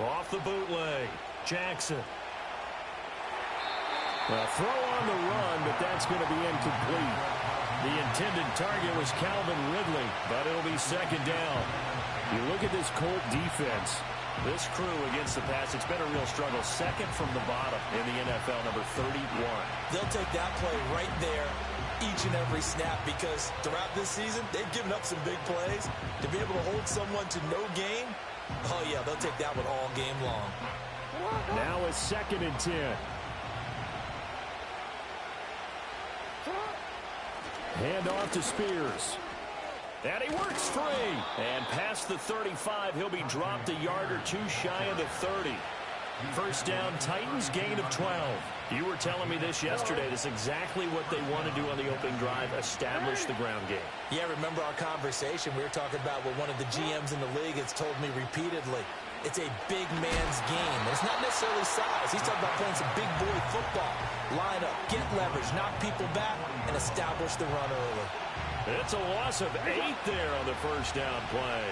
Off the bootleg. Jackson. Well, throw on the run, but that's going to be incomplete. The intended target was Calvin Ridley, but it'll be second down. You look at this Colt defense. This crew against the pass, it's been a real struggle. Second from the bottom in the NFL, number 31. They'll take that play right there each and every snap because throughout this season, they've given up some big plays. To be able to hold someone to no gain, oh, yeah, they'll take that one all game long. Now it's 2nd and 10. Hand off to Spears. And he works free. And past the 35, he'll be dropped a yard or two shy of the 30. First down, Titans, gain of 12. You were telling me this yesterday. This is exactly what they want to do on the opening drive, establish the ground game. Yeah, remember our conversation. We were talking about what one of the GMs in the league has told me repeatedly. It's a big man's game. It's not necessarily size. He's talking about playing some big boy football. Line up, get leverage, knock people back, and establish the run early. It's a loss of 8 there on the first down play.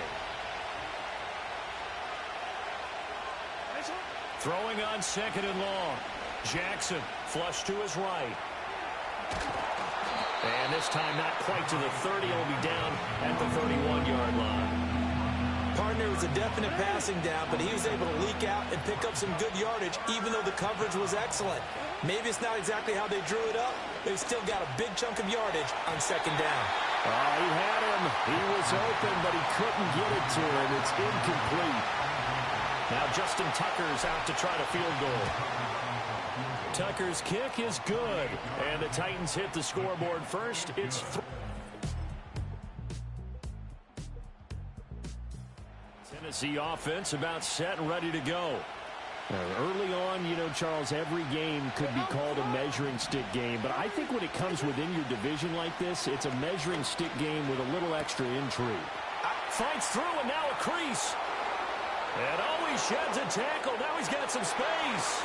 Throwing on 2nd and long. Jackson flush to his right. And this time not quite to the 30. He'll be down at the 31-yard line. Partner was a definite passing down, but he was able to leak out and pick up some good yardage, even though the coverage was excellent. Maybe it's not exactly how they drew it up. They've still got a big chunk of yardage on 2nd down. Oh, he had him. He was open, but he couldn't get it to him. It's incomplete. Now Justin Tucker's out to try to field goal. Tucker's kick is good. And the Titans hit the scoreboard first. It's Tennessee offense about set and ready to go. Early on, you know, Charles, every game could be called a measuring stick game. But I think when it comes within your division like this, it's a measuring stick game with a little extra intrigue. Fights through and now a crease. And always sheds a tackle. Now he's got some space.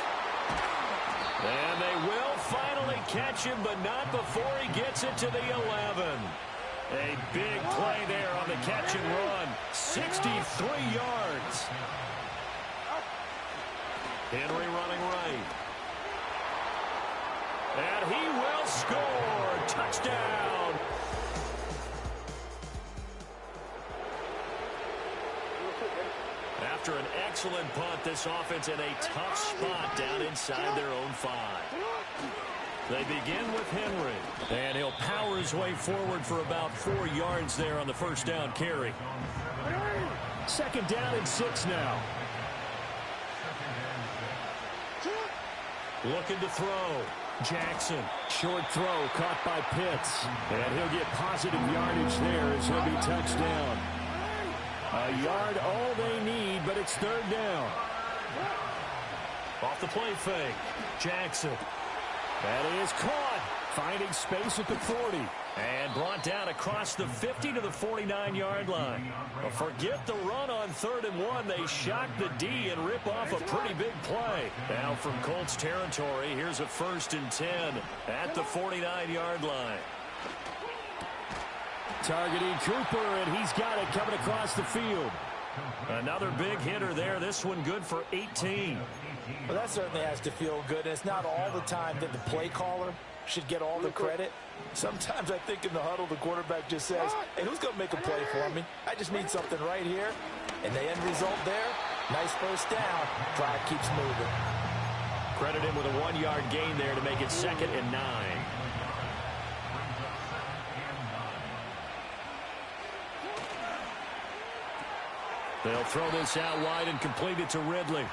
And they will finally catch him, but not before he gets it to the 11. A big play there on the catch and run. 63 yards. Henry running right. And he will score. Touchdown. After an excellent punt, this offense in a tough spot down inside their own 5. They begin with Henry. And he'll power his way forward for about 4 yards there on the first down carry. 2nd down and 6 now. Looking to throw. Jackson. Short throw caught by Pitts. And he'll get positive yardage there as he'll be touched down. A yard all they need, but it's 3rd down. Off the play fake. Jackson. That is caught. Finding space at the 40. And brought down across the 50 to the 49-yard line. But forget the run on 3rd and 1. They shock the D and rip off a pretty big play. Now from Colts territory, here's a 1st and 10 at the 49-yard line. Targeting Cooper, and he's got it coming across the field. Another big hitter there. This one good for 18. Well, that certainly has to feel good. And it's not all the time that the play caller should get all the credit. Sometimes I think in the huddle, the quarterback just says, hey, who's going to make a play for me? I just need something right here. And the end result there, nice first down. Drive keeps moving. Credit him with a 1-yard gain there to make it 2nd and 9. They'll throw this out wide and complete it to Ridley.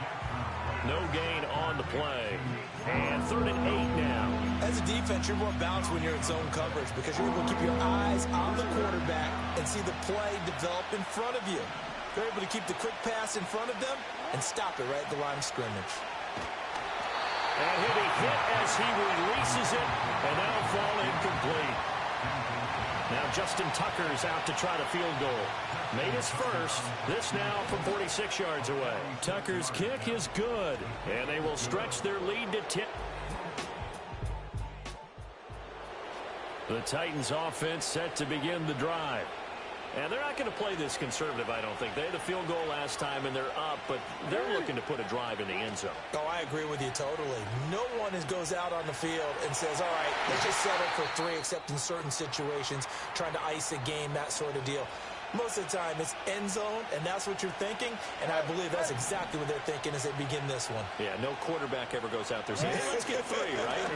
No gain on the play. And 3rd and 8 now. As a defense, you're more balanced when you're in zone coverage because you're able to keep your eyes on the quarterback and see the play develop in front of you. You're able to keep the quick pass in front of them and stop it right at the line of scrimmage. And he'll be hit as he releases it, and that'll fall incomplete. Now Justin Tucker's out to try to field goal. Made his first. This now from 46 yards away. Tucker's kick is good, and they will stretch their lead to 10. The Titans offense set to begin the drive. And they're not going to play this conservative, I don't think. They had a field goal last time, and they're up, but they're looking to put a drive in the end zone. Oh, I agree with you totally. No one goes out on the field and says, all right, let's just settle for 3, except in certain situations, trying to ice a game, that sort of deal. Most of the time, it's end zone, and that's what you're thinking, and I believe that's exactly what they're thinking as they begin this one. Yeah, no quarterback ever goes out there saying, hey, let's get 3, right?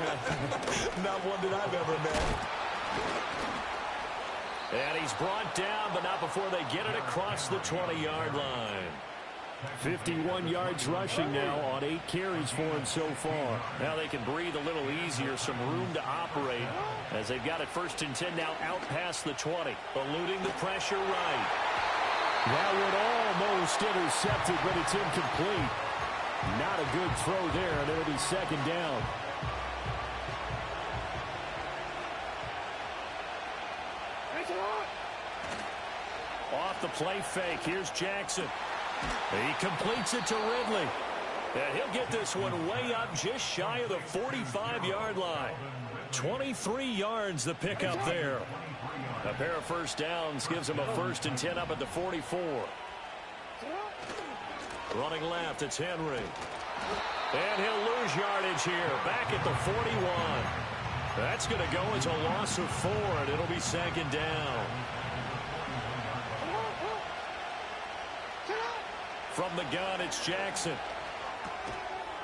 Not one that I've ever met. And he's brought down, but not before they get it across the 20-yard line. 51 yards rushing now on 8 carries for him so far. Now they can breathe a little easier, some room to operate as they've got it 1st and 10 now out past the 20, eluding the pressure right. That one almost intercepted, but it's incomplete. Not a good throw there, and it'll be 2nd down. Off the play fake, here's Jackson. He completes it to Ridley. And he'll get this one way up just shy of the 45-yard line. 23 yards the pickup there. A pair of first downs gives him a 1st and 10 up at the 44. Running left, it's Henry. And he'll lose yardage here, back at the 41. That's going to go as a loss of 4, and it'll be 2nd down. From the gun, it's Jackson.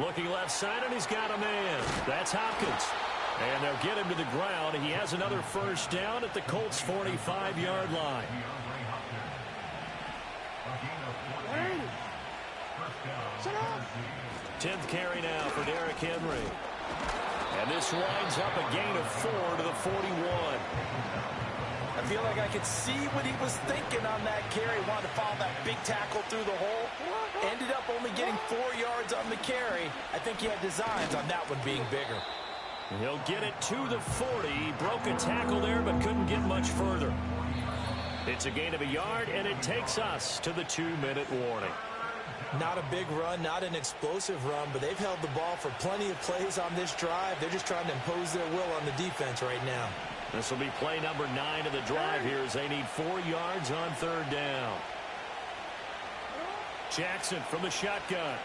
Looking left side, and he's got a man. That's Hopkins. And they'll get him to the ground. He has another 1st down at the Colts' 45-yard line. Tenth carry now for Derrick Henry. And this winds up a gain of 4 to the 41. I feel like I could see what he was thinking on that carry. Wanted to follow that big tackle through the hole. Ended up only getting 4 yards on the carry. I think he had designs on that one being bigger. He'll get it to the 40. He broke a tackle there, but couldn't get much further. It's a gain of a yard, and it takes us to the 2-minute warning. Not a big run, not an explosive run, but they've held the ball for plenty of plays on this drive. They're just trying to impose their will on the defense right now. This will be play number 9 of the drive here as they need 4 yards on 3rd down. Jackson from the shotgun.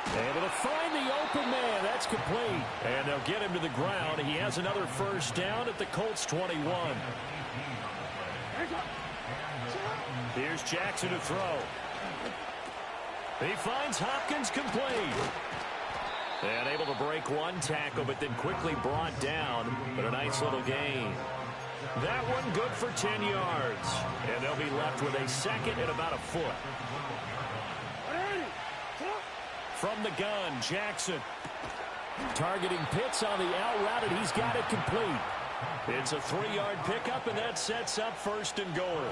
Able to find the open man. That's complete. And they'll get him to the ground. He has another 1st down at the Colts' 21. Here's Jackson to throw. He finds Hopkins complete. And able to break one tackle, but then quickly brought down. But a nice little gain. That one good for 10 yards. And they'll be left with a 2nd and about a foot. From the gun, Jackson. Targeting Pitts on the out route, and he's got it complete. It's a 3-yard pickup, and that sets up 1st and goal.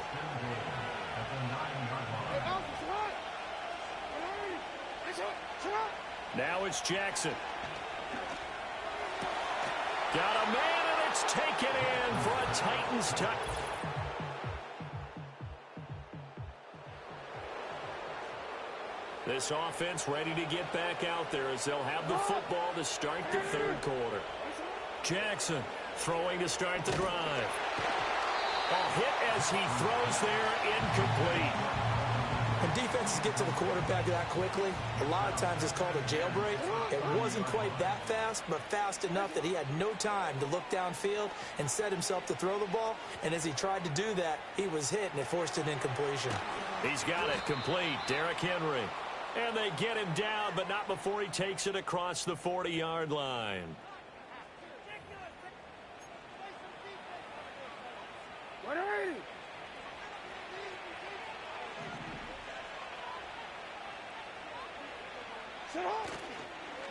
Now it's Jackson. Got a man, and it's taken in for a Titans touch. This offense ready to get back out there as they'll have the football to start the 3rd quarter. Jackson throwing to start the drive. A hit as he throws there, incomplete. When defenses get to the quarterback that quickly, a lot of times it's called a jailbreak. It wasn't quite that fast, but fast enough that he had no time to look downfield and set himself to throw the ball. And as he tried to do that, he was hit, and it forced an incompletion. He's got it complete, Derrick Henry. And they get him down, but not before he takes it across the 40-yard line.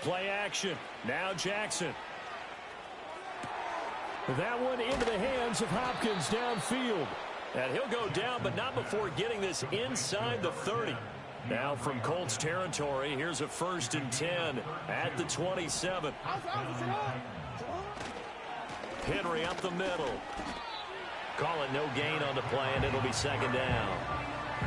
Play action. Now Jackson. That one into the hands of Hopkins downfield. And he'll go down, but not before getting this inside the 30. Now from Colts territory, here's a 1st and 10 at the 27. Henry up the middle. Call it no gain on the play, and it'll be 2nd down.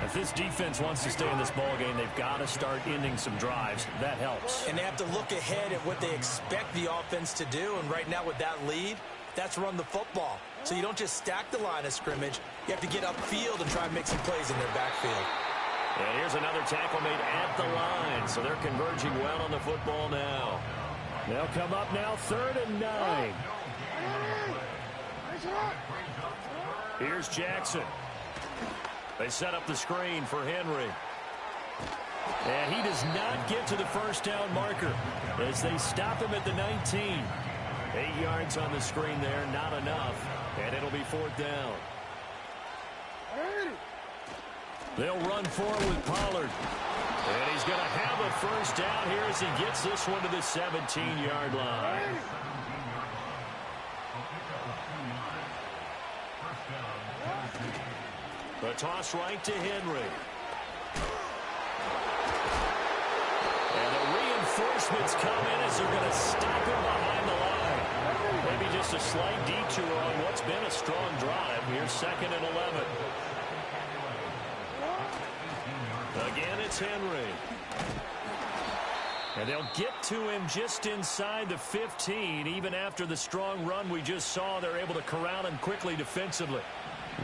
If this defense wants to stay in this ballgame, they've got to start ending some drives. That helps. And they have to look ahead at what they expect the offense to do. And right now with that lead, That's run the football. So you don't just stack the line of scrimmage. You have to get upfield and try and make some plays in their backfield. And here's another tackle made at the line. So they're converging well on the football now. They'll come up now 3rd and 9. Here's Jackson. They set up the screen for Henry. And he does not get to the first down marker as they stop him at the 19. 8 yards on the screen there, not enough. And it'll be 4th down. They'll run forward with Pollard. And he's going to have a first down here as he gets this one to the 17-yard line. The toss right to Henry. And the reinforcements come in as they're going to stop him behind the line. Maybe just a slight detour on what's been a strong drive. Here's 2nd and 11. Again, it's Henry. And they'll get to him just inside the 15. Even after the strong run we just saw, they're able to corral him quickly defensively.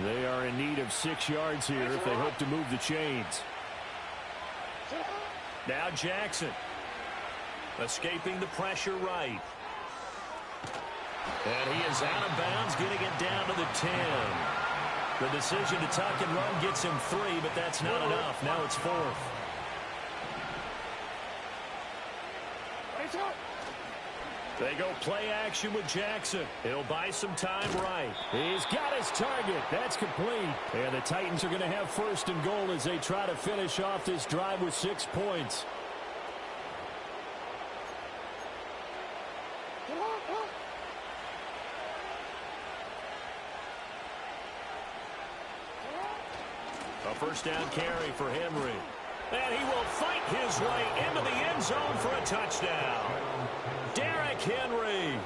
They are in need of 6 yards here if they hope to move the chains. Now Jackson. Escaping the pressure right. And he is out of bounds, getting it down to the 10. The decision to tuck and run gets him 3, but that's not enough. Now it's 4th. They go play action with Jackson. He'll buy some time right. He's got his target. That's complete. And the Titans are going to have 1st and goal as they try to finish off this drive with 6 points. A first down carry for Henry. And he will fight his way into the end zone for a touchdown. Derrick Henry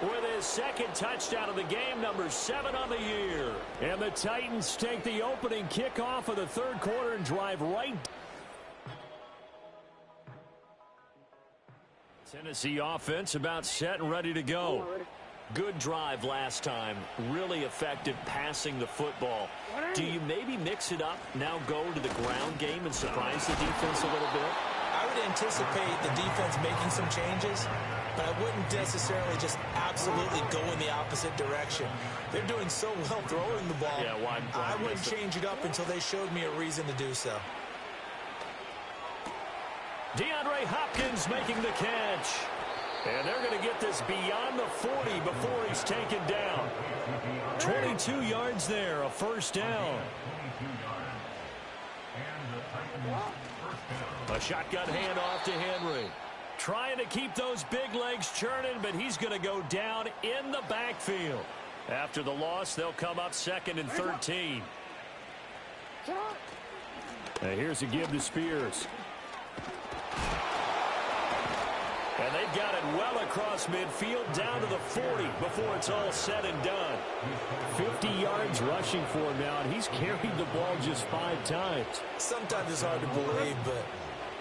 with his 2nd touchdown of the game, number 7 on the year. And the Titans take the opening kickoff of the 3rd quarter and drive right. Tennessee offense about set and ready to go. Good drive last time. Really effective passing the football. Do you maybe mix it up, now go to the ground game and surprise the defense a little bit? I would anticipate the defense making some changes, but I wouldn't necessarily just absolutely go in the opposite direction. They're doing so well throwing the ball. Yeah, I wouldn't change it up until they showed me a reason to do so. DeAndre Hopkins making the catch. And they're going to get this beyond the 40 before he's taken down. 22 yards there, a first down. A shotgun handoff to Henry. Trying to keep those big legs churning, but he's going to go down in the backfield. After the loss, they'll come up 2nd and 13. Now here's a give to Spears. And they've got it well across midfield down to the 40 before it's all said and done. 50 yards rushing for him now, and he's carried the ball just 5 times. Sometimes it's hard to believe, but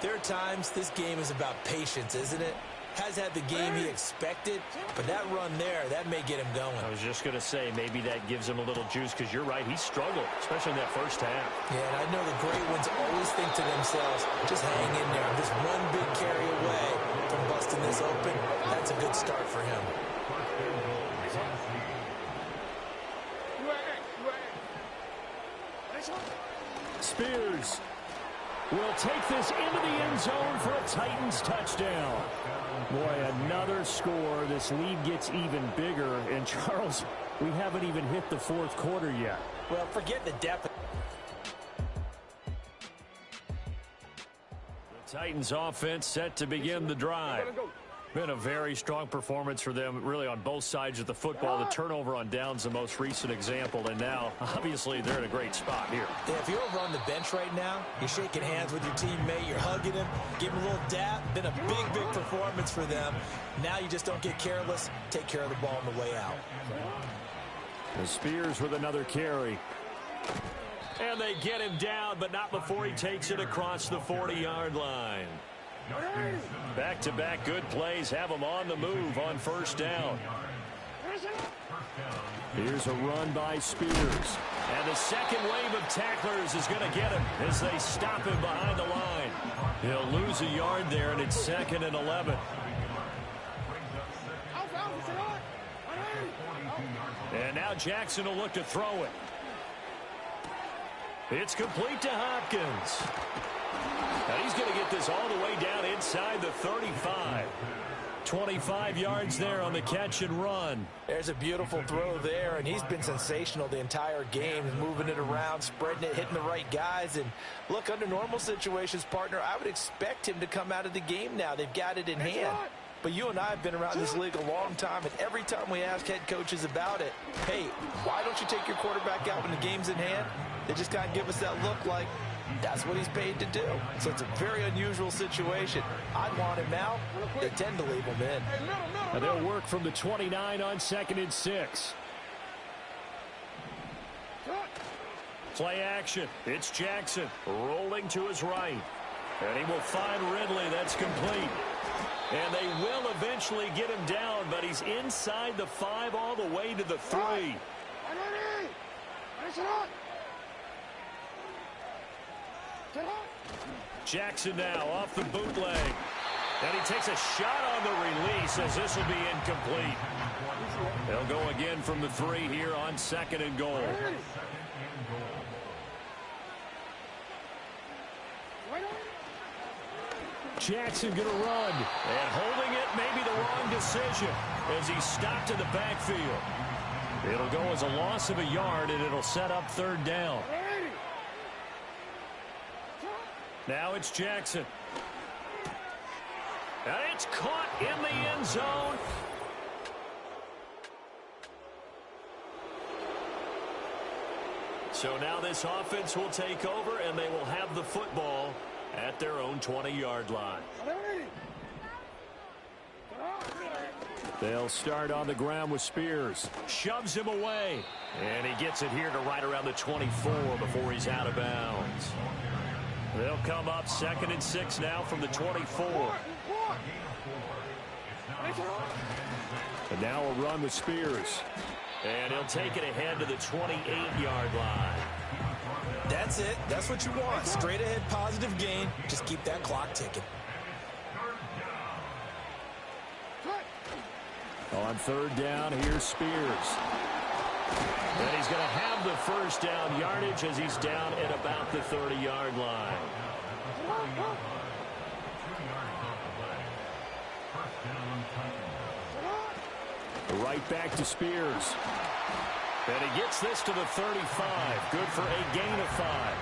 there are times this game is about patience, isn't it? Has had the game he expected, but that run there, that may get him going. I was just going to say, maybe that gives him a little juice, because you're right, he struggled, especially in that first half. Yeah, and I know the great ones always think to themselves, just hang in there. I'm just one big carry away from busting this open. That's a good start for him. Spears will take this into the end zone for a Titans touchdown. Boy, another score. This lead gets even bigger. And, Charles, we haven't even hit the 4th quarter yet. Well, forget the depth. The Titans offense set to begin the drive. Been a very strong performance for them, really, on both sides of the football. The turnover on downs, the most recent example, and now, obviously, they're in a great spot here. Yeah, if you're over on the bench right now, you're shaking hands with your teammate, you're hugging him, give him a little dap. Been a big, big performance for them. Now you just don't get careless. Take care of the ball on the way out. The Spears with another carry. And they get him down, but not before he takes it across the 40-yard line. Back-to-back good plays have them on the move on first down. Here's a run by Spears. And the second wave of tacklers is going to get him as they stop him behind the line. He'll lose a yard there, and it's 2nd and 11. And now Jackson will look to throw it. It's complete to Hopkins. And he's going to get this all the way down inside the 35. 25 yards there on the catch and run. There's a beautiful throw there, and he's been sensational the entire game, moving it around, spreading it, hitting the right guys. And look, under normal situations, partner, I would expect him to come out of the game now. They've got it in hand. But you and I have been around this league a long time, and every time we ask head coaches about it, hey, why don't you take your quarterback out when the game's in hand? They just kind of give us that look like that's what he's paid to do. So it's a very unusual situation. I'd want him out. They tend to leave him in. And they'll work from the 29 on 2nd and 6. Play action. It's Jackson rolling to his right. And he will find Ridley. That's complete. And they will eventually get him down, but he's inside the 5 all the way to the 3. Jackson now off the bootleg. And he takes a shot on the release as this will be incomplete. They'll go again from the 3 here on 2nd and goal. Jackson going to run. And holding it may be the wrong decision as he's stopped in the backfield. It'll go as a loss of a yard, and it'll set up 3rd down. Now it's Jackson. And it's caught in the end zone. So now this offense will take over, and they will have the football at their own 20-yard line. They'll start on the ground with Spears. Shoves him away. And he gets it here to right around the 24 before he's out of bounds. They'll come up 2nd and 6 now from the 24. And now a run with Spears. And he'll take it ahead to the 28-yard line. That's it. That's what you want. Straight ahead positive gain. Just keep that clock ticking. On 3rd down, here's Spears. And he's going to have the 1st down yardage as he's down at about the 30-yard line. Right back to Spears. And he gets this to the 35. Good for a gain of 5.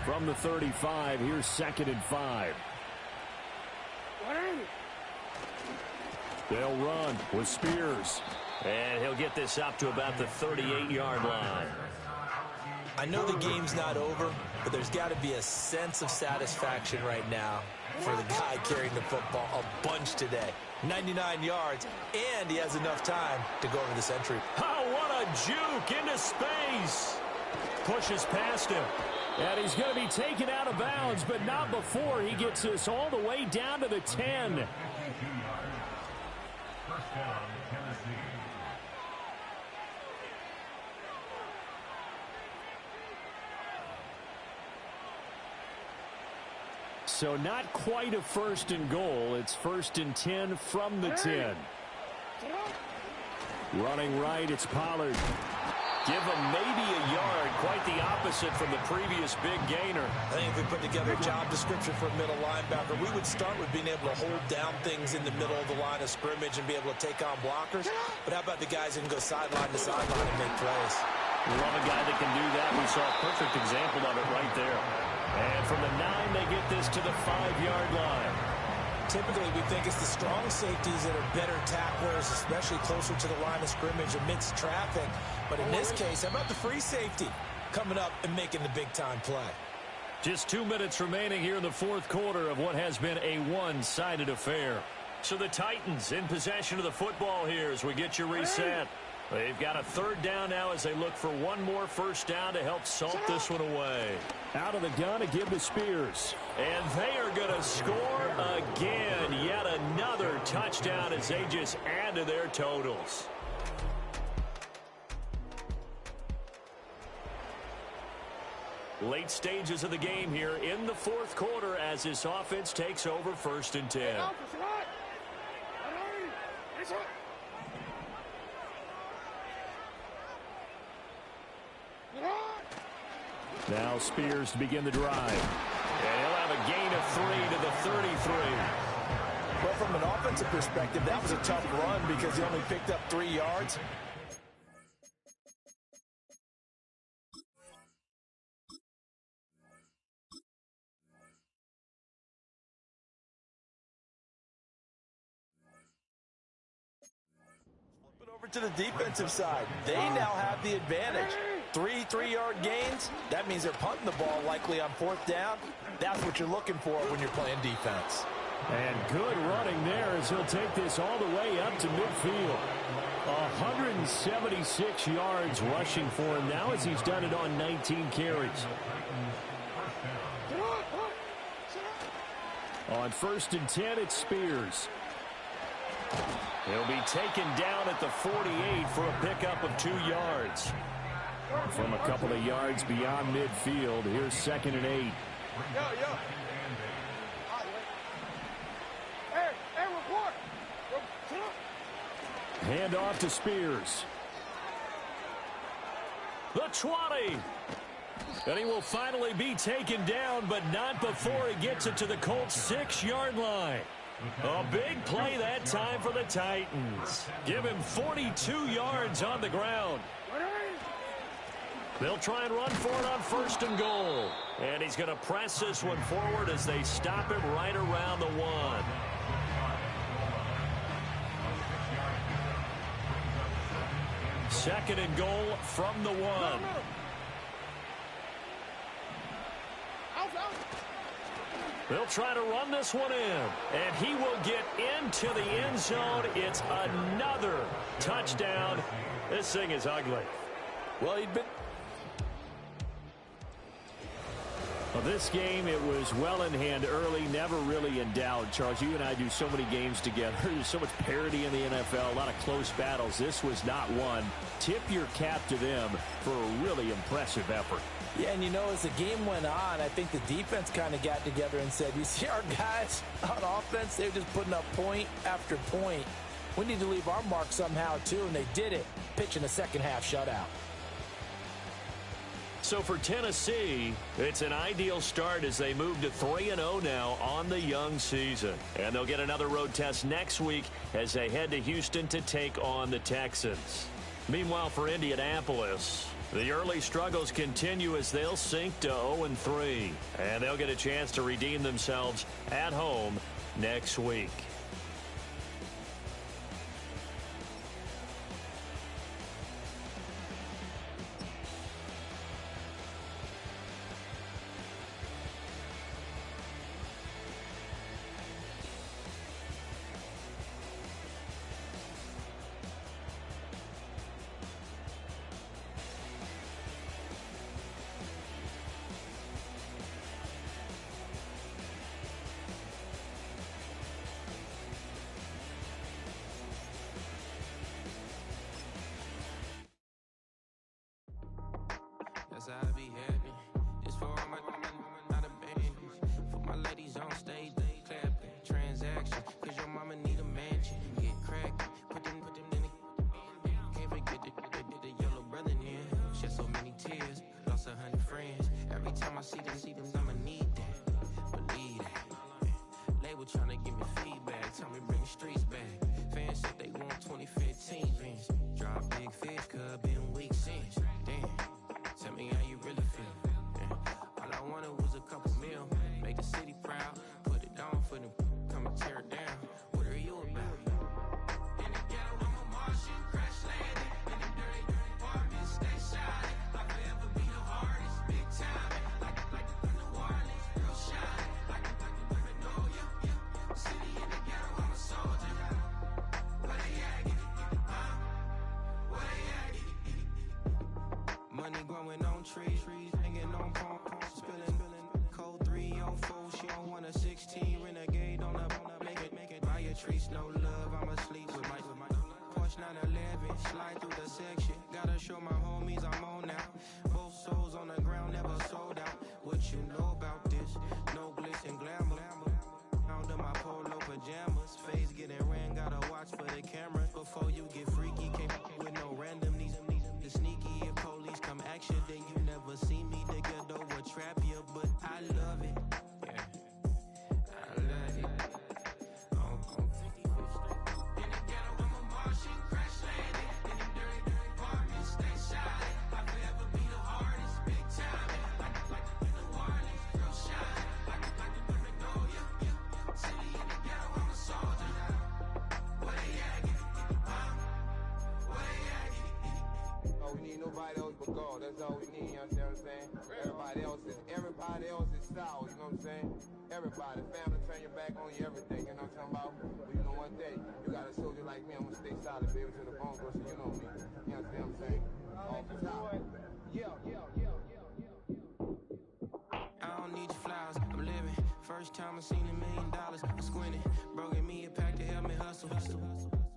From the 35, here's 2nd and 5. They'll run with Spears. And he'll get this up to about the 38-yard line. I know the game's not over, but there's got to be a sense of satisfaction right now for the guy carrying the football a bunch today. 99 yards, and he has enough time to go over the century. Oh, what a juke into space. Pushes past him. And he's going to be taken out of bounds, but not before he gets this all the way down to the 10. So not quite a 1st and goal. It's 1st and 10 from the 10. Running right, it's Pollard. Give him maybe a yard, quite the opposite from the previous big gainer. I think if we put together a job description for a middle linebacker, we would start with being able to hold down things in the middle of the line of scrimmage and be able to take on blockers. But how about the guys who can go sideline to sideline and make plays? We love a guy that can do that. We saw a perfect example of it right there. And from the 9, they get this to the 5-yard line. Typically, we think it's the strong safeties that are better tacklers, especially closer to the line of scrimmage amidst traffic. But in this case, how about the free safety coming up and making the big-time play? Just 2 minutes remaining here in the 4th quarter of what has been a one-sided affair. So the Titans in possession of the football here as we get you reset. They've got a third down now as they look for one more first down to help salt this one away. Out of the gun to give to Spears. And they are going to score again. Yet another touchdown as they just add to their totals. Late stages of the game here in the fourth quarter as this offense takes over 1st and 10. Now Spears to begin the drive. And he'll have a gain of 3 to the 33. Well, from an offensive perspective, that was a tough run because he only picked up 3 yards. Over to the defensive side. They now have the advantage. 3 3-yard gains. That means they're punting the ball likely on 4th down. That's what you're looking for when you're playing defense. And good running there as he'll take this all the way up to midfield. 176 yards rushing for him now as he's done it on 19 carries. On 1st and 10, it's Spears. He'll be taken down at the 48 for a pickup of 2 yards. From a couple of yards beyond midfield, here's 2nd and 8. Hand off to Spears. The 20. And he will finally be taken down, but not before he gets it to the Colts' 6-yard line. A big play that time for the Titans. Give him 42 yards on the ground. They'll try and run for it on 1st and goal. And he's going to press this one forward as they stop him right around the 1. Second and goal from the 1. They'll try to run this one in. And he will get into the end zone. It's another touchdown. This thing is ugly. Well, he'd been... Well, this game, it was well in hand early, never really in doubt. Charles, you and I do so many games together. There's so much parity in the NFL, a lot of close battles. This was not one. Tip your cap to them for a really impressive effort. Yeah, and you know, as the game went on, I think the defense kind of got together and said, you see our guys on offense, they're just putting up point after point. We need to leave our mark somehow, too, and they did it, pitching a second-half shutout. So for Tennessee, it's an ideal start as they move to 3-0 now on the young season. And they'll get another road test next week as they head to Houston to take on the Texans. Meanwhile, for Indianapolis, the early struggles continue as they'll sink to 0-3. And they'll get a chance to redeem themselves at home next week. I be happy. This for all my not abandoned. For my ladies on stage, they clapping. Transaction, cause your mama need a mansion. Get cracked, put them in the. Can't forget the yellow brother in. Shed so many tears, lost 100 friends. Every time I see them, I'ma need that. Believe that. Label tryna give me feedback, tell me bring the streets back. Fans said they want 2015 Vince. Drop big fish, cuz been weak since. Damn. Tell me how you really feel. Yeah. All I wanted was a couple mil. Make the city proud. Put it on for them. Come and tear it down. What are you about? In the ghetto, I'm a Martian. Crash landing. In the dirty apartments. Stay shining. I'll forever be the hardest. Big time. Like the New Orleans. Real shine. Like the Magnolia. City in the ghetto, I'm a soldier. Where they at? Where they streets, no love, I'm asleep with my Porsche 911, slide through the section. Gotta show my homies I'm on now. Both souls on the ground, never sold out. What you know about this? No glitz and glamour. Under my polo pajamas, face getting ran, gotta watch for the cameras. Before you get freaky, can't with no random. These sneaky, if police come action, then you never see me. The ghetto will trap you, but I love it. Yeah, I love it. In the ghetto, I'm a Martian, crash landing. In the dirty apartment, stay shiny. I forever be the hardest, big time. Like the Warriors, real shine. Like the Magnolia, yeah. City in the ghetto, I'm a soldier. Where they at? Where they at? Oh, we need nobody else but God. That's all we need, you understand what I'm saying? Everybody else is sour, you know what I'm saying? Everybody, family, turn your back on you, everything, you know what I'm talking about? But you know one thing, you got a soldier like me, I'm gonna stay solid, baby, to the bone, bro, so you know me. You understand what I'm saying? Off the top. Yeah. I don't need your flowers, I'm living. First time I seen $1 million, I'm squinting. Broken me a pack to help me hustle.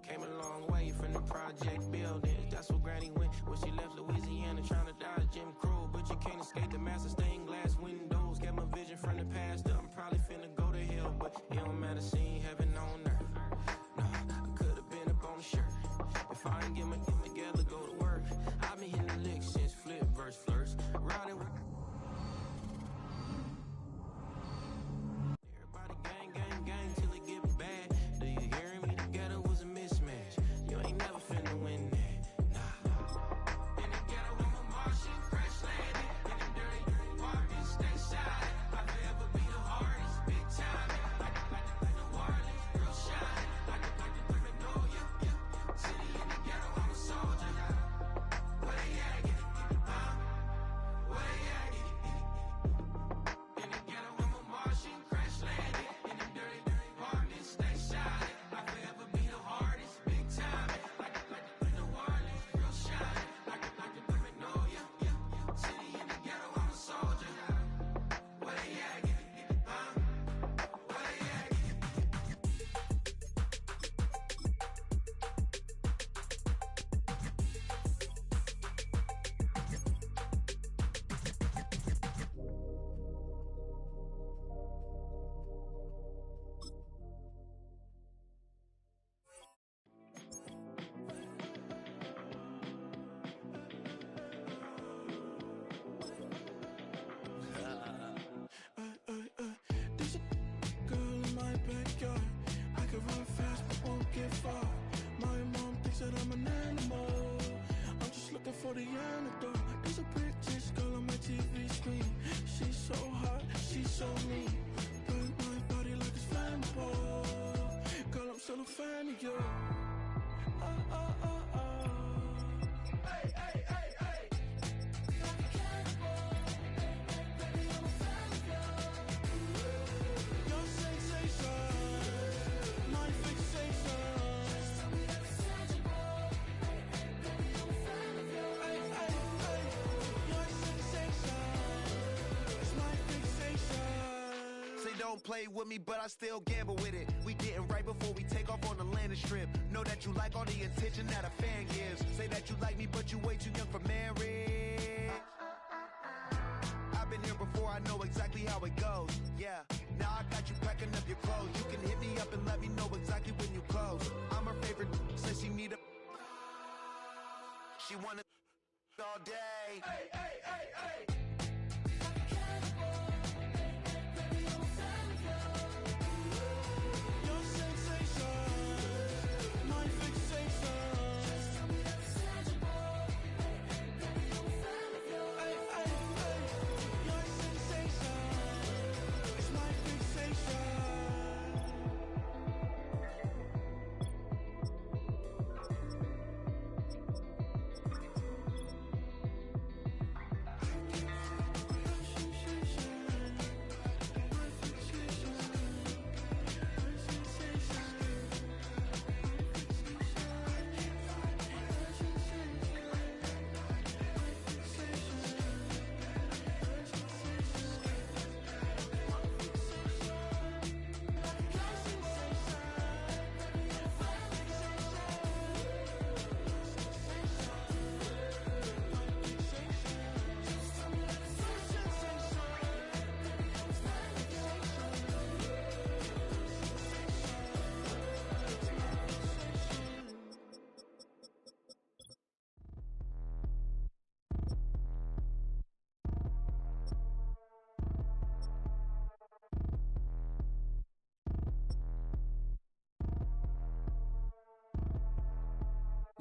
Came a long way from the project buildings. That's where Granny went when she left Louisiana, trying to dodge Jim Crow. But you can't escape the master stained glass windows. Got my vision from the past. I'm probably finna go to hell, but it don't matter, seeing heaven on earth. No, I could've been up on the shirt. If I ain't get my thing together, go to work. I've been hitting the licks since flip verse flirts. Riding with everybody gang till it get bad. Do you hear me? The ghetto was a mismatch. You ain't never finna win that. Nah. In the ghetto, I'm a Martian, crash landing. In the dirty apartment, stay shy. I forever be the hardest, big time. Like the Warriors, real shine. Like the Magnolia, yeah. City in the ghetto, I'm a soldier. Where they at? Where they at? In the ghetto, I'm a Martian, crash landing. In the dirty apartment, stay shy. I forever be the hardest, big time. Like the Warriors, real shine. Like the Magnolia, yeah. City in the ghetto, I'm a soldier. Where they at? Where they at? There's a girl in my backyard. I can run fast but won't get far. My mom thinks that I'm an animal. I'm just looking for the antidote. There's a British girl on my TV screen. She's so hot, she's so mean. Burn my body like it's flammable. Girl, I'm still a fan of you. Hey, hey, hey, hey. Like a cannibal. Baby, I'm a fan of you. Your sensation, my fixation. Just tell me that it's tangible. Baby, I'm a fan of you. Hey, hey, hey. Your sensation is my fixation. Say don't play with me, but I still gamble with it. We getting right before we take off on the landing strip. Know that you like all the attention that a fan gives. Say that you like me, but you way too young for marriage. I've been here before, I know exactly how it goes. Yeah, now I got you packing up your clothes. You can hit me up and let me know exactly when you close. I'm her favorite, says she need a. She wanna all day. Hey, hey, hey, hey. Like a cannibal. Baby, I'm a fan of you. Your sensation, my fixation. Just tell me that it's tangible. Baby, I'm a fan of you. Hey, hey, hey. Your sensation is my fixation.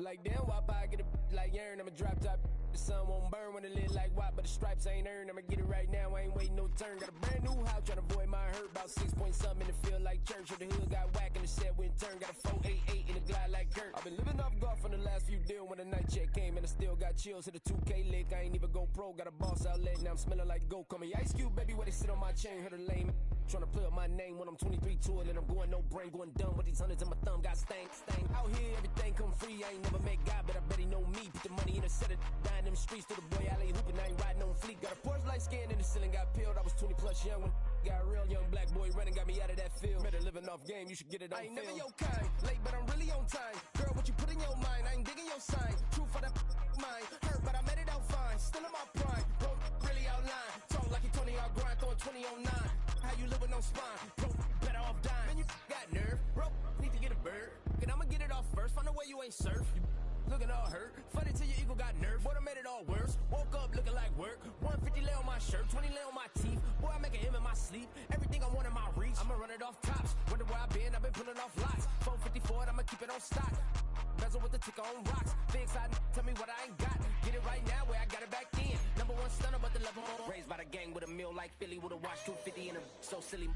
Like damn, why I get a like urn? I'm a drop top. The sun won't burn when it lit like white, but the stripes ain't earned. I'ma get it right now, I ain't waiting no turn. Got a brand new house, tryna avoid my hurt. About 6 point something in the field like church. Or the hood got whack and the set went turn. Got a 488 in the glide like Kurt. I've been living off golf on the last few deals. When the night check came and I still got chills. Hit a 2K lick, I ain't even go pro. Got a boss outlet, now I'm smelling like gold. Call me Ice Cube, baby, where they sit on my chain. Heard a lame tryna play up my name when I'm 23 to it. And I'm going no brain, going dumb with these hundreds in my thumb. Got stank. Out here, everything come free. I ain't never met God, but I bet he know me. Put the money in a set of dying them streets to the boy alley hooping. I ain't riding on fleek. Got a Porsche light scan in the ceiling, got peeled. I was 20 plus young when got real. Young black boy running, got me out of that field. Better living off game, you should get it on. I ain't never your kind, late but I'm really on time. Girl, what you put in your mind, I ain't digging your sign. True for that mine, hurt but I made it out fine. Still in my prime, bro, really outline. Talk like you Tony out grind, throwing 20 on 9. How you live with no spine, bro, better off dying. Man, you got nerve, bro, need to get a bird. And I'ma get it off first, find a way you ain't surf. You looking all hurt, funny till your ego got nerve. Boy, I made it all worse, woke up looking like work. 150 lay on my shirt, 20 lay on my teeth. Boy, I make an M in my sleep, everything I want in my reach. I'ma run it off tops, wonder where I've been pulling off lots. 454, I'ma keep it on stock. Bezel with the ticker on rocks. Big side, tell me what I ain't got. Get it right now where I got it back then. Number one stunner, but the level more. Raised by the gang with a meal like Philly with a watch 250 in a so silly.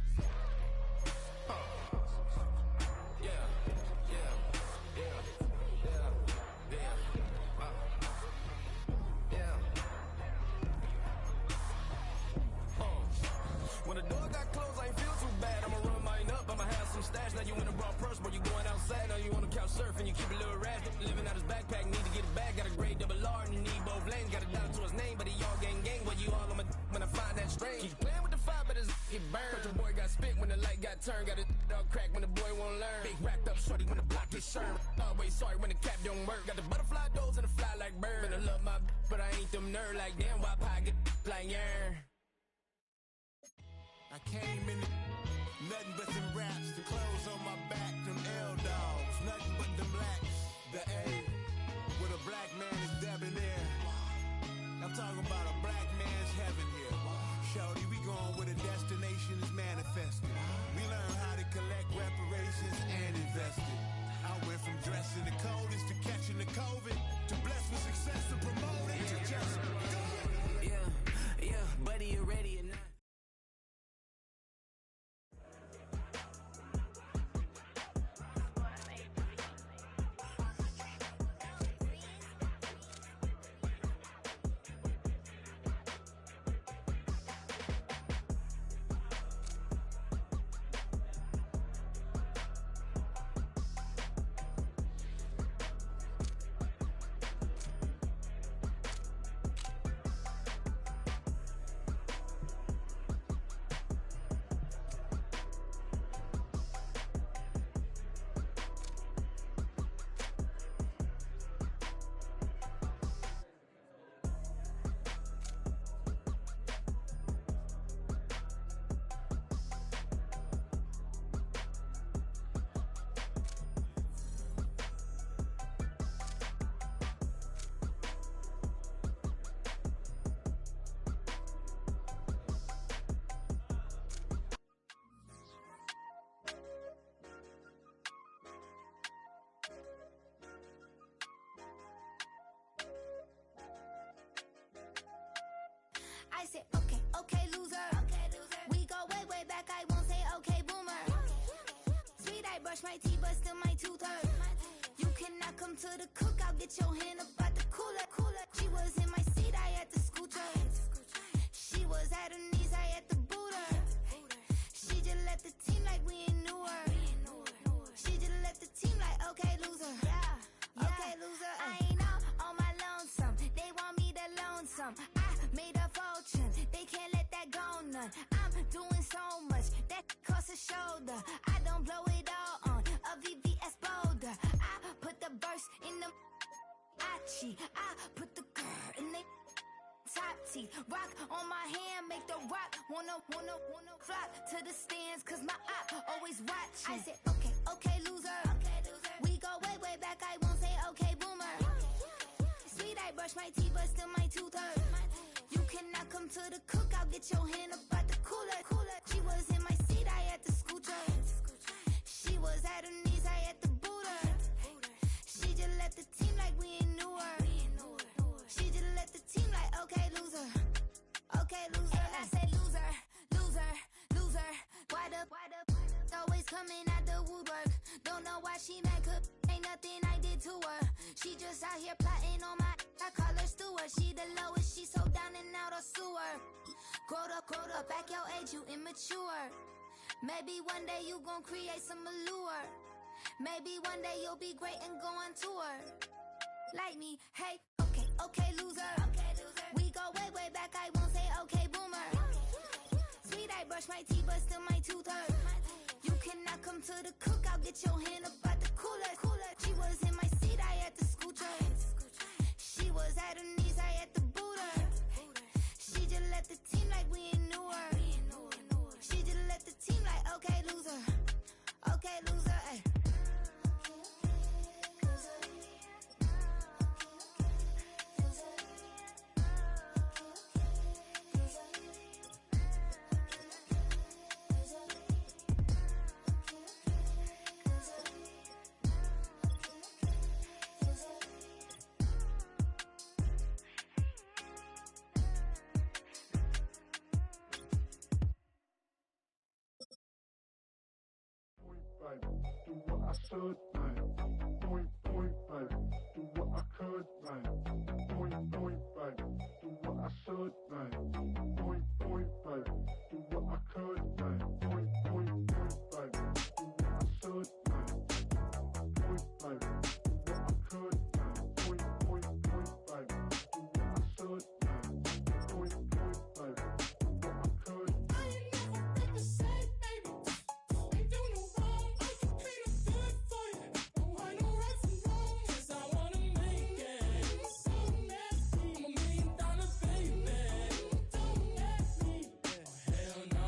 Yeah, yeah, yeah, yeah, yeah, yeah. When the door got closed, I ain't feel too bad. I'ma run mine up, I'ma have some stash. Now you in a broad purse, but you going outside. Now you on the couch surfing, you keep a little rat. Living out his backpack, need to get it back. Got a grade double R and you need both lanes. Got a dollar to his name, but he all gang. Well, you all on my when I find that strange. Keep playing with the fire, but his get burned. But your boy got spit when the light got turned. Got it all crack when the boy won't learn. Big racked up shorty when the block gets served. Always sorry when the cap don't work. Got the butterfly doors and the fly like bird. And I love my but I ain't them nerd like damn. Why pie get like yarn? I came in nothing but them raps, the clothes on my back, them L-dogs, nothing but them blacks, the A, with a black man is debonair. I'm talking about a black man's heaven here. Shorty, we going where the destination is manifested. We learn how to collect reparations and invest it. I went from dressing the coldest to catching the COVID, to blessed with success to promote it, to just go. Yeah, buddy, you ready or not? I said, okay, loser. We go way back, I won't say okay, boomer. Sweet, I brush my teeth, but still my tooth hurt. You cannot come to the cookout, get your hand up out the cooler. She was in my seat, I had to scoot her. She was at her knees, I had to boot her. She just left the team like we ain't knew her. She just left the team like, okay, loser. Okay, loser. I ain't on my lonesome. They want me to loan some. I made a fortune. They can't let that go none. I'm doing so much that costs a shoulder. I don't blow it all on a VVS boulder. I put the verse in the I put the girl in the top teeth. Rock on my hand, make the rock wanna flop to the stands, cause my eye always watching. I said, okay, loser. We go way back, I won't say okay, boomer. Sweet, I brush my teeth, but still my tooth hurt. You cannot come to the cookout, get your hand up out the cooler. She was in my seat, I had to scoot her. She was at her knees, I had to boot her. She just left the team like out here plotting on my. I call her steward. She the lowest. She so down and out of sewer. Growed up, back your age, you immature. Maybe one day you gon' create some allure. Maybe one day you'll be great and go on tour. Like me, hey, okay, loser. We go way back, I won't say okay, boomer. Sweet, I brush my teeth, but still my tooth hurt. You cannot come to the cookout, get your hand up at the cooler. She was in my seat, I had to scoot her. She was at her knees, I had to boot her. She just let the team like we ain't knew her. She just let the team like, okay, loser, ay. Do what I should, man. Point, baby. Do what I could, man. Point, baby. Do what I should, man. Point, baby. Do what I could, man. Point, baby. Do what I should, man. Point, baby. Do what I could, man. Point, baby. Do what I should, man. Point, baby. Do what I could. I ain't never represent, baby. Ain't do no wrong. I can clean up good for you. Oh, I know right from wrong. 'Cause I wanna make it. So nasty. I'm $1 million baby. Don't ask me. Oh, hell no.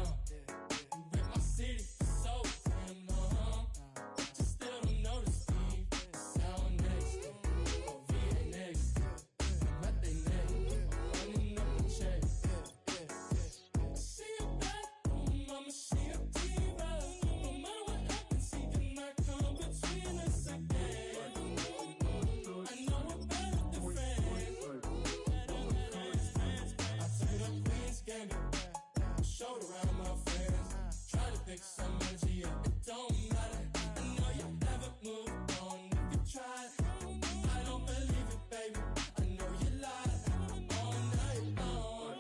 You rip my city so damn long. Just still don't notice me. Sound next. Oh, VA next. Met they neck. Running up the check. See you back, mama, she a diva. No matter what happens, she cannot come between us again. I know we're better than friends. I took up Queen's Gambit, showed around my friends. Tried to pick some energy up, it don't matter. I know you never moved on if you tried. I don't believe it, baby. I know you lied all night long.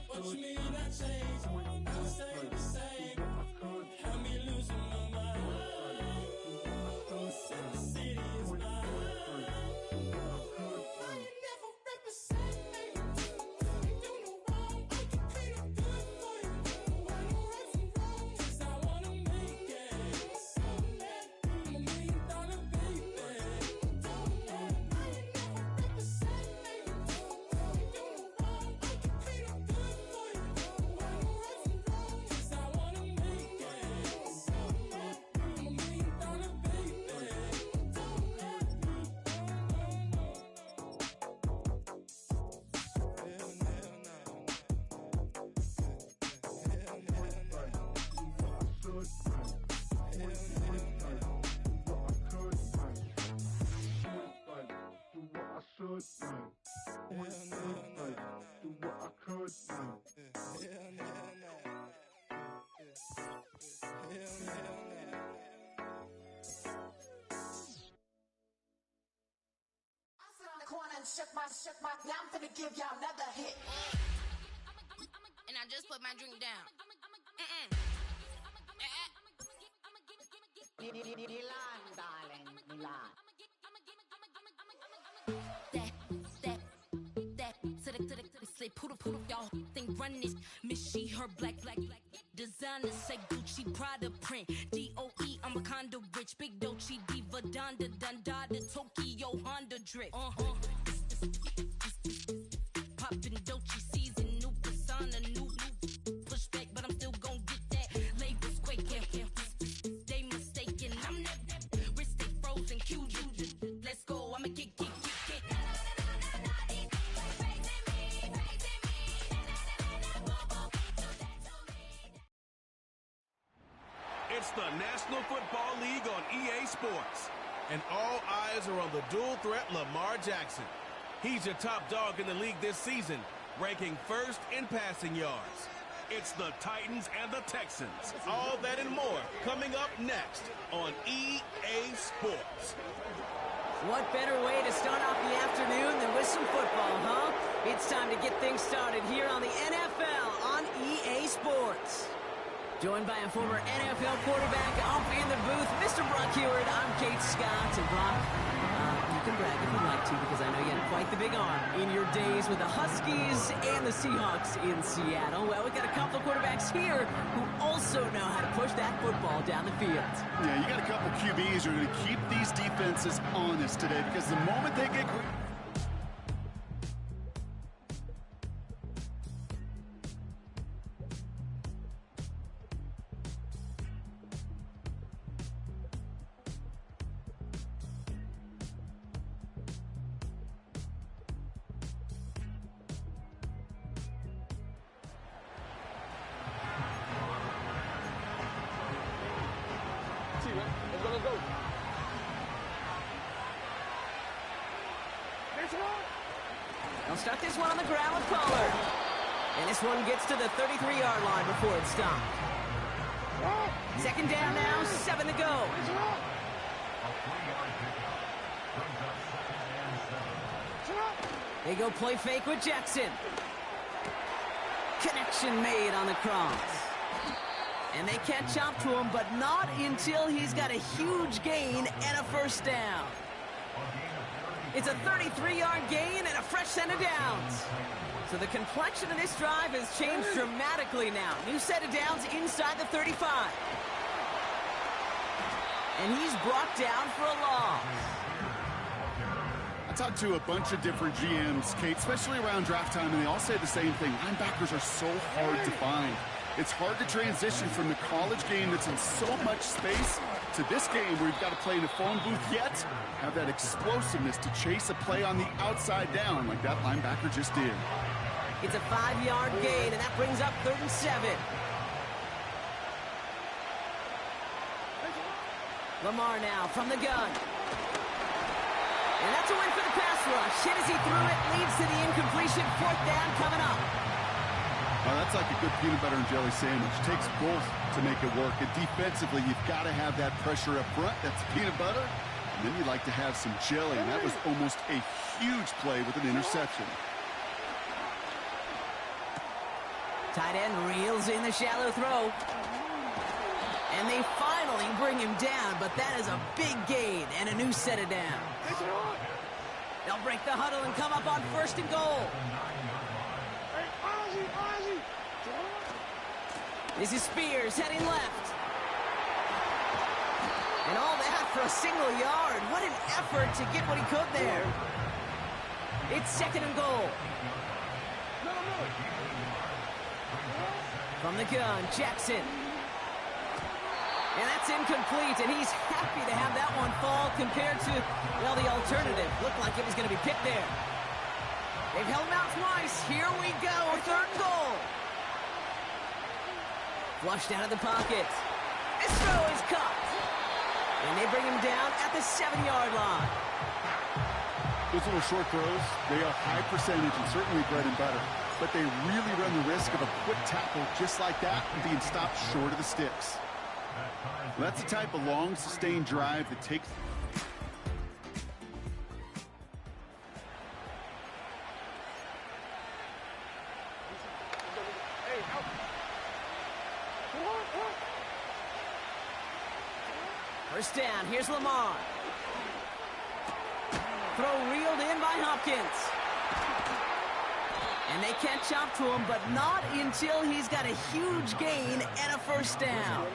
What you mean I changed? I stay the same. Had me losing my mind. Said the city is mine. I ain't never represent, baby. Ain't do no wrong. I can clean up good for you. Oh, I know right from wrong. 'Cause I wanna make it. So mad. I'm $1 million baby. Don't let me. I ain't never represent, baby. Ain't do no wrong. I can clean up good for you. Oh, I know right from wrong. 'Cause I wanna make it. So mad. I'm $1 million baby. Don't let me. Now I'm finna give y'all another hit. And I just put my drink down. Milan, darling, Milan. That, say poodle, y'all think run this. Miss she, her black. Designer say Gucci, Prada print. DOE, I'm a condo rich. Big Dolce, Diva, Donda, Dundada, Tokyo, Honda drip. Poppin' Dolce season, new persona, new pushback, but I'm still gon' get that. Labels quaking, they mistaken. I'm that wrist stay frozen, Q. Let's go, I'ma get. It's the National Football League on EA Sports. And all eyes are on the dual threat Lamar Jackson. He's your top dog in the league this season, ranking first in passing yards. It's the Titans and the Texans. All that and more coming up next on EA Sports. What better way to start off the afternoon than with some football, huh? It's time to get things started here on the NFL on EA Sports. Joined by a former NFL quarterback up in the booth, Mr. Brock Heward. I'm Kate Scott. And Brock, you can brag if you'd like to, because I know you had quite the big arm in your days with the Huskies and the Seahawks in Seattle. Well, we've got a couple of quarterbacks here who also know how to push that football down the field. Yeah, you got a couple QBs who are going to keep these defenses honest today, because the moment they get... Let's go. They'll start this one on the ground with Pollard. And this one gets to the 33-yard line before it's stopped. Second down now, 7 to go. They go play fake with Jackson. Connection made on the cross. And they catch up to him, but not until he's got a huge gain and a first down. It's a 33-yard gain and a fresh set of downs. So the complexion of this drive has changed dramatically now. New set of downs inside the 35. And he's brought down for a loss. I talked to a bunch of different GMs, Kate, especially around draft time, and they all say the same thing. Linebackers are so hard to find. It's hard to transition from the college game that's in so much space to this game where you've got to play in a phone booth, yet have that explosiveness to chase a play on the outside down like that linebacker just did. It's a 5-yard gain, and that brings up 3rd and 7. Lamar now from the gun. And that's a win for the pass rush. Hit as he threw it, leads to the incompletion. 4th down coming up. Well, that's like a good peanut butter and jelly sandwich. Takes both to make it work. And defensively, you've got to have that pressure up front. That's peanut butter. And then you like to have some jelly. And that was almost a huge play with an interception. Tight end reels in the shallow throw. And they finally bring him down, but that is a big gain and a new set of downs. They'll break the huddle and come up on 1st and goal. This is Spears heading left. And all that for a single yard. What an effort to get what he could there. It's 2nd and goal. From the gun, Jackson. And that's incomplete, and he's happy to have that one fall compared to, well, the alternative. Looked like it was going to be picked there. They've held him out twice. Here we go, 3rd and goal. Flushed out of the pocket. This throw is caught. And they bring him down at the 7-yard line. Those little short throws, they are high percentage and certainly bread and butter. But they really run the risk of a quick tackle just like that and being stopped short of the sticks. Well, that's the type of long, sustained drive that takes... First down, here's Lamar. Throw reeled in by Hopkins. And they catch up to him, but not until he's got a huge gain and a first down.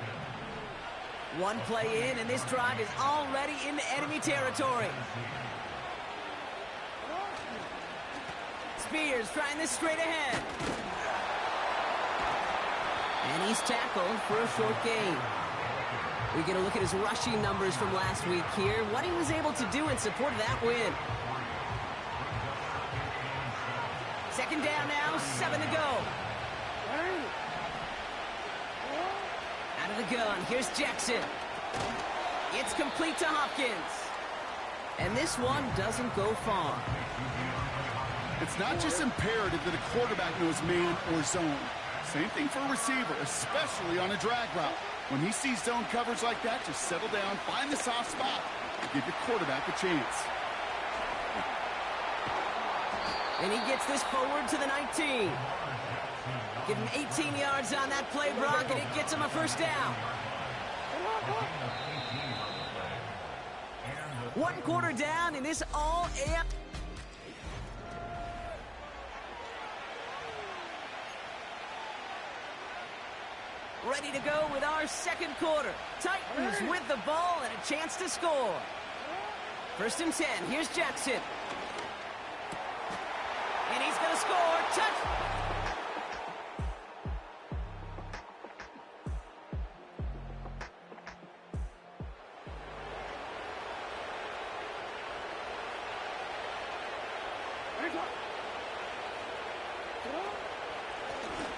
One play in, and this drive is already into enemy territory. Spears trying this straight ahead. And he's tackled for a short gain. We get a look at his rushing numbers from last week here. What he was able to do in support of that win. 2nd down now, 7 to go. Out of the gun, here's Jackson. It's complete to Hopkins. And this one doesn't go far. It's not just imperative that a quarterback knows man or zone. Same thing for a receiver, especially on a drag route. When he sees zone coverage like that, just settle down, find the soft spot, and give your quarterback a chance. And he gets this forward to the 19. Give him 18 yards on that play, Brock, and it gets him a first down. 1 quarter down in this all AF. Ready to go with our second quarter. Titans with the ball and a chance to score. 1st and 10. Here's Jackson. And he's going to score. Touch.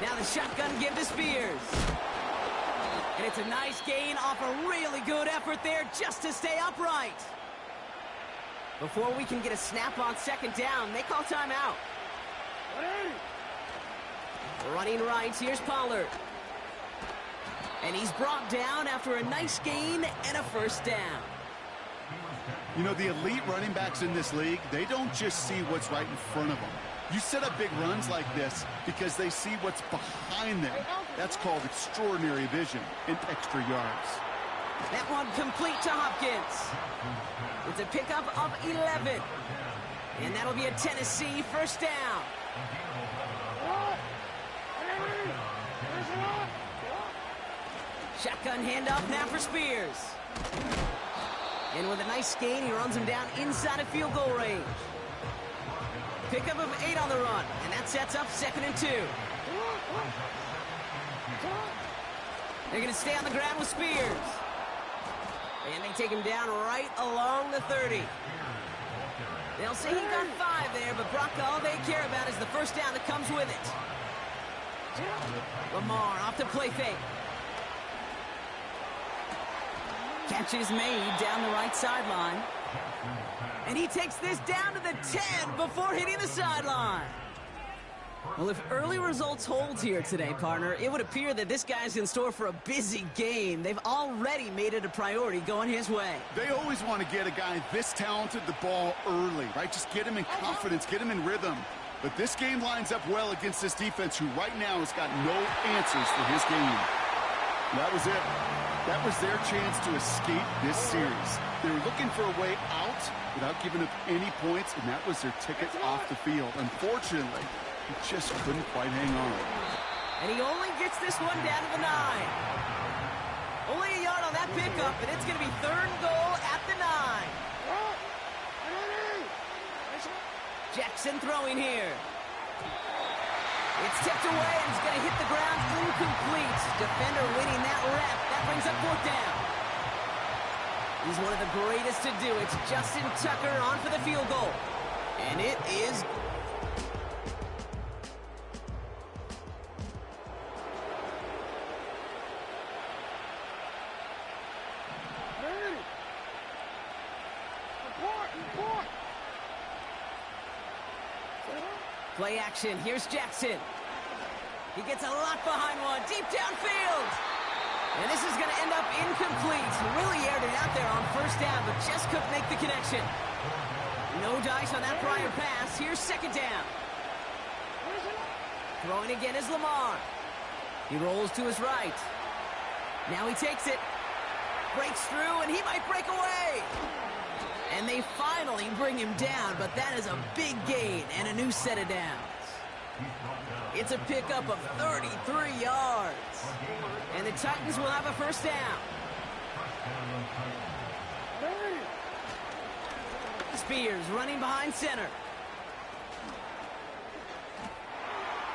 Now the shotgun give to Spears. And it's a nice gain off a really good effort there just to stay upright. Before we can get a snap on 2nd down, they call timeout. Running right, here's Pollard. And he's brought down after a nice gain and a first down. You know, the elite running backs in this league, they don't just see what's right in front of them. You set up big runs like this because they see what's behind them. That's called extraordinary vision and extra yards. That one complete to Hopkins. It's a pickup of 11. And that'll be a Tennessee first down. Shotgun handoff now for Spears. And with a nice gain, he runs him down inside of field goal range. Pickup of 8 on the run, and that sets up 2nd and 2. They're going to stay on the ground with Spears. And they take him down right along the 30. They'll say he got 5 there, but Brock, all they care about is the first down that comes with it. Lamar off the play fake. Catch is made down the right sideline. And he takes this down to the 10 before hitting the sideline. Well, if early results hold here today, partner, it would appear that this guy's in store for a busy game. They've already made it a priority going his way. They always want to get a guy this talented the ball early, right? Just get him in confidence, get him in rhythm. But this game lines up well against this defense who right now has got no answers for his game. That was it. That was their chance to escape this series. They were looking for a way out without giving up any points, and that was their ticket off the field. Unfortunately, he just couldn't quite hang on. And he only gets this one down to the 9. Only a yard on that pickup, and it's going to be 3rd and goal at the 9. Jackson throwing here. It's tipped away, and it's going to hit the ground incomplete. Defender winning that rep. That brings up 4th down. He's one of the greatest to do it. Justin Tucker on for the field goal. And it is... Play action. Here's Jackson. He gets a lot behind one. Deep downfield. And this is going to end up incomplete. Really aired it out there on 1st down, but just couldn't make the connection. No dice on that prior pass. Here's 2nd down. Throwing again is Lamar. He rolls to his right. Now he takes it. Breaks through, and he might break away. And they finally bring him down, but that is a big gain and a new set of downs. It's a pickup of 33 yards. And the Titans will have a first down. Spears running behind center.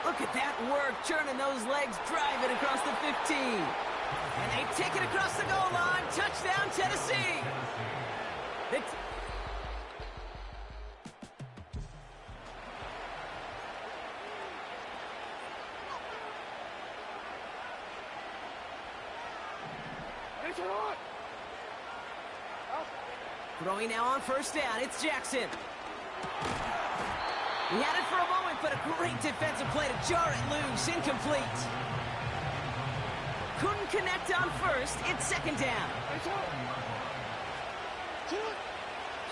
Look at that work, churning those legs, driving across the 15. And they take it across the goal line. Touchdown, Tennessee. Throwing now on 1st down, it's Jackson. He had it for a moment, but a great defensive play to jar it loose, incomplete. Couldn't connect on 1st, it's 2nd down.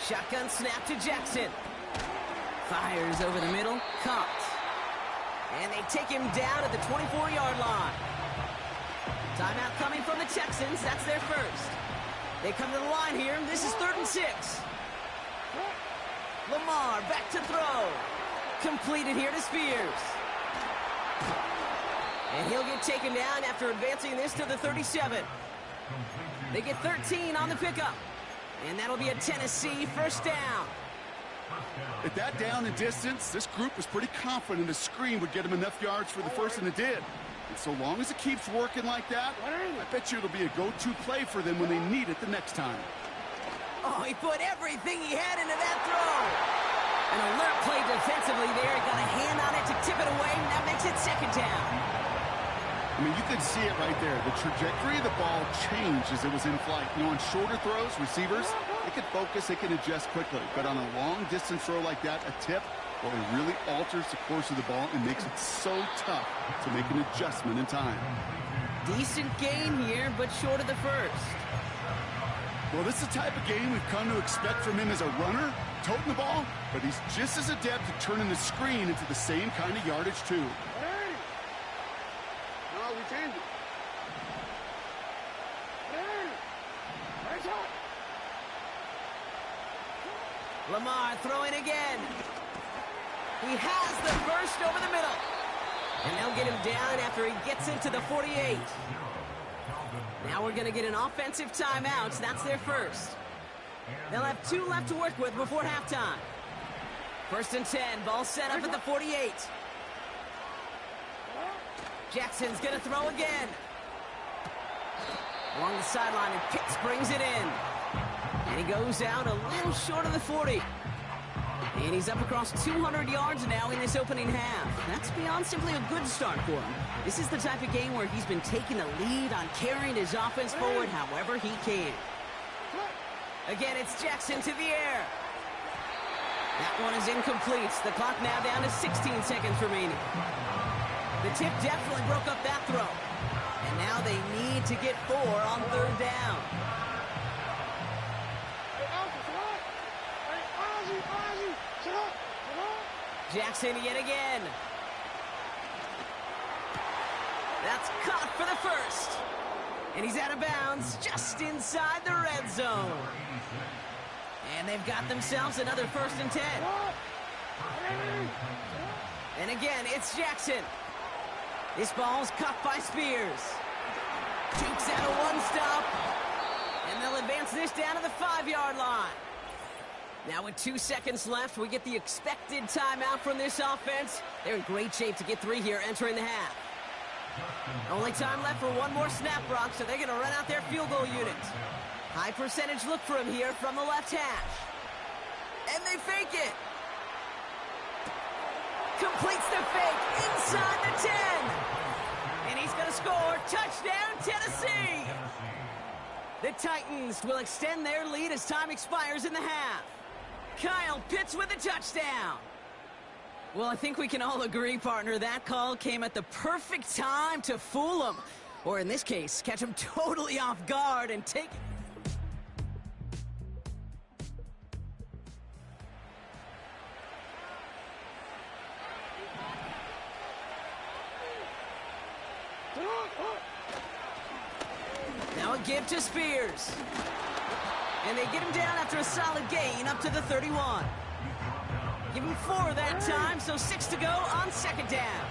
Shotgun snap to Jackson. Fires over the middle. Caught. And they take him down at the 24-yard line. Timeout coming from the Texans. That's their first. They come to the line here. This is 3rd and 6. Lamar back to throw. Completed here to Spears. And he'll get taken down after advancing this to the 37. They get 13 on the pickup. And that'll be a Tennessee first down. At that down and distance, this group was pretty confident a screen would get them enough yards for the first, and it did. And so long as it keeps working like that, I bet you it'll be a go-to play for them when they need it the next time. Oh, he put everything he had into that throw. An alert play defensively there. He got a hand on it to tip it away, and that makes it 2nd down. I mean, you could see it right there. The trajectory of the ball changed as it was in flight. You know, on shorter throws, receivers, they can focus, they can adjust quickly. But on a long-distance throw like that, a tip, well, it really alters the course of the ball and makes it so tough to make an adjustment in time. Decent gain here, but short of the first. Well, this is the type of game we've come to expect from him as a runner, toting the ball, but he's just as adept at turning the screen into the same kind of yardage, too. Lamar throwing again. He has the first over the middle. And they'll get him down after he gets into the 48. Now we're going to get an offensive timeout. That's their first. They'll have 2 left to work with before halftime. 1st and 10. Ball set up at the 48. Jackson's going to throw again. Along the sideline, and Pitts brings it in. And he goes out a little short of the 40. And he's up across 200 yards now in this opening half. That's beyond simply a good start for him. This is the type of game where he's been taking the lead on carrying his offense forward however he can. Again, it's Jackson to the air. That one is incomplete. The clock now down to 16 seconds remaining. The tip definitely broke up that throw. And now they need to get 4 on 3rd down. Jackson yet again. That's caught for the first. And he's out of bounds just inside the red zone. And they've got themselves another 1st and 10. And again, it's Jackson. This ball's caught by Spears. Jukes out a 1-stop. And they'll advance this down to the 5-yard line. Now with 2 seconds left, we get the expected timeout from this offense. They're in great shape to get 3 here entering the half. Only time left for 1 more snap, Brock, so they're going to run out their field goal unit. High percentage look for him here from the left hash. And they fake it. Completes the fake inside the 10. And he's going to score. Touchdown, Tennessee. The Titans will extend their lead as time expires in the half. Kyle Pitts with a touchdown. Well, I think we can all agree, partner, that call came at the perfect time to fool him. Or in this case, catch him totally off guard and take... Now a give to Spears. And they get him down after a solid gain up to the 31. Give him 4 that time, so 6 to go on 2nd down.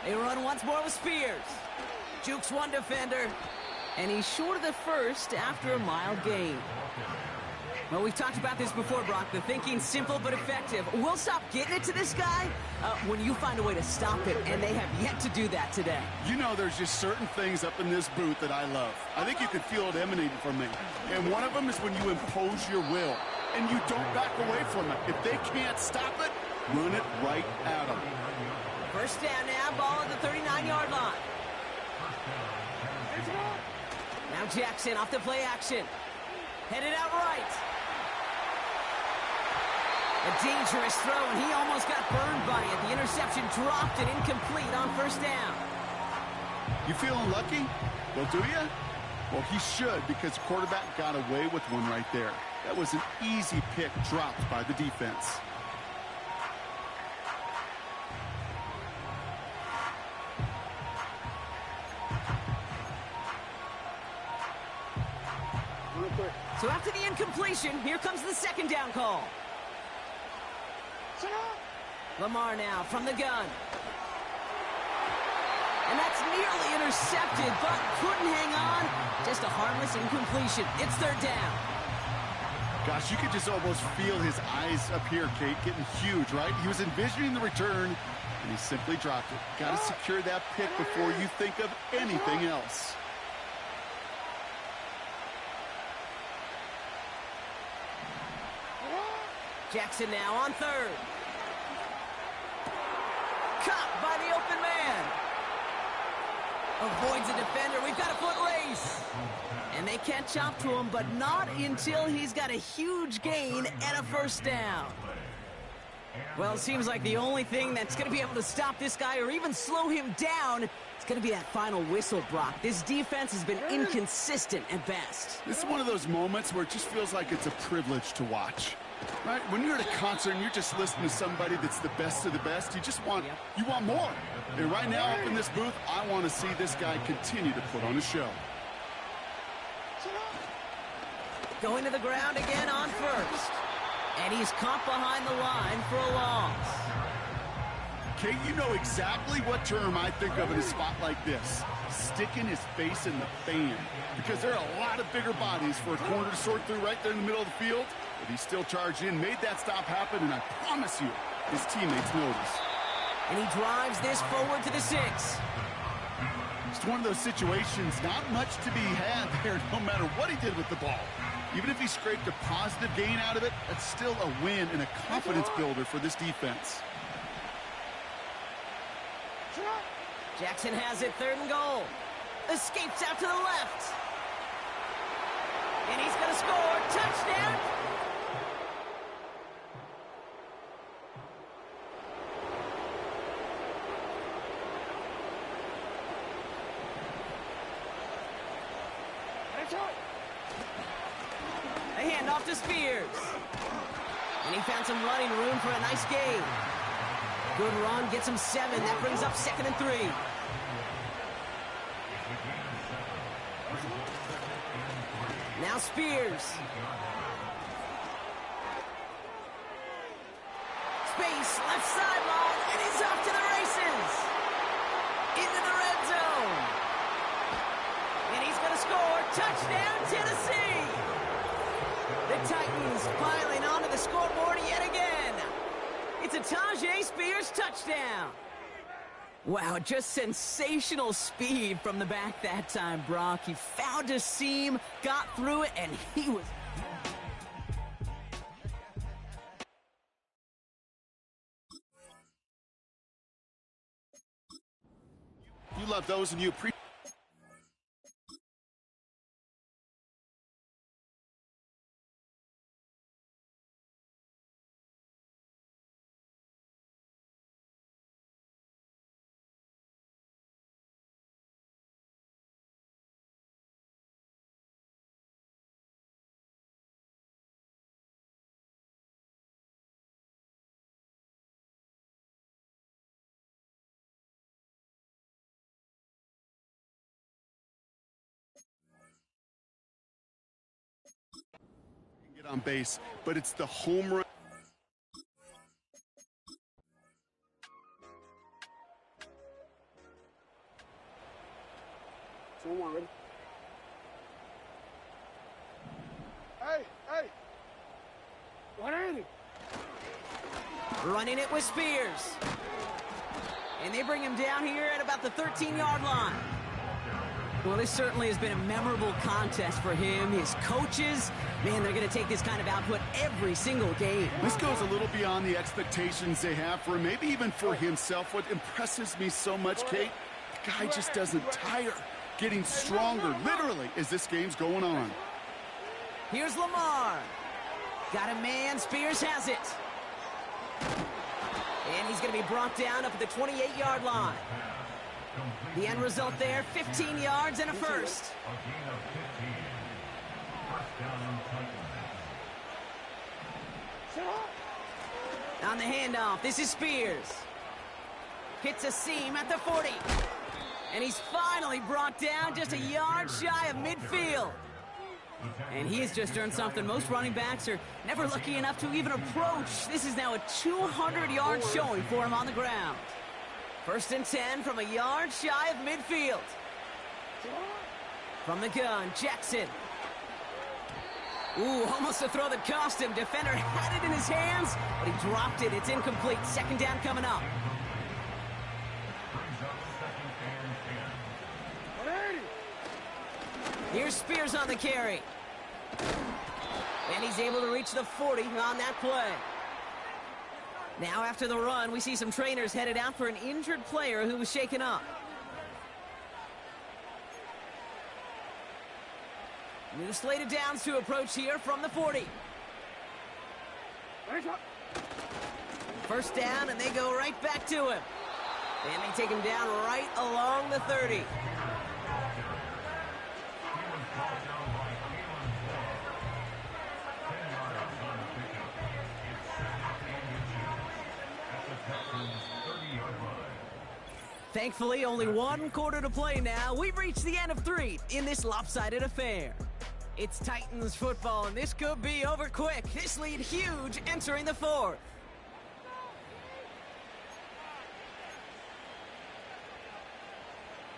They run once more with Spears. Jukes 1 defender. And he's short of the first after a mild gain. Well, we've talked about this before, Brock. The thinking's simple but effective. We'll stop getting it to this guy when you find a way to stop it, and they have yet to do that today. You know, there's just certain things up in this booth that I love. I think you can feel it emanating from me. And one of them is when you impose your will, and you don't back away from it. If they can't stop it, run it right at them. First down now, ball at the 39-yard line. Now Jackson off the play action. Headed out right. A dangerous throw, and he almost got burned by it. The interception dropped and incomplete on first down. You feeling lucky? Well, do you? Well, he should, because the quarterback got away with one right there. That was an easy pick dropped by the defense. So after the incompletion, here comes the second down call. Lamar now from the gun. And that's nearly intercepted, but couldn't hang on. Just a harmless incompletion. It's third down. Gosh, you could just almost feel his eyes up here, Kate, getting huge, right? He was envisioning the return, and he simply dropped it. Got to secure that pick before you think of anything else. Jackson now on third. Caught by the open man. Avoids a defender. We've got a foot race. And they catch up to him, but not until he's got a huge gain and a first down. Well, it seems like the only thing that's going to be able to stop this guy or even slow him down is going to be that final whistle, Brock. This defense has been inconsistent at best. This is one of those moments where it just feels like it's a privilege to watch. Right? When you're at a concert and you're just listening to somebody that's the best of the best, you just want, you want more. And right now up in this booth, I want to see this guy continue to put on a show. Going to the ground again on first. And he's caught behind the line for a loss. Kate, you know exactly what term I think of in a spot like this. Sticking his face in the fan. Because there are a lot of bigger bodies for a corner to sort through right there in the middle of the field. But he still charged in, made that stop happen, and I promise you, his teammates notice. And he drives this forward to the 6. It's one of those situations, not much to be had there, no matter what he did with the ball. Even if he scraped a positive gain out of it, that's still a win and a confidence builder for this defense. Jackson has it, third and goal. Escapes out to the left. And he's going to score. Touchdown. A handoff to Spears. And he found some running room for a nice gain. Good run, gets him 7. That brings up 2nd and 3. Now Spears. Space, left sideline, and he's off to the races. Into the red zone. And he's going to score. Touchdown, Tennessee. The Titans piling onto the scoreboard yet again. It's a Tajay Spears touchdown. Wow, just sensational speed from the back that time, Brock. He found a seam, got through it, and he was... You love those and you appreciate... get on base, but it's the home run. Ready? Hey! What is it? Running it with Spears. And they bring him down here at about the 13-yard line. Well, this certainly has been a memorable contest for him. His coaches, man, they're going to take this kind of output every single game. This goes a little beyond the expectations they have for him, maybe even for himself. What impresses me so much, Kate, the guy just doesn't tire. Getting stronger, literally, as this game's going on. Here's Lamar. Got a man. Spears has it. And he's going to be brought down up at the 28-yard line. The end result there, 15 yards and a first. On the handoff, this is Spears. Hits a seam at the 40. And he's finally brought down just a yard shy of midfield. And he has just earned something most running backs are never lucky enough to even approach. This is now a 200-yard showing for him on the ground. 1st and 10 from a yard shy of midfield. From the gun, Jackson. Ooh, almost a throw that cost him. Defender had it in his hands, but he dropped it. It's incomplete. 2nd down coming up. Here's Spears on the carry. And he's able to reach the 40 on that play. Now after the run, we see some trainers headed out for an injured player who was shaken up. New slate of downs to approach here from the 40. 1st down, and they go right back to him. And they take him down right along the 30. Thankfully, only 1 quarter to play now. We've reached the end of 3 in this lopsided affair. It's Titans football, and this could be over quick. This lead huge entering the 4th.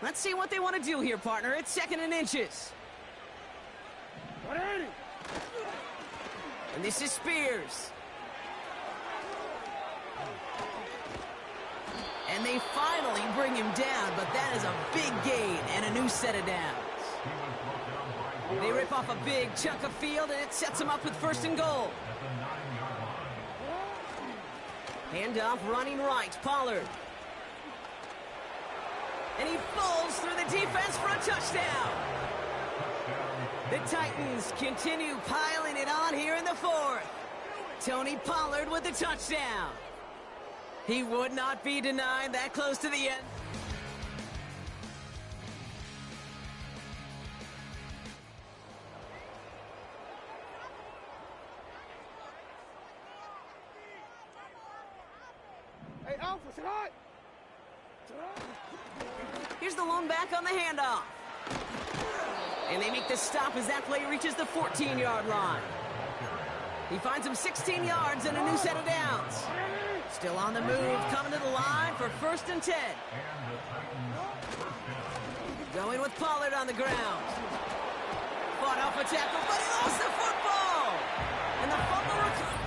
Let's see what they want to do here, partner. It's 2nd and inches. And this is Spears. And they finally bring him down, but that is a big gain and a new set of downs. They rip off a big chunk of field, and it sets them up with 1st and goal. Handoff running right, Pollard. And he falls through the defense for a touchdown. The Titans continue piling it on here in the 4th. Tony Pollard with the touchdown. He would not be denied that close to the end. Hey, Alpha, sit high. Here's the lone back on the handoff. And they make the stop as that play reaches the 14-yard line. He finds him 16 yards and a new set of downs. Still on the move, coming to the line for 1st and 10. Going with Pollard on the ground. Fought off a tackle, but he lost the football. And the fumble recovered.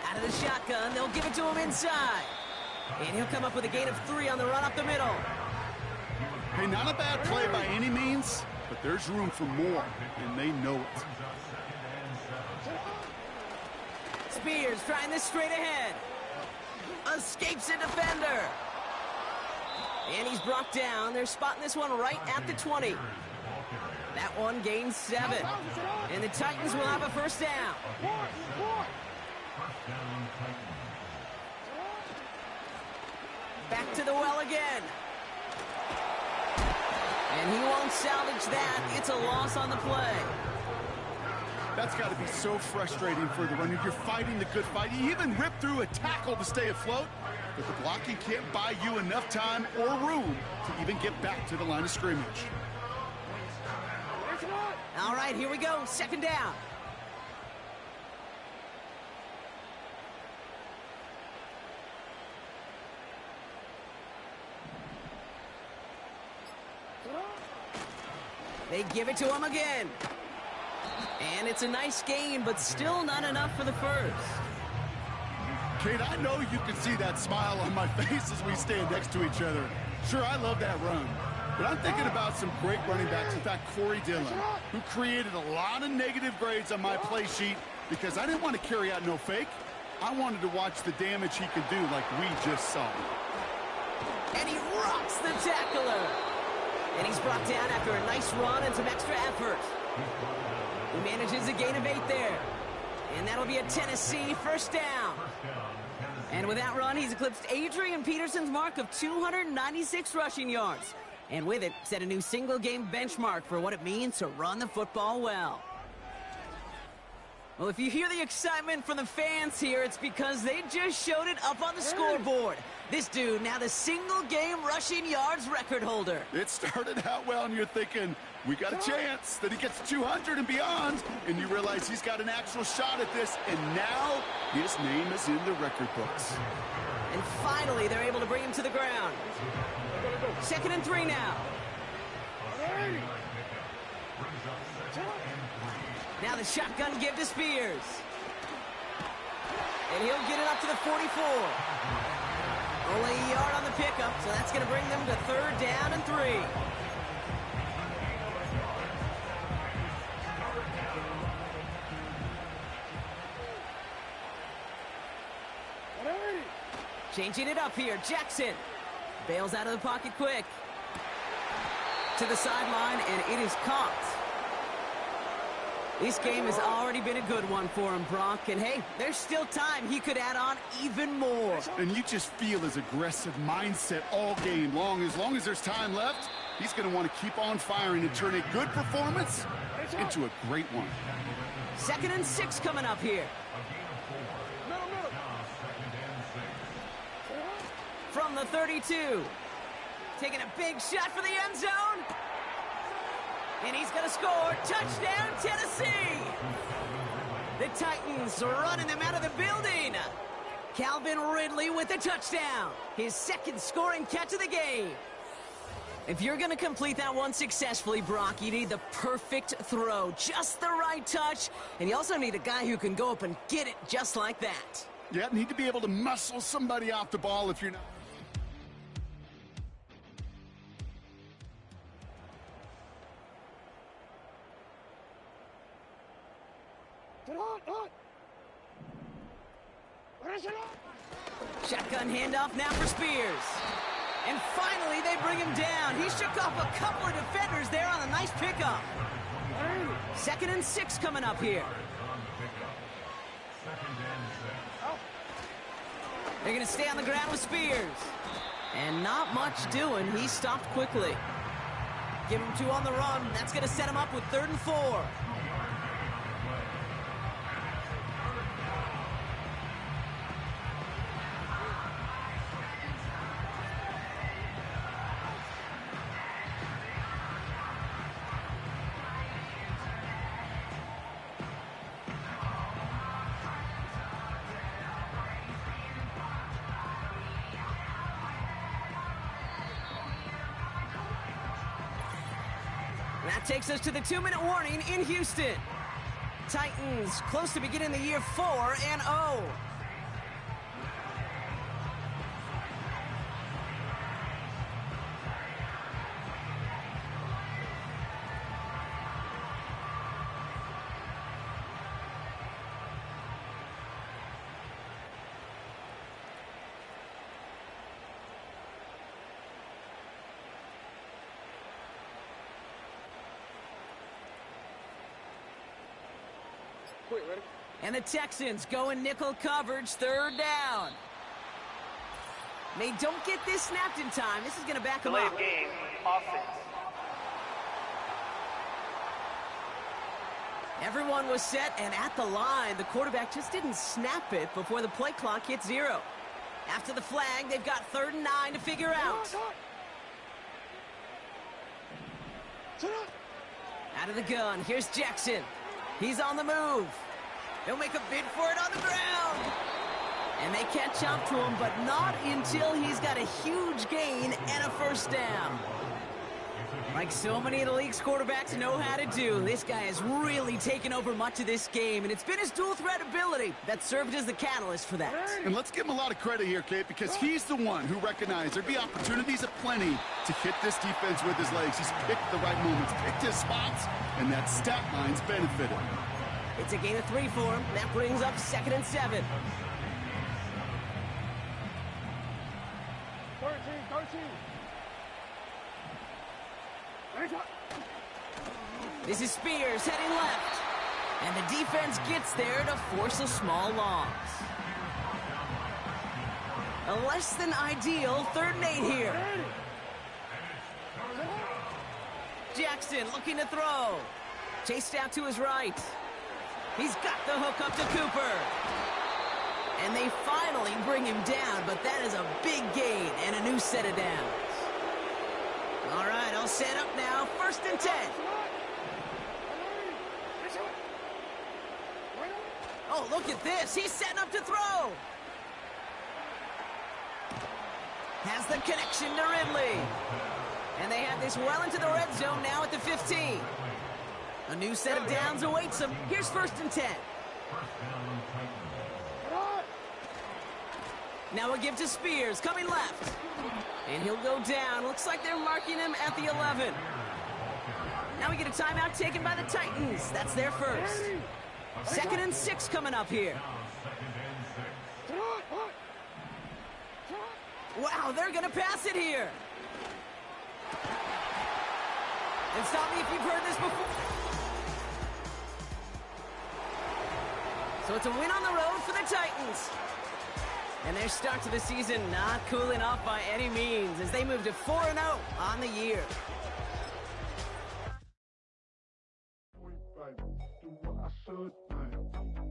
Out of the shotgun, they'll give it to him inside. And he'll come up with a gain of 3 on the run up the middle. Hey, not a bad play by any means, but there's room for more, and they know it. Spears trying this straight ahead. Escapes a defender. And he's brought down. They're spotting this one right at the 20. That one gains 7. And the Titans will have a 1st down. Back to the well again. And he won't salvage that. It's a loss on the play. That's got to be so frustrating for the runner. You're fighting the good fight. You even rip through a tackle to stay afloat, but the blocking can't buy you enough time or room to even get back to the line of scrimmage. All right, here we go. 2nd down. They give it to him again. And it's a nice gain, but still not enough for the 1st. Kate, I know you can see that smile on my face as we stand next to each other. Sure, I love that run. But I'm thinking about some great running backs. In fact, Corey Dillon, who created a lot of negative grades on my play sheet because I didn't want to carry out no fake. I wanted to watch the damage he could do like we just saw. And he rocks the tackler. And he's brought down after a nice run and some extra effort. He manages a gain of 8 there. And that'll be a Tennessee 1st down. And with that run, he's eclipsed Adrian Peterson's mark of 296 rushing yards. And with it, set a new single-game benchmark for what it means to run the football well. Well, if you hear the excitement from the fans here, it's because they just showed it up on the scoreboard. This dude, now the single-game rushing yards record holder. It started out well, and you're thinking, we got a chance that he gets 200 and beyond, and you realize he's got an actual shot at this, and now his name is in the record books. And finally, they're able to bring him to the ground. 2nd and 3 now. Now the shotgun give to Spears. And he'll get it up to the 44. Only a yard on the pickup, so that's going to bring them to 3rd down and 3. Changing it up here, Jackson. Bails out of the pocket quick. To the sideline, and it is caught. This game has already been a good one for him, Brock. And hey, there's still time. He could add on even more. And you just feel his aggressive mindset all game long. As long as there's time left, he's going to want to keep on firing and turn a good performance into a great one. 2nd and 6 coming up here. From the 32. Taking a big shot for the end zone. And he's going to score. Touchdown, Tennessee. The Titans running them out of the building. Calvin Ridley with a touchdown. His 2nd scoring catch of the game. If you're going to complete that one successfully, Brock, you need the perfect throw. Just the right touch. And you also need a guy who can go up and get it just like that. Yeah, need to be able to muscle somebody off the ball if you're not. Shotgun handoff now for Spears. And finally, they bring him down. He shook off a couple of defenders there on a nice pickup. 2nd and 6 coming up here. They're going to stay on the ground with Spears. And not much doing. He stopped quickly. Give him 2 on the run. That's going to set him up with 3rd and 4. That takes us to the 2-minute warning in Houston. Titans close to beginning the year 4-0. And the Texans going nickel coverage, 3rd down. They don't get this snapped in time. This is going to back them up. Game, offense. Everyone was set and at the line. The quarterback just didn't snap it before the play clock hit 0. After the flag, they've got 3rd and 9 to figure out. Out of the gun, here's Jackson. He's on the move. He'll make a bid for it on the ground. And they catch up to him, but not until he's got a huge gain and a 1st down. Like so many of the league's quarterbacks know how to do, this guy has really taken over much of this game, and it's been his dual threat ability that served as the catalyst for that. And let's give him a lot of credit here, Kate, because he's the one who recognized there'd be opportunities aplenty to hit this defense with his legs. He's picked the right moments, picked his spots, and that stat line's benefited. It's a gain of 3 for him. That brings up 2nd and 7. 13. This is Spears heading left. And the defense gets there to force a small loss. A less than ideal 3rd and 8 here. Jackson looking to throw. Chased out to his right. He's got the hook up to Cooper. And they finally bring him down, but that is a big gain and a new set of downs. All right, I'll set up now. 1st and 10. Oh, look at this. He's setting up to throw. Has the connection to Ridley. And they have this well into the red zone now at the 15. A new set of downs awaits them. Here's 1st and 10. Now we'll give to Spears, coming left. And he'll go down. Looks like they're marking him at the 11. Now we get a timeout taken by the Titans. That's their first. 2nd and 6 coming up here. Wow, they're going to pass it here. And stop me if you've heard this before. So it's a win on the road for the Titans. And their start to the season not cooling off by any means as they move to 4-0 on the year. Do what I should, man.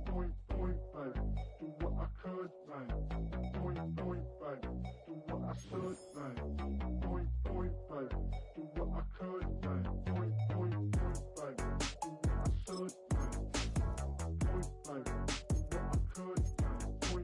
Point, baby. Do what I could, man. Point, baby. Do what I should, man. Point, baby. Do what I could, man. Point, baby. Do what I should, man. Point, baby. Do what I could, man. Point, baby. Do what I should, man. Point, baby. Do what I could,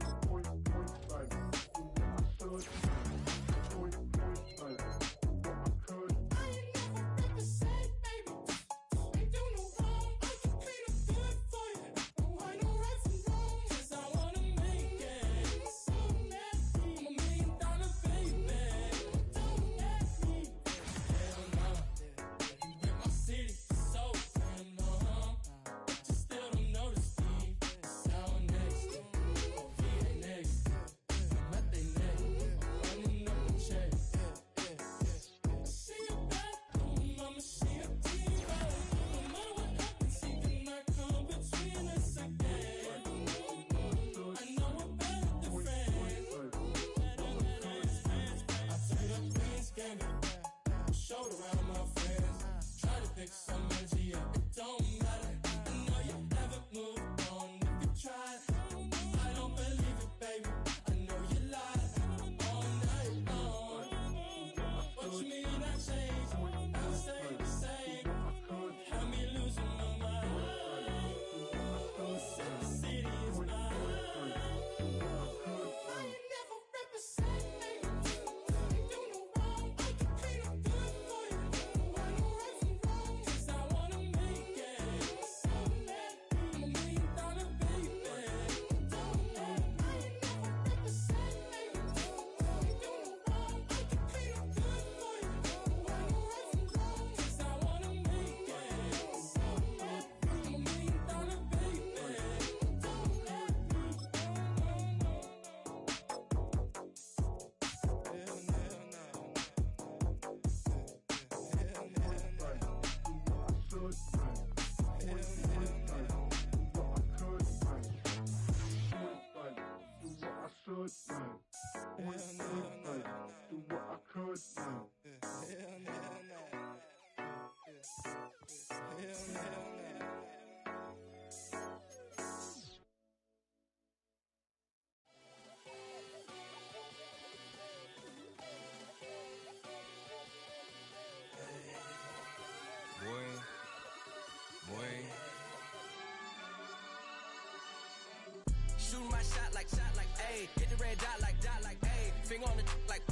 Shooting my shot like, ayy. Hit the red dot like, ayy. Finger on the like,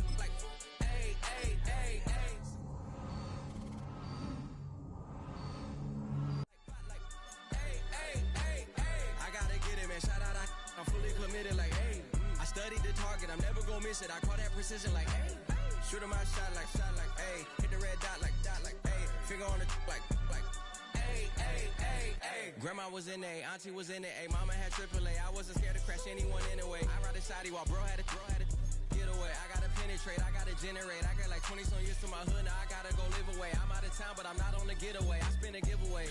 ayy, ayy, ayy, ayy. I gotta get it, man. Shout out, I'm fully committed like, hey. I studied the target, I'm never gonna miss it. I call that precision like, hey. Shooting my shot like, ayy. Hit the red dot like, ayy. Finger on the like, ayy, ayy, ayy, ayy. Grandma was in A, auntie was in it, ayy. Mama had AAA, I wasn't scared to crash anyone anyway. I ride a shotty while bro had a get away. I gotta penetrate, I gotta generate. I got like 20 some years to my hood, now I gotta go live away. I'm out of town, but I'm not on the getaway. I spin a giveaway.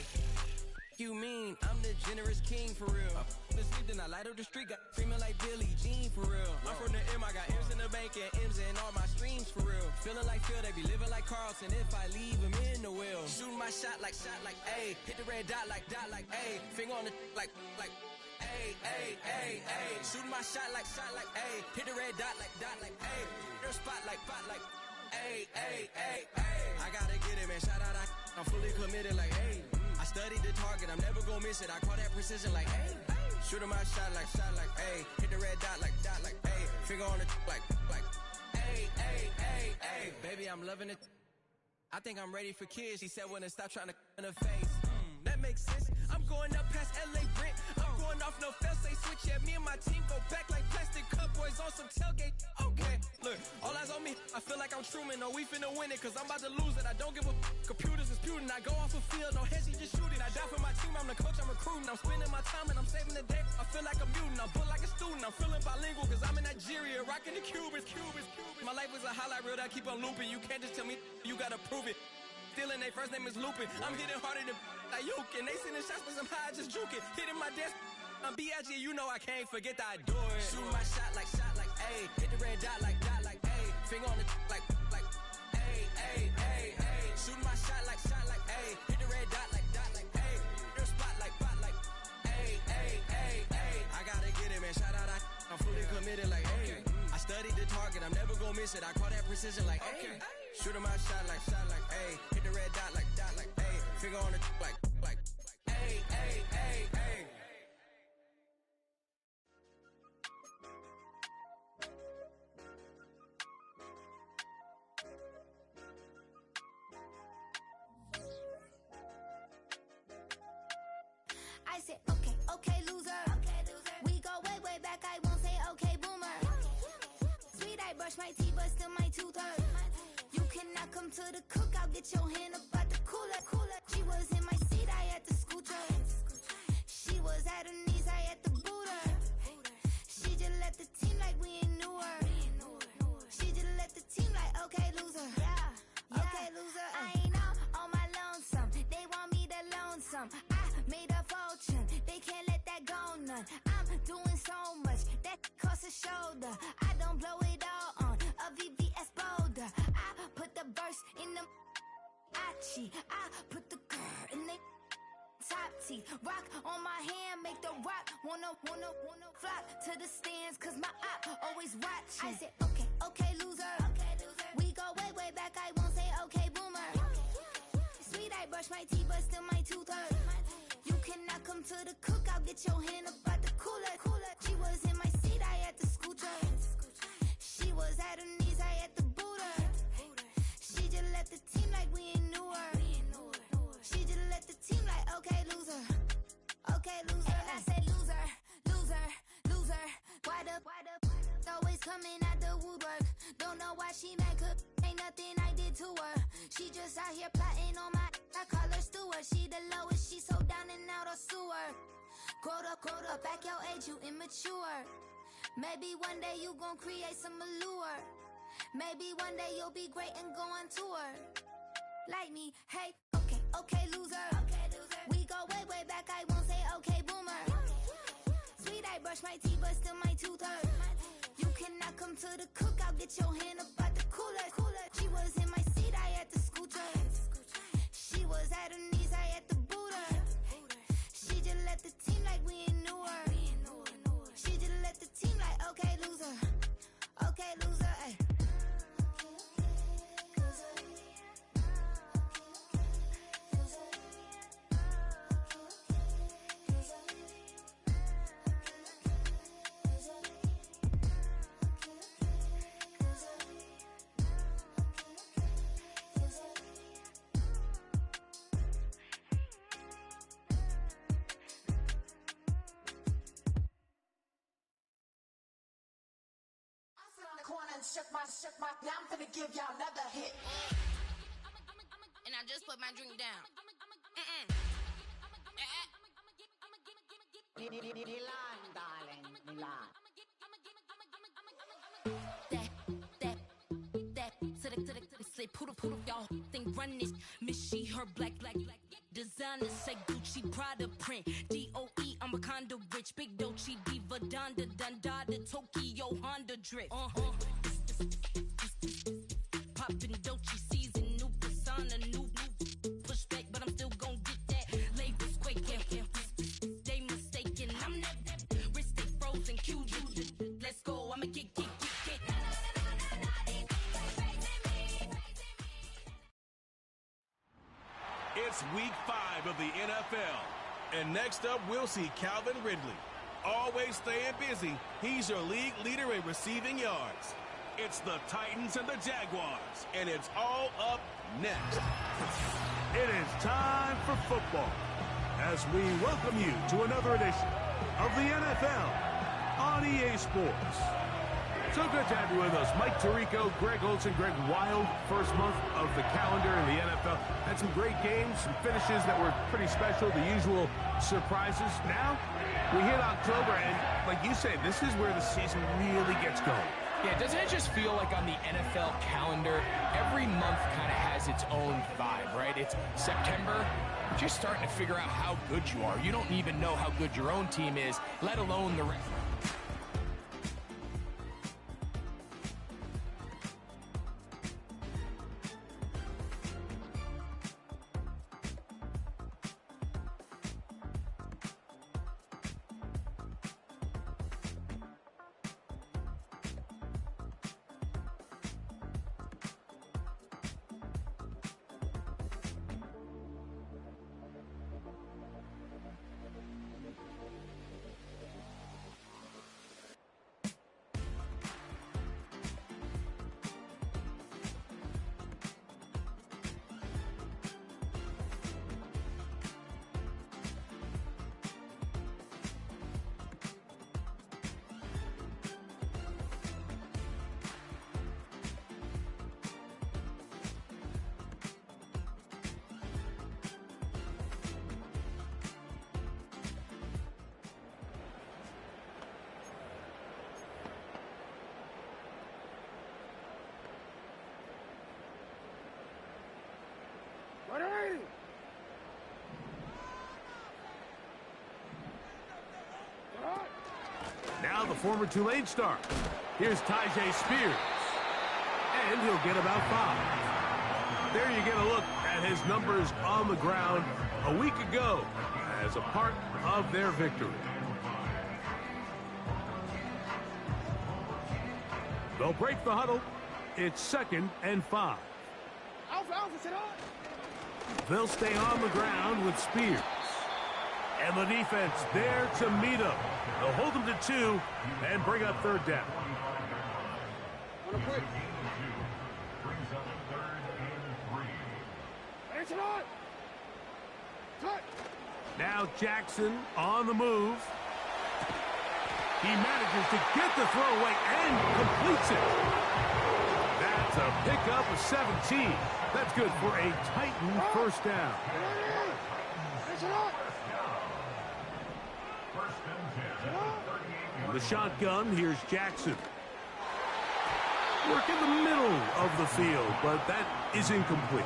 You mean I'm the generous king for real? The sleep, then I light up the street, got screaming like Billie Jean for real. I'm from the M, I got M's in the bank and M's in all my streams for real. Feeling like Phil, they be living like Carlson if I leave him in the wheel. Shooting my shot like A, hit the red dot like A, finger on the like A. Shooting my shot like A, hit the red dot like A, their spot like A. I gotta get it, man. Shout out, I'm fully committed like A. I studied the target, I'm never gonna miss it. I call that precision like A. Shooting my shot like A. Hit the red dot like A. Finger on the like A. Baby, I'm loving it. I think I'm ready for kids. She said when to stop trying to in her face. That makes sense. I'm going up past LA Brent. I'm going off no fail, say switch. Yeah, me and my team go back like plastic cup boys on some tailgate. Okay, look, all eyes on me. I feel like I'm Truman. No, we finna win it, cause I'm about to lose it. I don't give a computers disputing. I go off a field, no heads, he just shooting. I die for my team, I'm the coach, I'm recruiting. I'm spending my time and I'm saving the day. I feel like a mutant, I'm built like a student. I'm feeling bilingual, cause I'm in Nigeria, rocking the Cubans. My life is a highlight reel that I keep on looping. You can't just tell me, you gotta prove it. Stealing, they first name is Lupin. I'm hitting harder than Ayuk, and they sending shots for some high, just juke it. Hitting my desk, I'm B.I.G., you know I can't forget that I do it. Shooting my shot like A, hit the red dot like A, finger on the like A. Shooting my shot like A, hit the red dot like A, their spot like A. I gotta get it, man. Shout out, I'm fully committed like A. I studied the target, I'm never gonna miss it. I call that precision like A. Shooting my shot like A, hit the red dot like A, finger on the like A. I said, okay, loser. We go way back, I won't say okay, boomer. Sweet, I brush my teeth, but still my tooth hurt. You cannot come to the cookout, get your hand up out the cooler. She was in my seat, I had to scoot her. She was at her knees, I had to boot her. She just left the team like we ain't knew her. She just left the team like, okay, loser. Yeah, okay, loser. I ain't on my lonesome. They want me to loan some. I made a fortune. They can't let that go none. I'm doing so much that costs a shoulder. I don't blow it all on a VVS boulder. I put the verse in the Achi. I put the girl in the top teeth. Rock on my hand, make the rock wanna flock to the stands, cause my op always watching. I said, okay, loser. We go way back, I won't say okay, boomer. Sweet, I brush my teeth, but still my tooth hurt. You cannot come to the cookout, get your hand up out the cooler. She was in my seat, I had to scoot her. She was at her knees, I had to boot her. She just left the team like we ain't knew her. She just left the team like, okay, loser. Okay, loser. And I said, loser. Why the always coming out the woodwork? Don't know why she mad, cause ain't nothing I did to her. She just out here plotting on my, I call her steward. She the lowest, she so down and out of sewer. Growed up, back your age, you immature. Maybe one day you gon' create some allure. Maybe one day you'll be great and go on tour. Like me, hey, okay, loser. We go way back, I won't say okay, boomer. Sweet, I brush my teeth, but still my tooth hurt. You cannot come to the cookout, get your hand up out the cooler. She was in my seat, I had to scoot her. She was at her knees, I had to boot her. She just left the team like we ain't knew her. She just left the team like, okay, loser. Okay, loser, ay. Corner and shook my, now I'm gonna give y'all another hit. And I just put my drink down. Milan, darling, Milan. That to the slip, poodle, y'all think run this. Miss she, her black, Designers say Gucci, Prada print. DOE, I'm a condo rich. Big Dolce, Diva, Donda, Dundada, Tokyo, Honda drip. Poppin' Dolce season, new persona, new pushback, but I'm still gon' get that. Labels quaking, they mistaken. I'm that wrist stay frozen, QU. Let's go, I'ma get. It's week 5 of the NFL. And next up, we'll see Calvin Ridley. Always staying busy, he's your league leader in receiving yards. It's the Titans and the Jaguars, and it's all up next. It is time for football as we welcome you to another edition of the NFL on EA Sports. So good to have you with us. Mike Tirico, Greg Olson, Greg Wild, first month of the calendar in the NFL. Had some great games, some finishes that were pretty special, the usual surprises. Now, we hit October, and like you say, this is where the season really gets going. Yeah, doesn't it just feel like on the NFL calendar, every month kind of has its own vibe, right? It's September, you're just starting to figure out how good you are. You don't even know how good your own team is, let alone the rest. Now the former Tulane star. Here's Tyjae Spears. And he'll get about 5. There you get a look at his numbers on the ground a week ago as a part of their victory. They'll break the huddle. It's 2nd and 5. They'll stay on the ground with Spears. And the defense there to meet him. They'll hold him to 2 and bring up 3rd down. Now Jackson on the move. He manages to get the throw away and completes it. That's a pickup of 17. That's good for a Titan 1st down. The shotgun, here's Jackson. Work in the middle of the field, but that is incomplete.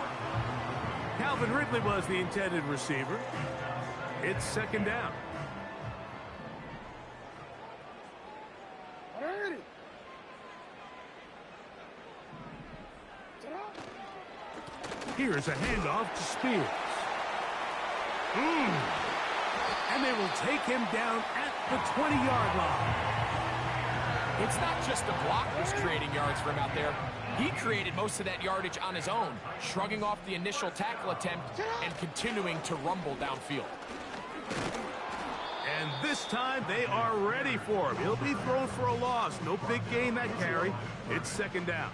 Calvin Ridley was the intended receiver. It's 2nd down. Here's a handoff to Spears. And they will take him down at the 20-yard line. It's not just the blockers creating yards for him out there. He created most of that yardage on his own, shrugging off the initial tackle attempt and continuing to rumble downfield. And this time they are ready for him. He'll be thrown for a loss. No big gain that carry. It's 2nd down.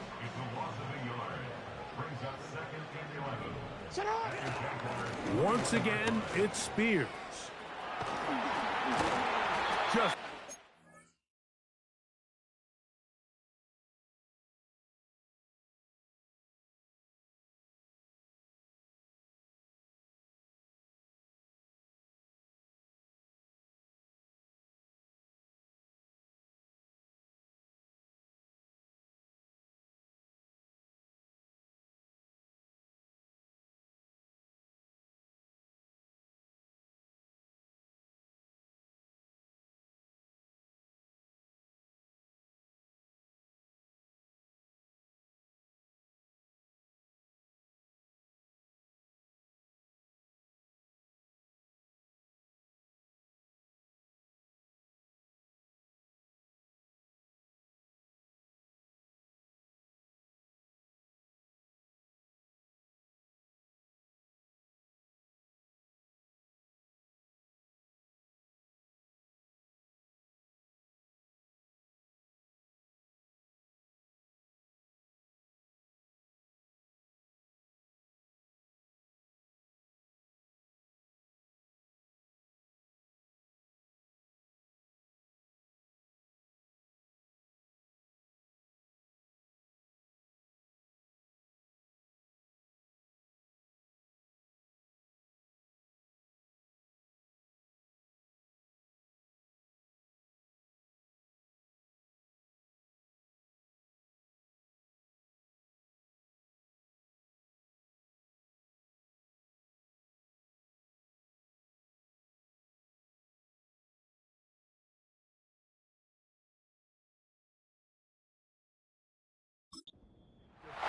Once again, it's Spears. Just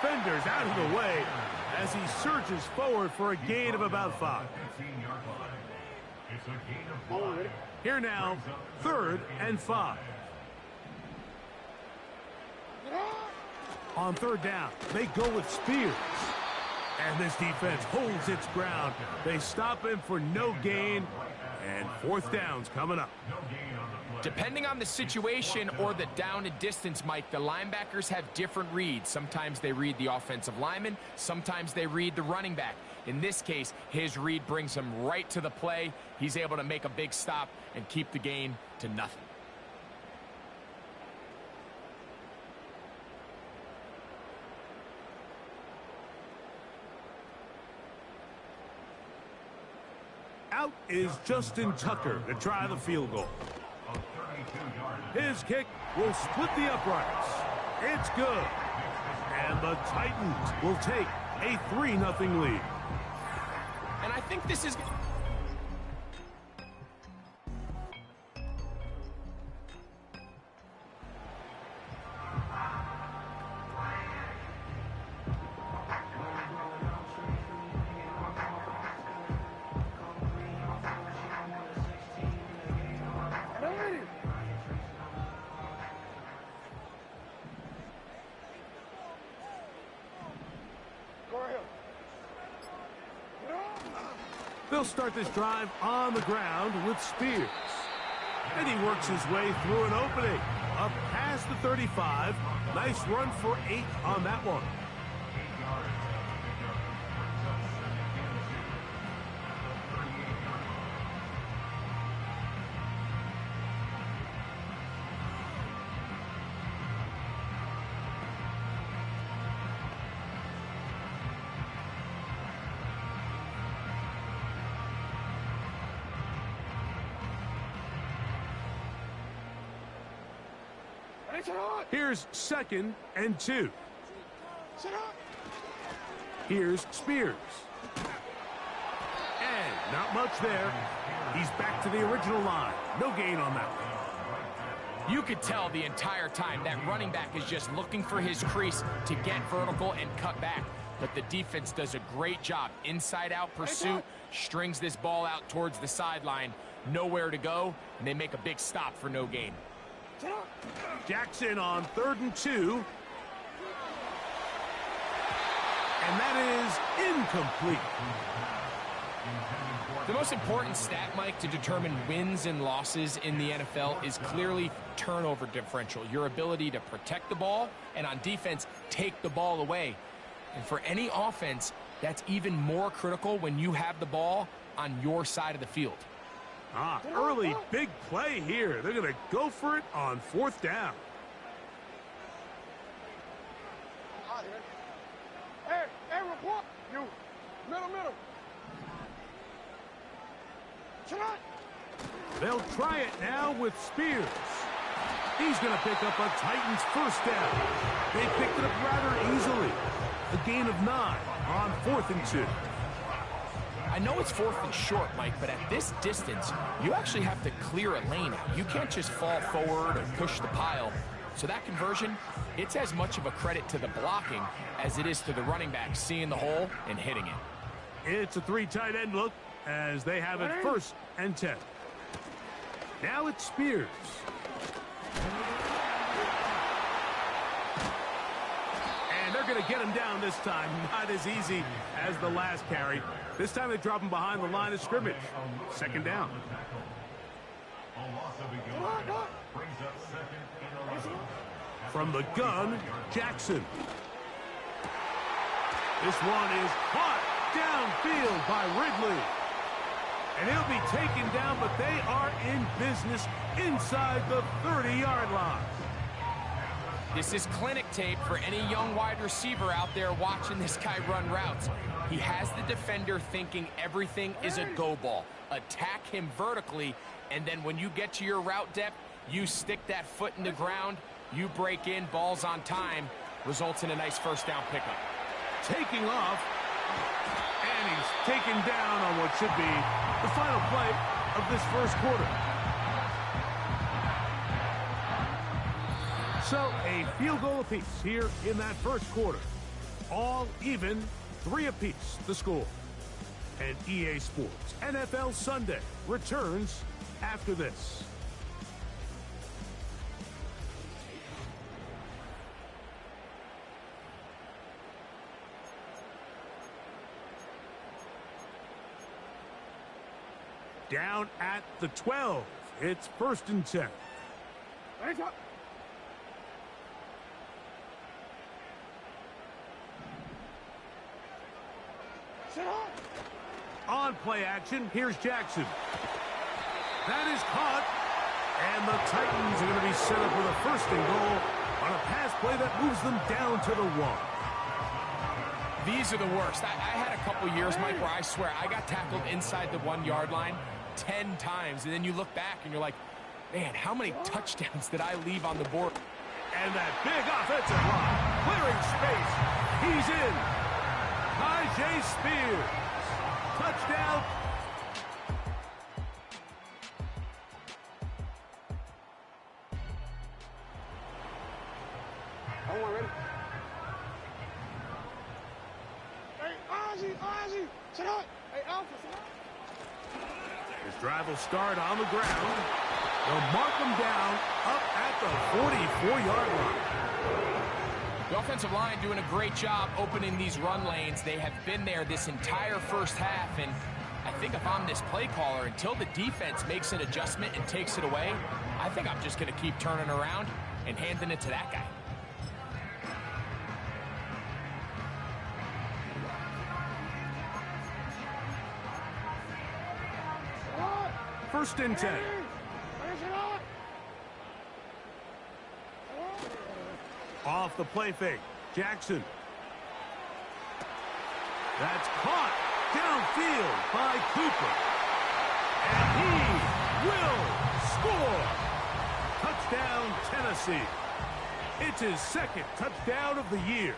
defenders out of the way as he surges forward for a gain of about 5. Here now, 3rd and 5. On 3rd down, they go with Spears. And this defense holds its ground. They stop him for no gain, and 4th down's coming up. Depending on the situation or the down and distance, Mike, the linebackers have different reads. Sometimes they read the offensive lineman. Sometimes they read the running back. In this case, his read brings him right to the play. He's able to make a big stop and keep the gain to nothing. Out is Justin Tucker to try the field goal. His kick will split the uprights. It's good. And the Titans will take a 3-0 lead. And I think this is... They'll start this drive on the ground with Spears. And he works his way through an opening. Up past the 35. Nice run for 8 on that one. Here's 2nd and 2. Here's Spears. And not much there. He's back to the original line. No gain on that one. You could tell the entire time that running back is just looking for his crease to get vertical and cut back. But the defense does a great job. Inside-out pursuit, strings this ball out towards the sideline. Nowhere to go, and they make a big stop for no gain. Jackson on 3rd and 2. And that is incomplete. The most important stat, Mike, to determine wins and losses in the NFL is clearly turnover differential. Your ability to protect the ball and on defense, take the ball away. And for any offense, that's even more critical when you have the ball on your side of the field. Early big play here. They're going to go for it on 4th down. Hey, report. You. Middle. They'll try it now with Spears. He's going to pick up a Titans 1st down. They picked it up rather easily. A gain of 9 on 4th and 2. I know it's 4th and short, Mike, but at this distance, you actually have to clear a lane out. You can't just fall forward or push the pile. So that conversion, it's as much of a credit to the blocking as it is to the running back seeing the hole and hitting it. It's a 3 tight end look as they have it 1st and 10. Now it's Spears. And they're going to get him down this time. Not as easy as the last carry. This time they drop him behind the line of scrimmage. 2nd down. From the gun, Jackson. This one is caught downfield by Ridley. And he'll be taken down, but they are in business inside the 30-yard line. This is clinic tape for any young wide receiver out there watching this guy run routes. He has the defender thinking everything is a go ball. Attack him vertically, and then when you get to your route depth, you stick that foot in the ground, you break in, balls on time, results in a nice 1st down pickup. Taking off, and he's taken down on what should be the final play of this 1st quarter. So a field goal apiece here in that 1st quarter. All even, 3 apiece, the score. And EA Sports NFL Sunday returns after this. Down at the 12. It's 1st and 10. On play action, here's Jackson. That is caught. And the Titans are going to be set up with a 1st and goal on a pass play that moves them down to the 1. These are the worst. I had a couple years, Mike, where I swear I got tackled inside the 1-yard line 10 times. And then you look back and you're like, man, how many touchdowns did I leave on the board? And that big offensive line, clearing space. He's in. Tajay Spears. Touchdown. His drive will start on the ground. They'll mark him down up at the 44-yard line. The offensive line doing a great job opening these run lanes. They have been there this entire first half, and I think if I'm this play caller, until the defense makes an adjustment and takes it away, I think I'm just going to keep turning around and handing it to that guy. First and 10. Off the play fake. Jackson. That's caught downfield by Cooper. And he will score. Touchdown, Tennessee. It's his 2nd touchdown of the year.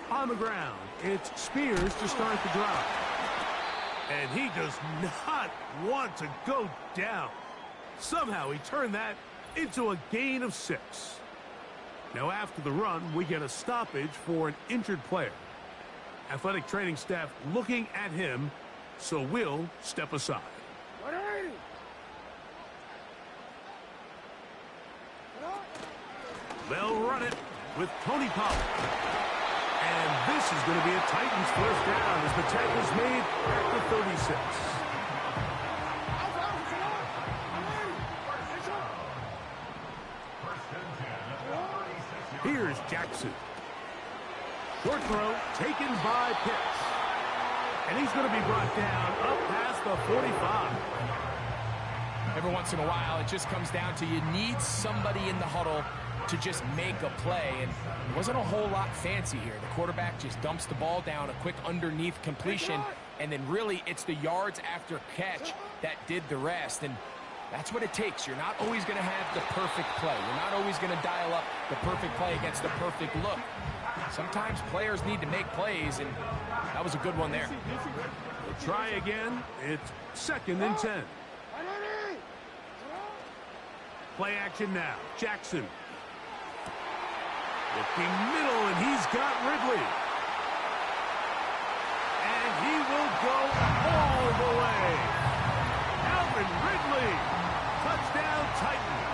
On the ground, it's Spears to start the drive. And he does not want to go down. Somehow he turned that into a gain of 6. Now after the run, we get a stoppage for an injured player. Athletic training staff looking at him, so we'll step aside. They'll run it with Tony Pollard. And this is going to be a Titans first down as the tackle's made at the 36. Here's Jackson. Short throw taken by Pitts. And he's going to be brought down up past the 45. Every once in a while, it just comes down to you need somebody in the huddle to just make a play, and it wasn't a whole lot fancy here. The quarterback just dumps the ball down, a quick underneath completion, and then really it's the yards after catch that did the rest, and that's what it takes. You're not always going to have the perfect play. You're not always going to dial up the perfect play against the perfect look. Sometimes players need to make plays, and that was a good one there. We'll try again. It's 2nd and 10. Play action now. Jackson. Looking middle, and he's got Ridley. And he will go all the way. Alvin Ridley. Touchdown, Titans.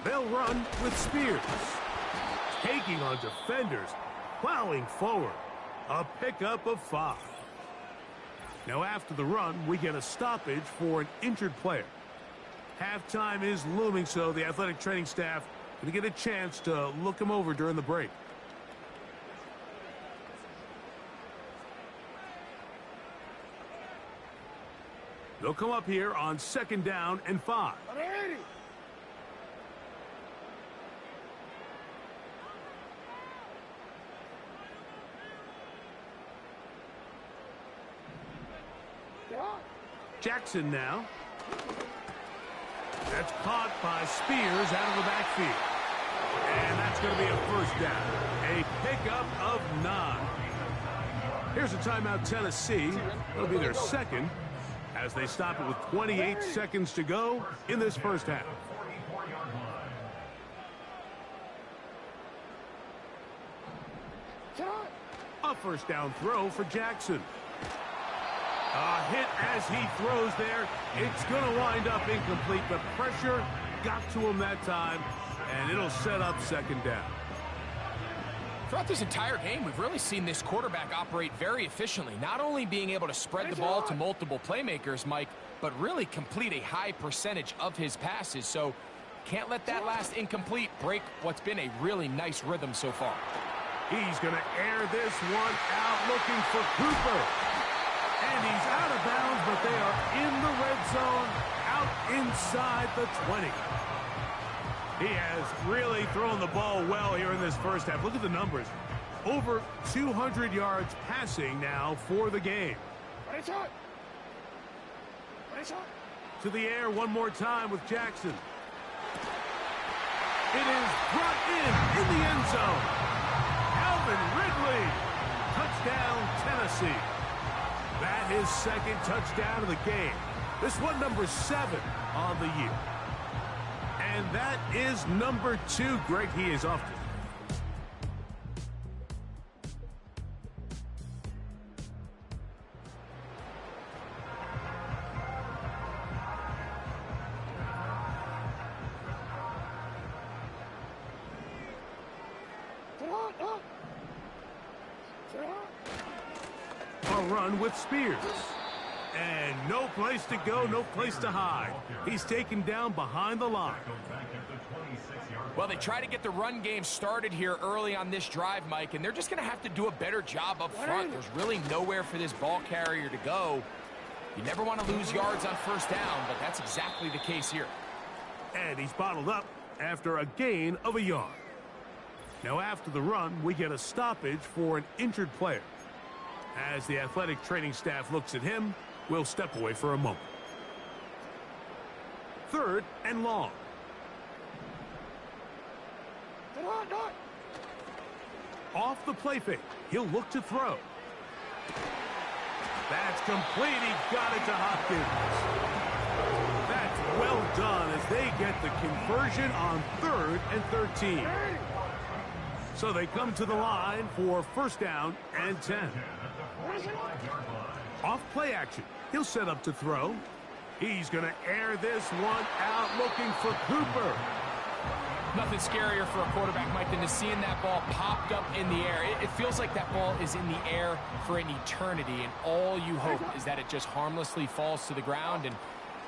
They'll run with Spears. Taking on defenders, plowing forward. A pickup of 5. Now after the run, we get a stoppage for an injured player. Halftime is looming, so the athletic training staff going to get a chance to look him over during the break. They'll come up here on 2nd down and 5. Jackson now. That's caught by Spears out of the backfield. And that's going to be a 1st down. A pickup of 9. Here's a timeout, Tennessee. It'll be their 2nd as they stop it with 28 seconds to go in this 1st half. A 1st down throw for Jackson. A hit as he throws there. It's going to wind up incomplete. The pressure got to him that time, and it'll set up 2nd down. Throughout this entire game, we've really seen this quarterback operate very efficiently, not only being able to spread the ball to multiple playmakers, Mike, but really complete a high percentage of his passes. So can't let that last incomplete break what's been a really nice rhythm so far. He's going to air this one out, looking for Cooper. And he's out of bounds, but they are in the red zone, out inside the 20. He has really thrown the ball well here in this 1st half. Look at the numbers. Over 200 yards passing now for the game. To the air one more time with Jackson. It is brought in the end zone. Alvin Ridley. Touchdown, Tennessee. That is 2nd touchdown of the game. This one number 7 on the year. And that is number 2. Greg, he is off to. A run with Spears. And no place to go, no place to hide. He's taken down behind the line. Well, they try to get the run game started here early on this drive, Mike, and they're just going to have to do a better job up front. There's really nowhere for this ball carrier to go. You never want to lose yards on 1st down, but that's exactly the case here. And he's bottled up after a gain of a yard. Now after the run, we get a stoppage for an injured player. As the athletic training staff looks at him, we'll step away for a moment. 3rd and long. Off the play fake. He'll look to throw. That's complete. He got it to Hopkins. That's well done as they get the conversion on 3rd and 13. So they come to the line for 1st down and 10. Off play action. He'll set up to throw. He's going to air this one out, looking for Cooper. Nothing scarier for a quarterback, Mike, than to seeing that ball popped up in the air. It feels like that ball is in the air for an eternity, and all you hope is that it just harmlessly falls to the ground. And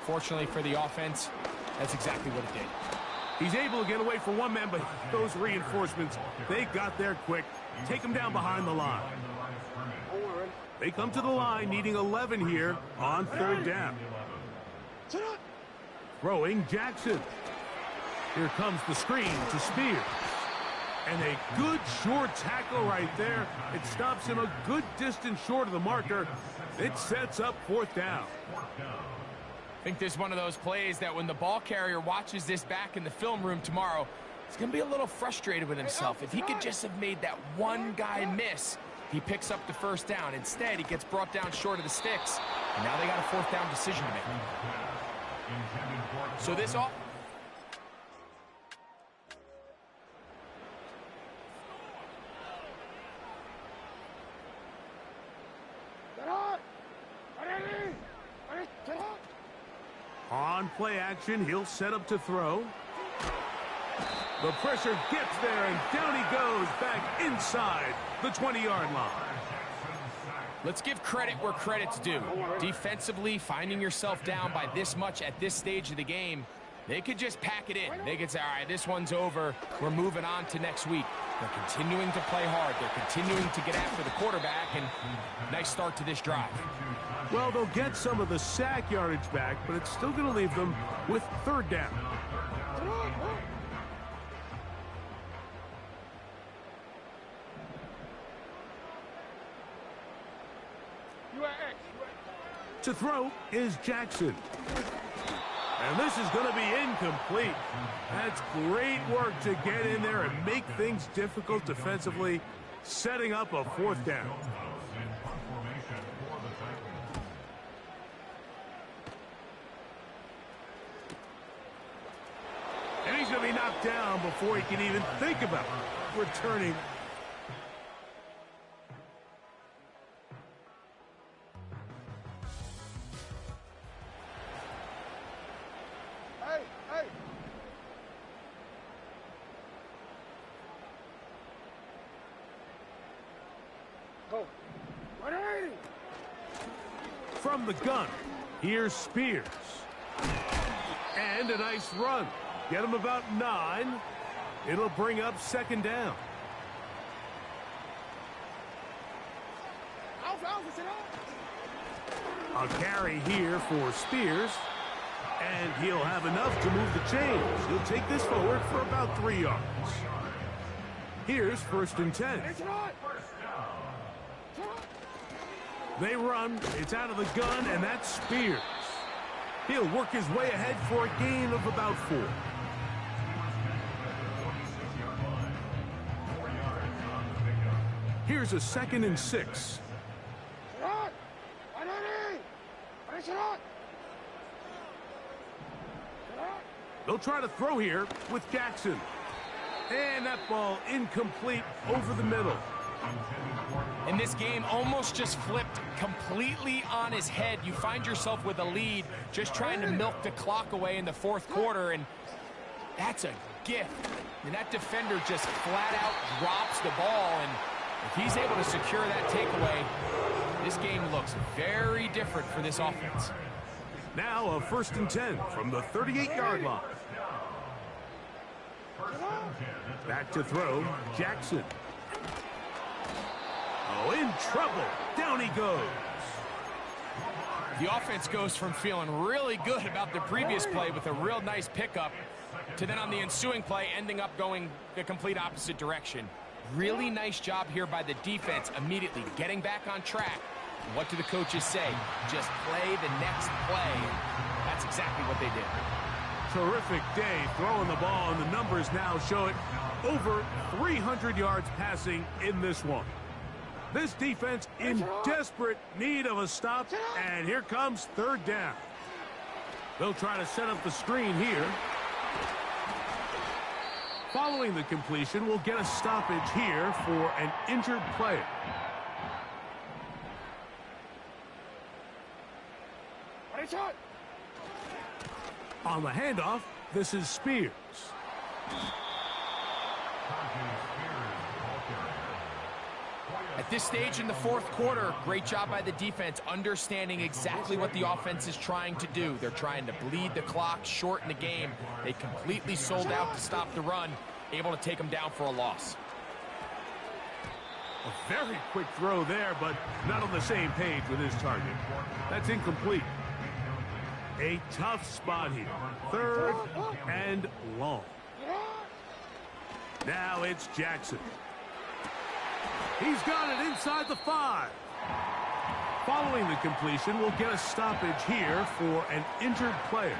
fortunately for the offense, that's exactly what it did. He's able to get away from one man, but those reinforcements, they got there quick. Take him down behind the line. They come to the line needing 11 here on 3rd down. Throwing Jackson. Here comes the screen to Spears. And a good short tackle right there. It stops him a good distance short of the marker. It sets up 4th down. I think this is one of those plays that when the ball carrier watches this back in the film room tomorrow, he's going to be a little frustrated with himself. If he could just have made that one guy miss, he picks up the 1st down. Instead, he gets brought down short of the sticks. And now they got a 4th down decision to make. So this all... On play action, he'll set up to throw. The pressure gets there, and down he goes back inside the 20-yard line. Let's give credit where credit's due. Defensively, finding yourself down by this much at this stage of the game, they could just pack it in. They could say, all right, this one's over. We're moving on to next week. They're continuing to play hard. They're continuing to get after the quarterback, and nice start to this drive. Well, they'll get some of the sack yardage back, but it's still going to leave them with third down. To throw is Jackson. And this is going to be incomplete. That's great work to get in there and make things difficult defensively, setting up a fourth down. And he's going to be knocked down before he can even think about returning. From the gun, here's Spears. And a nice run. Get him about 9. It'll bring up second down. A carry here for Spears. And he'll have enough to move the chains. He'll take this forward for about 3 yards. Here's 1st and 10. They run, it's out of the gun, and that's Spears. He'll work his way ahead for a gain of about 4. Here's a 2nd and 6. They'll try to throw here with Jackson. And that ball incomplete over the middle. And this game almost just flipped completely on his head. You find yourself with a lead, just trying to milk the clock away in the 4th quarter, and that's a gift. And that defender just flat out drops the ball, and if he's able to secure that takeaway, this game looks very different for this offense. Now a 1st and 10 from the 38-yard line. Back to throw, Jackson. Oh, in trouble. Down he goes. The offense goes from feeling really good about the previous play with a real nice pickup to then on the ensuing play ending up going the complete opposite direction. Really nice job here by the defense immediately getting back on track. What do the coaches say? Just play the next play. That's exactly what they did. Terrific day throwing the ball, and the numbers now show it. Over 300 yards passing in this one. This defense in desperate need of a stop, and here comes 3rd down. They'll try to set up the screen here. Following the completion, we'll get a stoppage here for an injured player. On the handoff, this is Spears. At this stage in the 4th quarter, great job by the defense understanding exactly what the offense is trying to do. They're trying to bleed the clock, shorten the game. They completely sold out to stop the run, able to take them down for a loss. A very quick throw there, but not on the same page with his target. That's incomplete. A tough spot here. 3rd and long. Now it's Jackson. He's got it inside the 5. Following the completion, we'll get a stoppage here for an injured player.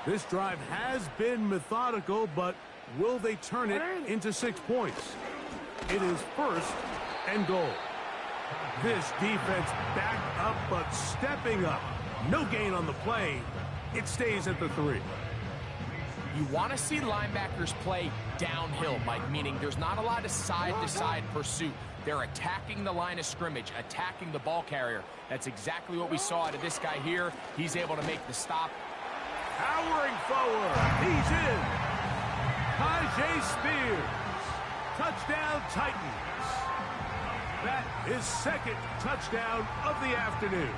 This drive has been methodical, but will they turn it into 6 points? It is 1st and goal. This defense backed up, but stepping up. No gain on the play. It stays at the 3. You want to see linebackers play downhill, Mike, meaning there's not a lot of side-to-side pursuit. They're attacking the line of scrimmage, attacking the ball carrier. That's exactly what we saw out of this guy here. He's able to make the stop. Powering forward. He's in. Tyjae Spears. Touchdown, Titans. That is second touchdown of the afternoon.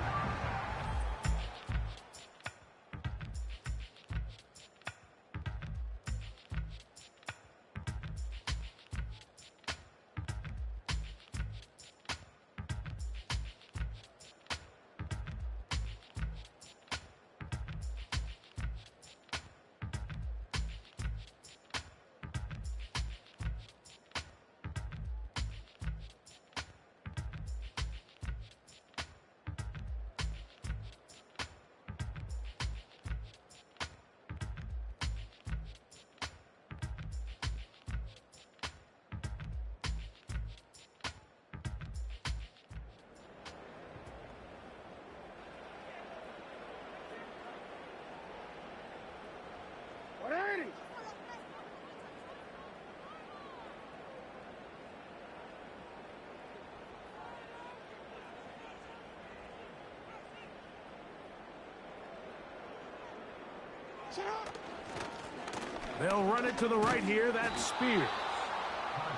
They'll run it to the right here. That's Spears.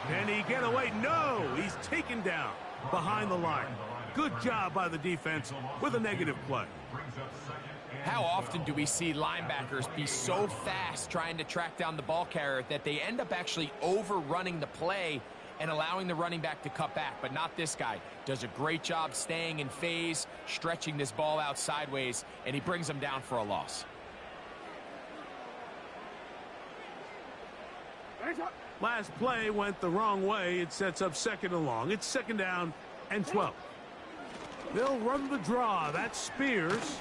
Can he get away? No! He's taken down behind the line. Good job by the defense with a negative play. How often do we see linebackers be so fast trying to track down the ball carrier that they end up actually overrunning the play and allowing the running back to cut back? But not this guy. Does a great job staying in phase, stretching this ball out sideways, and he brings them down for a loss. Last play went the wrong way. It sets up second and long. It's second down and 12. They'll run the draw. That's Spears.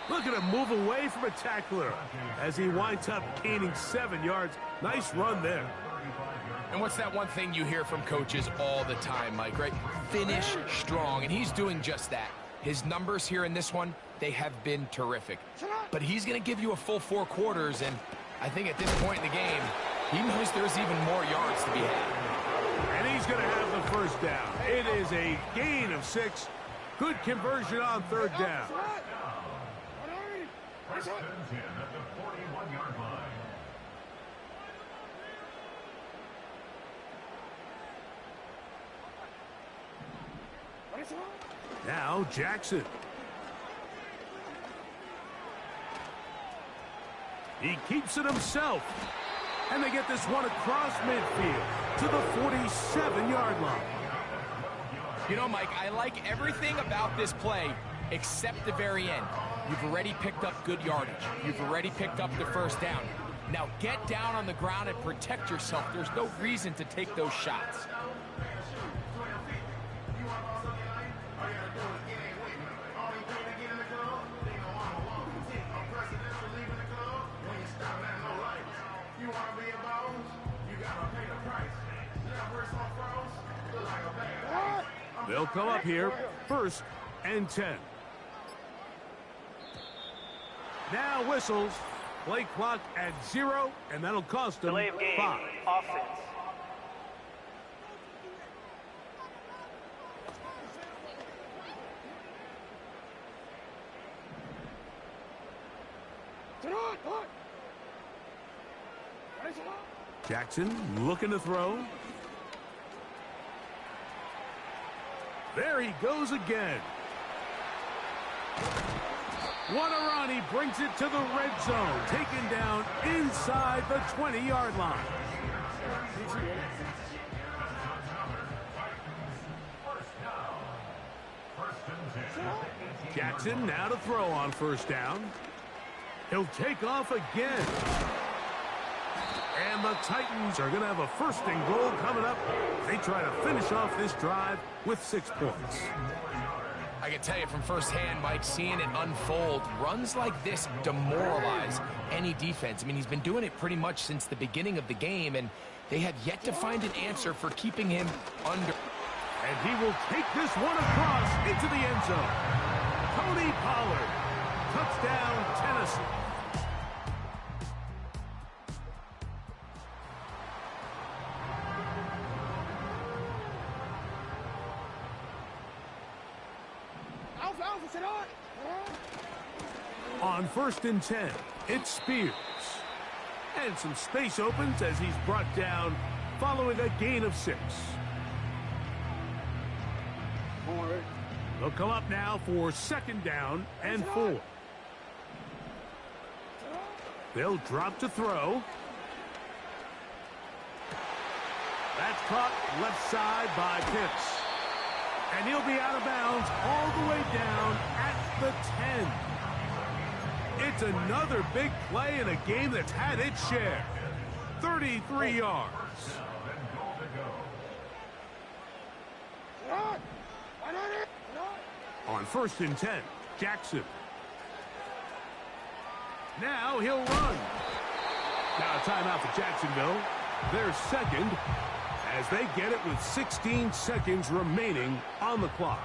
Look at him move away from a tackler as he winds up gaining 7 yards. Nice run there. And what's that one thing you hear from coaches all the time, Mike, right? Finish strong, and he's doing just that. His numbers here in this one, they have been terrific. But he's going to give you a full 4 quarters, and I think at this point in the game, he knows there's even more yards to be had. And he's going to have the first down. It is a gain of 6. Good conversion on third down. First and 10 at the 41-yard line. Now Jackson. He keeps it himself. And they get this one across midfield to the 47-yard line. You know, Mike, I like everything about this play except the very end. You've already picked up good yardage. You've already picked up the first down. Now get down on the ground and protect yourself. There's no reason to take those shots. They'll come up here, first and 10. Now whistles, play clock at 0, and that'll cost them 5. Offense. Jackson looking to throw. There he goes again. What a run. He brings it to the red zone. Taken down inside the 20-yard line. Jackson now to throw on first down. He'll take off again. And the Titans are going to have a first and goal coming up. They try to finish off this drive with 6 points. I can tell you from firsthand, Mike, seeing it unfold, runs like this demoralize any defense. I mean, he's been doing it pretty much since the beginning of the game, and they have yet to find an answer for keeping him under. And he will take this one across into the end zone. Tony Pollard. Touchdown, Tennessee. On first and 10, it's Spears. And some space opens as he's brought down following a gain of 6. They'll come up now for 2nd down and 4. They'll drop to throw. That's caught left side by Pitts. And he'll be out of bounds all the way down at the 10. It's another big play in a game that's had its share. 33 yards. On 1st and 10, Jackson. Now he'll run. Now a timeout for Jacksonville. Their 2nd as they get it with 16 seconds remaining on the clock.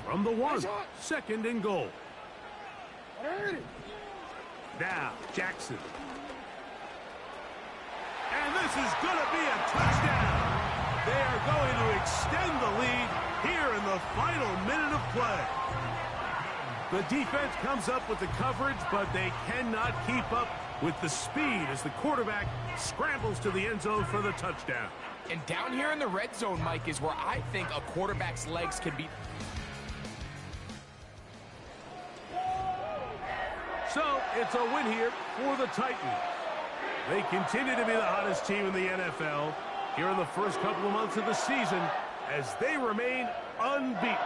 From the 1, 2nd and goal. Now Jackson. And this is going to be a touchdown. They are going to extend the lead here in the final minute of play. The defense comes up with the coverage, but they cannot keep up with the speed as the quarterback scrambles to the end zone for the touchdown. And down here in the red zone, Mike, is where I think a quarterback's legs can be. So it's a win here for the Titans. They continue to be the hottest team in the NFL here in the first couple of months of the season as they remain unbeaten.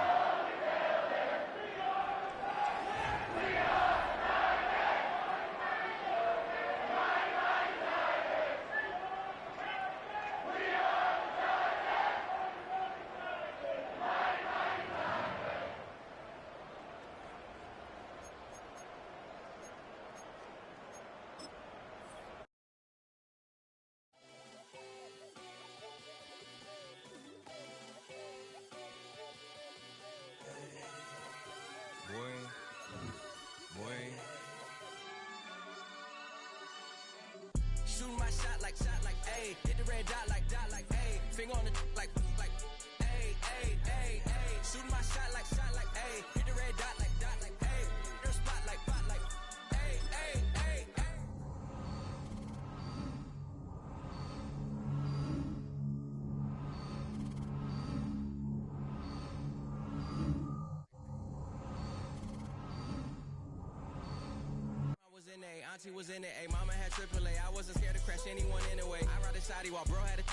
Shooting my shot like, ayy. Hit the red dot like, ayy. Finger on the like, ayy, ayy, ayy, ayy. Shooting my shot like, ayy. Hit the red dot like, ayy. Their spot like, ayy, ayy, ayy, ayy. Auntie was in it, ayy. Mama had AAA. I wasn't scared to crash anyone anyway. I ride a shotty while bro had to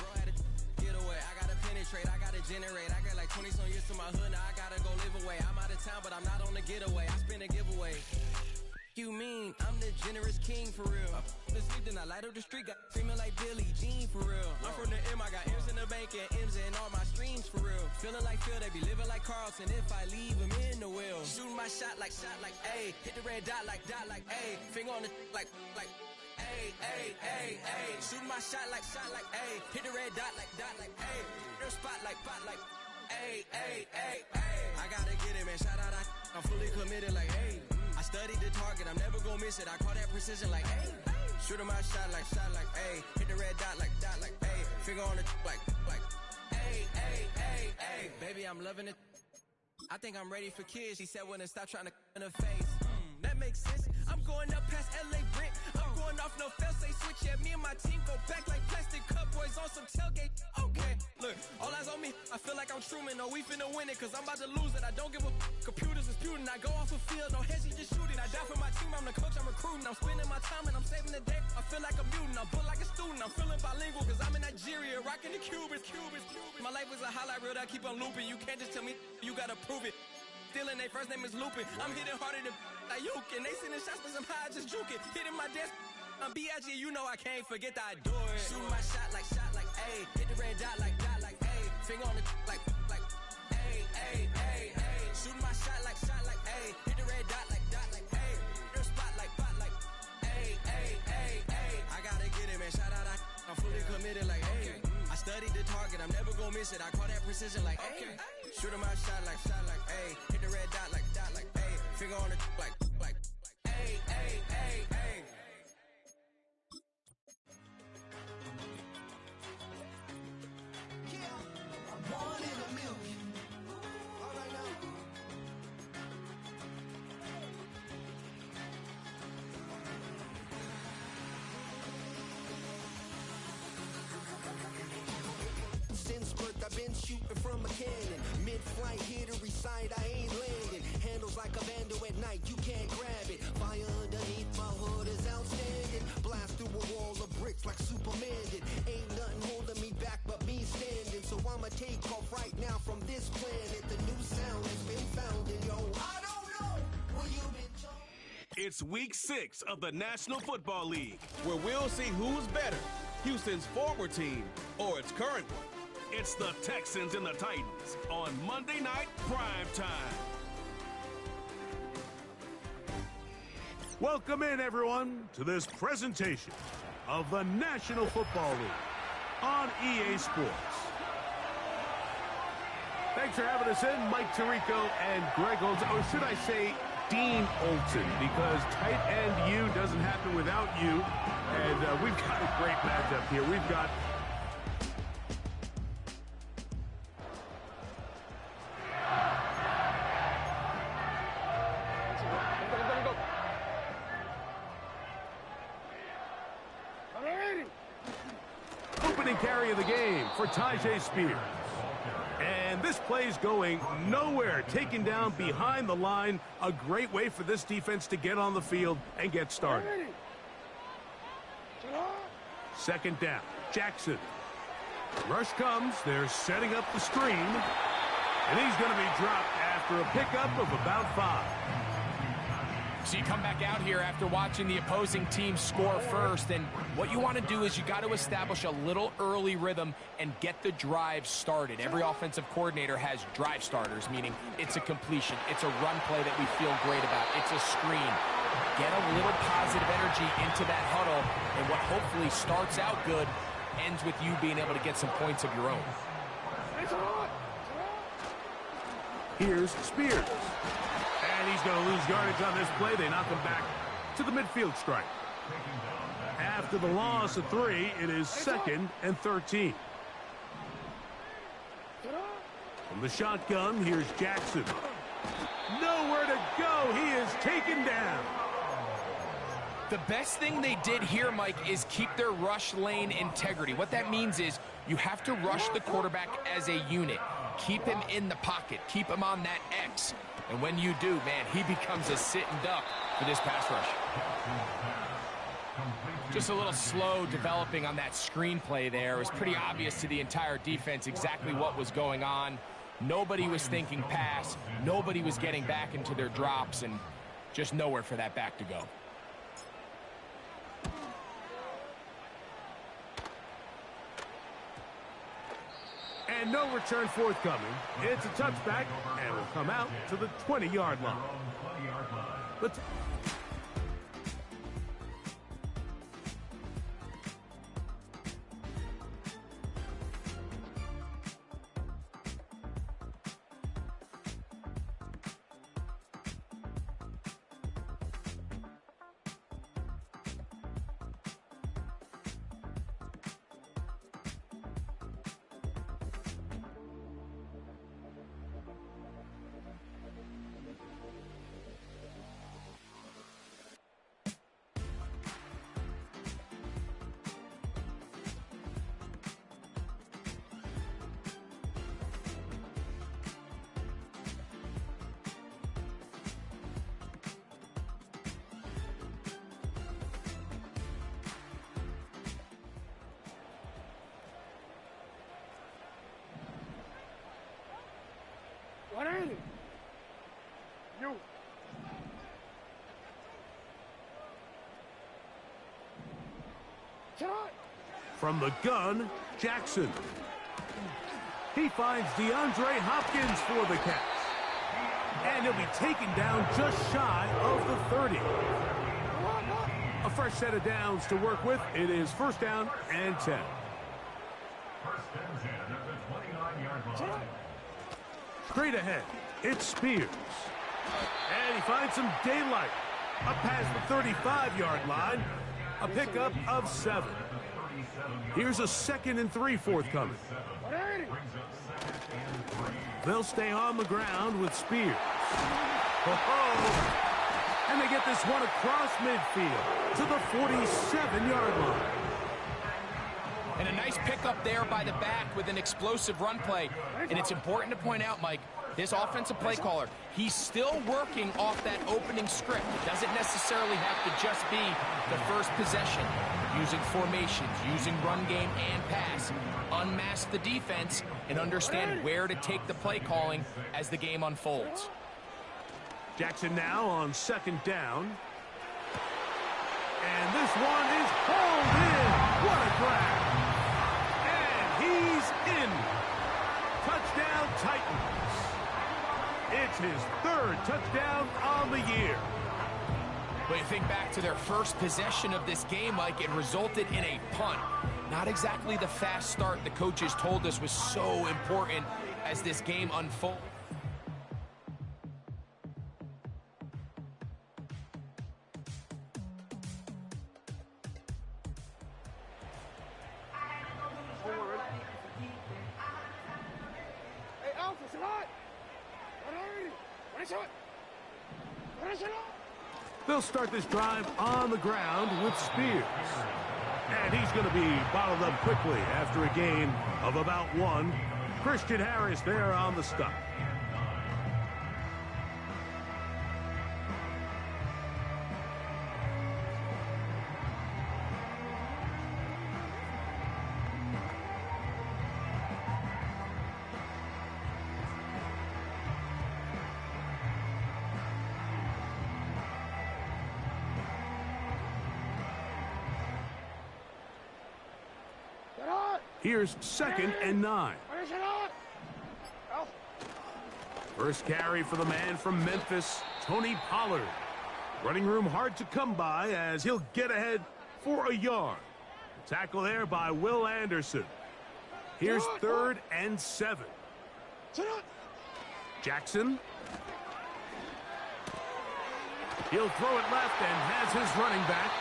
get away. I gotta penetrate, I gotta generate. I got like 20 some years to my hood, now I gotta go live away. I'm out of town, but I'm not on the getaway. I spin a giveaway. You mean I'm the generous king for real? Been sleep, then I light up the street, got screaming like Billie Jean for real. I'm from the M, I got M's in the bank and M's in all my streams for real. Feeling like Phil, they be living like Carlson if I leave him in the wheel. Shooting my shot like, ayy. Hit the red dot like, ayy. Finger on the like, ayy, ayy, ayy, ayy. Shooting my shot like, ayy. Hit the red dot like, ayy. Their spot like, ayy, ayy, ayy, ayy. I gotta get it, man. Shout out, I'm fully committed like, ayy. I studied the target, I'm never gonna miss it. I call that precision like, ayy. Shooting my shot like, ayy. Hit the red dot like, ayy. Finger on the like, ayy, ayy, ayy, ayy. Baby, I'm loving it. I think I'm ready for kids. She said when to stop trying to in her face. That makes sense. I'm going up past LA Brent. I'm going off no fail, say switch. Yeah, me and my team go back like plastic cup boys on some tailgate. Okay, look, all eyes on me. I feel like I'm Truman. No, we finna win it, cause I'm about to lose it. I don't give a computers disputing. I go off a field, no heads, he just shooting. I die for my team, I'm the coach, I'm recruiting. I'm spending my time and I'm saving the day. I feel like a mutant, I'm built like a student. I'm feeling bilingual, cause I'm in Nigeria, rocking the Cubans. My life is a highlight reel that I keep on looping. You can't just tell me, you gotta prove it. Stealing, their first name is Lupin. I'm hitting harder than like Yukin. They sending shots, but somehow I just juke it. Hitting my desk, I'm B.I.G. You know I can't forget that I do it. Shooting my shot like, ayy. Hit the red dot like, ayy. Finger on the like, ayy, ayy, ayy, ayy. Shooting my shot like, ayy. Hit the red dot like, ayy. Their spot like, ayy, ayy, ayy, ayy. I gotta get it, man. Shout out, I'm fully committed like, ayy. I studied the target, I'm never gonna miss it. I call that precision like, ayy. Shooting my shot like, ayy. Hit the red dot like, ayy. Finger on the like, ayy, ayy, ayy, ayy. I'm one in a million. All right now. been shooting from a cannon. Mid-flight, here to recite, I ain't landing. Handles like a vandal at night, you can't grab it. Fire underneath my hood is outstanding. Blast through a wall of bricks like Superman did. Ain't nothing holding me back but me standing. So I'ma take off right now from this planet. The new sound has been founded, yo. I don't know where you've been told. It's week 6 of the National Football League, where we'll see who's better, Houston's former team or its current one. It's the Texans and the Titans on Monday Night Prime Time. Welcome in, everyone, to this presentation of the National Football League on EA Sports. Thanks for having us in, Mike Tirico and Greg Olson, or should I say Dean Olson, because tight end U doesn't happen without you. And we've got a great matchup here. We've got opening carry of the game for Tajay Spears. And this play's going nowhere, taken down behind the line. A great way for this defense to get on the field and get started. Second down, Jackson. Rush comes, they're setting up the screen. And he's going to be dropped after a pickup of about 5. So you come back out here after watching the opposing team score first, and what you want to do is you got to establish a little early rhythm and get the drive started. Every offensive coordinator has drive starters, meaning it's a completion, it's a run play that we feel great about, it's a screen. Get a little positive energy into that huddle, and what hopefully starts out good ends with you being able to get some points of your own. Here's Spears. And he's going to lose yardage on this play. They knock him back to the midfield stripe. After the loss of 3, it is 2nd and 13. From the shotgun, here's Jackson. Nowhere to go. He is taken down. The best thing they did here, Mike, is keep their rush lane integrity. What that means is you have to rush the quarterback as a unit. Keep him in the pocket. Keep him on that X. And when you do, man, he becomes a sitting duck for this pass rush. Just a little slow developing on that screenplay there. It was pretty obvious to the entire defense exactly what was going on. Nobody was thinking pass. Nobody was getting back into their drops, and just nowhere for that back to go. And no return forthcoming. It's a touchback, and will come out to the 20-yard line. Let's What ain't it? You. from the gun, Jackson. He finds DeAndre Hopkins for the catch. And he'll be taken down just shy of the 30. A fresh set of downs to work with. It is 1st down and 10. 1st and 10 at the 29-yard line. Straight ahead, it's Spears. And he finds some daylight. Up past the 35-yard line. A pickup of 7. Here's a 2nd and 3 forthcoming. They'll stay on the ground with Spears. And they get this one across midfield to the 47-yard line. And a nice pickup there by the back with an explosive run play. And it's important to point out, Mike, this offensive play caller, he's still working off that opening script. It doesn't necessarily have to just be the first possession. Using formations, using run game and pass. Unmask the defense and understand where to take the play calling as the game unfolds. Jackson now on second down. And this one is hauled in. What a grab. And he's in. Touchdown Titans. It's his third touchdown on the year. But you think back to their first possession of this game, Mike, it resulted in a punt. Not exactly the fast start the coaches told us was so important as this game unfolds. They'll start this drive on the ground with Spears. And he's going to be bottled up quickly after a gain of about 1. Christian Harris there on the stop. Here's 2nd and 9. First carry for the man from Memphis, Tony Pollard. Running room hard to come by as he'll get ahead for a yard. Tackle there by Will Anderson. Here's 3rd and 7. Jackson. He'll throw it left and has his running back.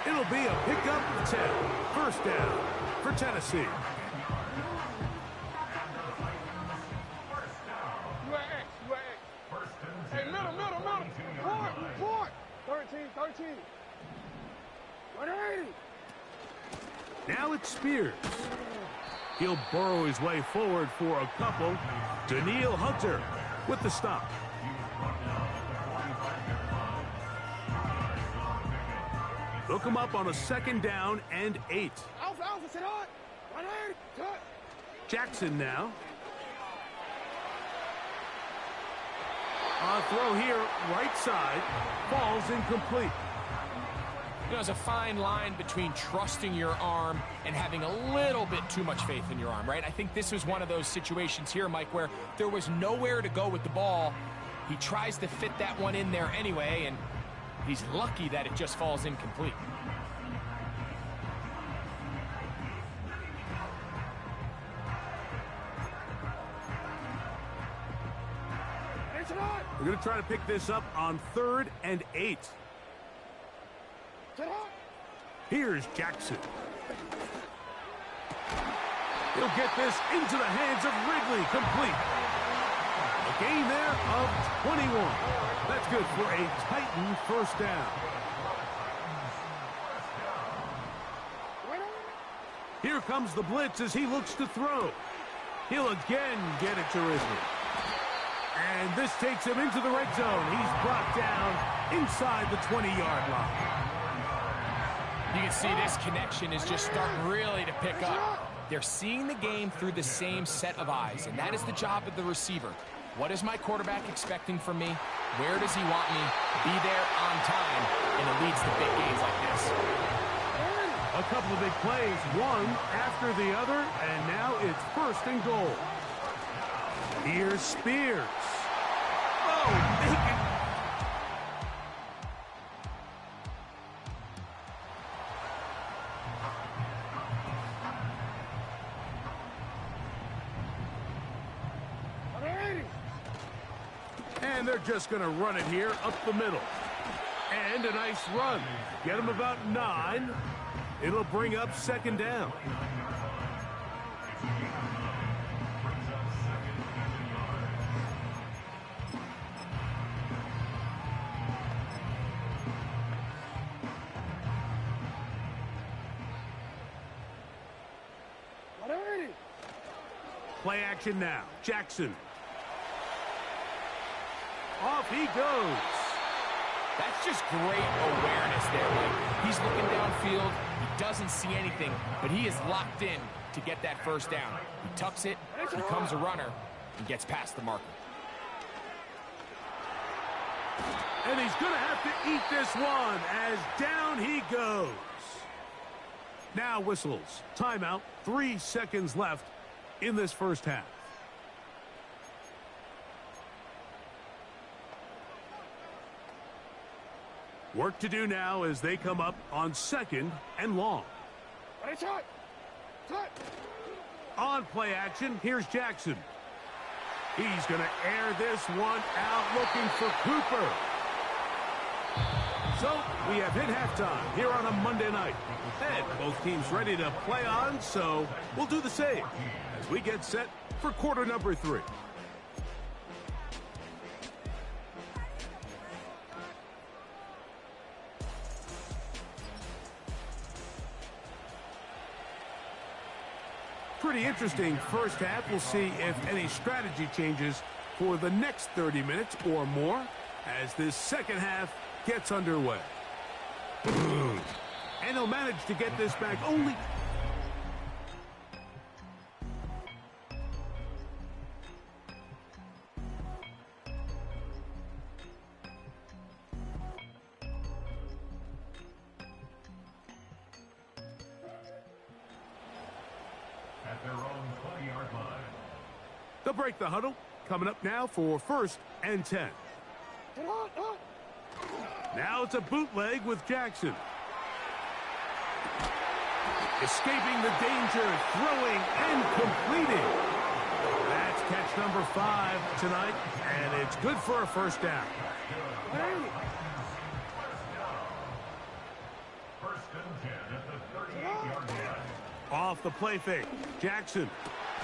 It'll be a pickup of 10. First down for Tennessee. Hey, middle. Four. 13. 180. Now it's Spears. He'll burrow his way forward for a couple. Daniil Hunter with the stop. They'll come up on a 2nd down and 8. Alpha, sit on. 180. Touch. Jackson now. On throw here, right side, falls incomplete. You know, there's a fine line between trusting your arm and having a little bit too much faith in your arm, right? I think this was one of those situations here, Mike, where there was nowhere to go with the ball. He tries to fit that one in there anyway, and he's lucky that it just falls incomplete. We're going to try to pick this up on 3rd and 8. Here's Jackson. He'll get this into the hands of Wrigley, complete. A gain there of 21. That's good for a Titan first down. Here comes the blitz as he looks to throw. He'll again get it to Wrigley. And this takes him into the red zone. He's brought down inside the 20-yard line. You can see this connection is just starting really to pick up. They're seeing the game through the same set of eyes, and that is the job of the receiver. What is my quarterback expecting from me? Where does he want me? Be there on time, and it leads to big games like this. A couple of big plays, one after the other, and now it's 1st and goal. Here's Spears. Oh, bacon. And they're just going to run it here up the middle. And a nice run. Get him about 9. It'll bring up 2nd down. Play action now. Jackson. Off he goes. That's just great awareness there, Mike. He's looking downfield. He doesn't see anything, but he is locked in to get that first down. He tucks it, becomes a runner, and gets past the marker. And he's going to have to eat this one as down he goes. Now whistles. Timeout. 3 seconds left in this first half. Work to do now as they come up on 2nd and long. On play action, here's Jackson. He's going to air this one out looking for Cooper. So we have hit halftime here on a Monday night. And both teams ready to play on, so we'll do the same as we get set for quarter number 3. Pretty interesting first half. We'll see if any strategy changes for the next 30 minutes or more as this second half gets underway. And he'll manage to get this back only. At their own 20-yard line. They'll break the huddle. Coming up now for 1st and 10. Now it's a bootleg with Jackson. Escaping the danger, throwing and completing. That's catch number 5 tonight, and it's good for a first down. First and 10 at the 38-yard line. Off the play fake, Jackson.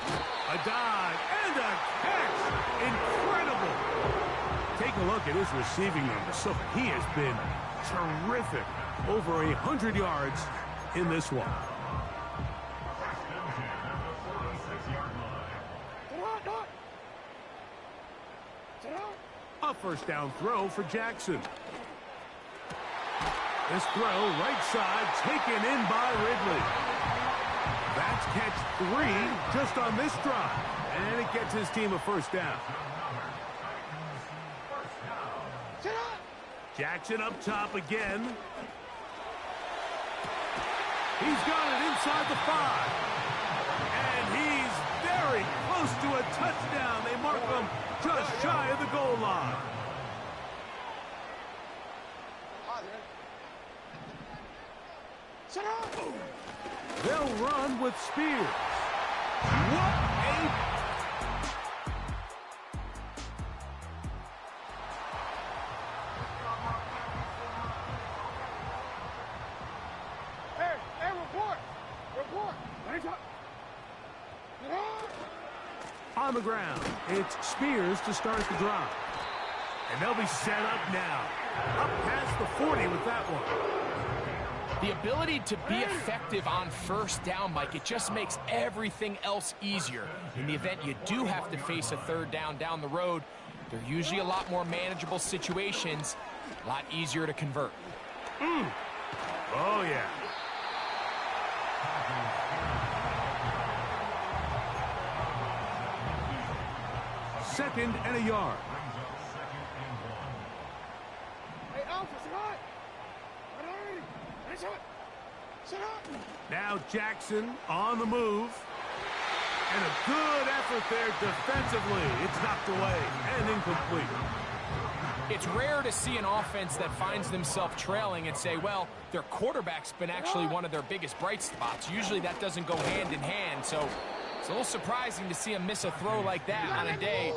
A dive and a catch. Incredible. Take a look at his receiving numbers. So he has been terrific. Over 100 yards in this one. A first down throw for Jackson. This throw, right side, taken in by Ridley. That's catch 3 just on this drive. And it gets his team a first down. Jackson up top again. He's got it inside the 5. And he's very close to a touchdown. They mark him just shy of the goal line. They'll run with Spears. What a... On the ground, it's Spears to start the drive. And they'll be set up now. Up past the 40 with that one. The ability to be effective on first down, Mike, it just makes everything else easier. In the event you do have to face a third down the road, they're usually a lot more manageable situations, a lot easier to convert. Oh, yeah. Second and a yard. Now Jackson on the move. And a good effort there defensively. It's knocked away and incomplete. It's rare to see an offense that finds themselves trailing and say, well, their quarterback's been actually one of their biggest bright spots. Usually that doesn't go hand in hand, so it's a little surprising to see him miss a throw like that on a day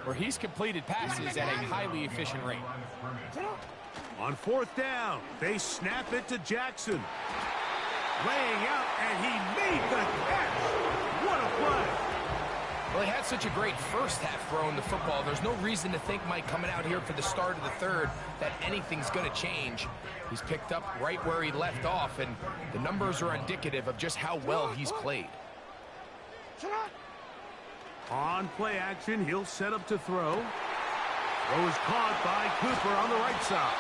where he's completed passes at a highly efficient rate. On 4th down, they snap it to Jackson. Laying out, and he made the catch. What a play. Well, he had such a great first half throwing the football. There's no reason to think, Mike, coming out here for the start of the third, that anything's going to change. He's picked up right where he left off, and the numbers are indicative of just how well he's played. On play action, he'll set up to throw. Throw is caught by Cooper on the right side.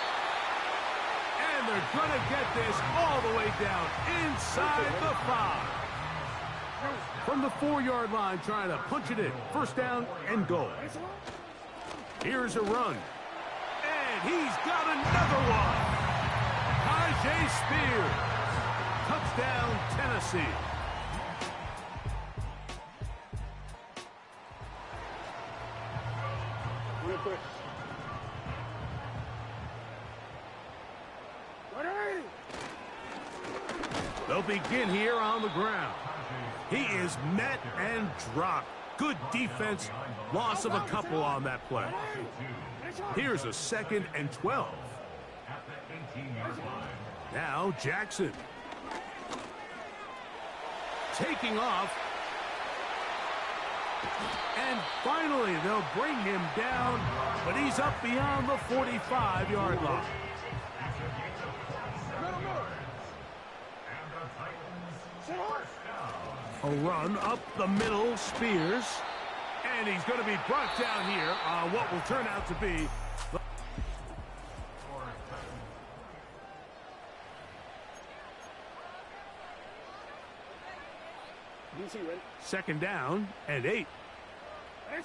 And they're going to get this all the way down inside the 5. From the 4-yard line, trying to punch it in. First down and goal. Here's a run. And he's got another one. Tajay Spears. Touchdown, Tennessee. They'll begin here on the ground. He is met and dropped. Good defense. Loss of a couple on that play. Here's a 2nd and 12. Now Jackson. Taking off. And finally, they'll bring him down, but he's up beyond the 45-yard line. A run up the middle, Spears. And he's going to be brought down here on what will turn out to be second down and 8. They're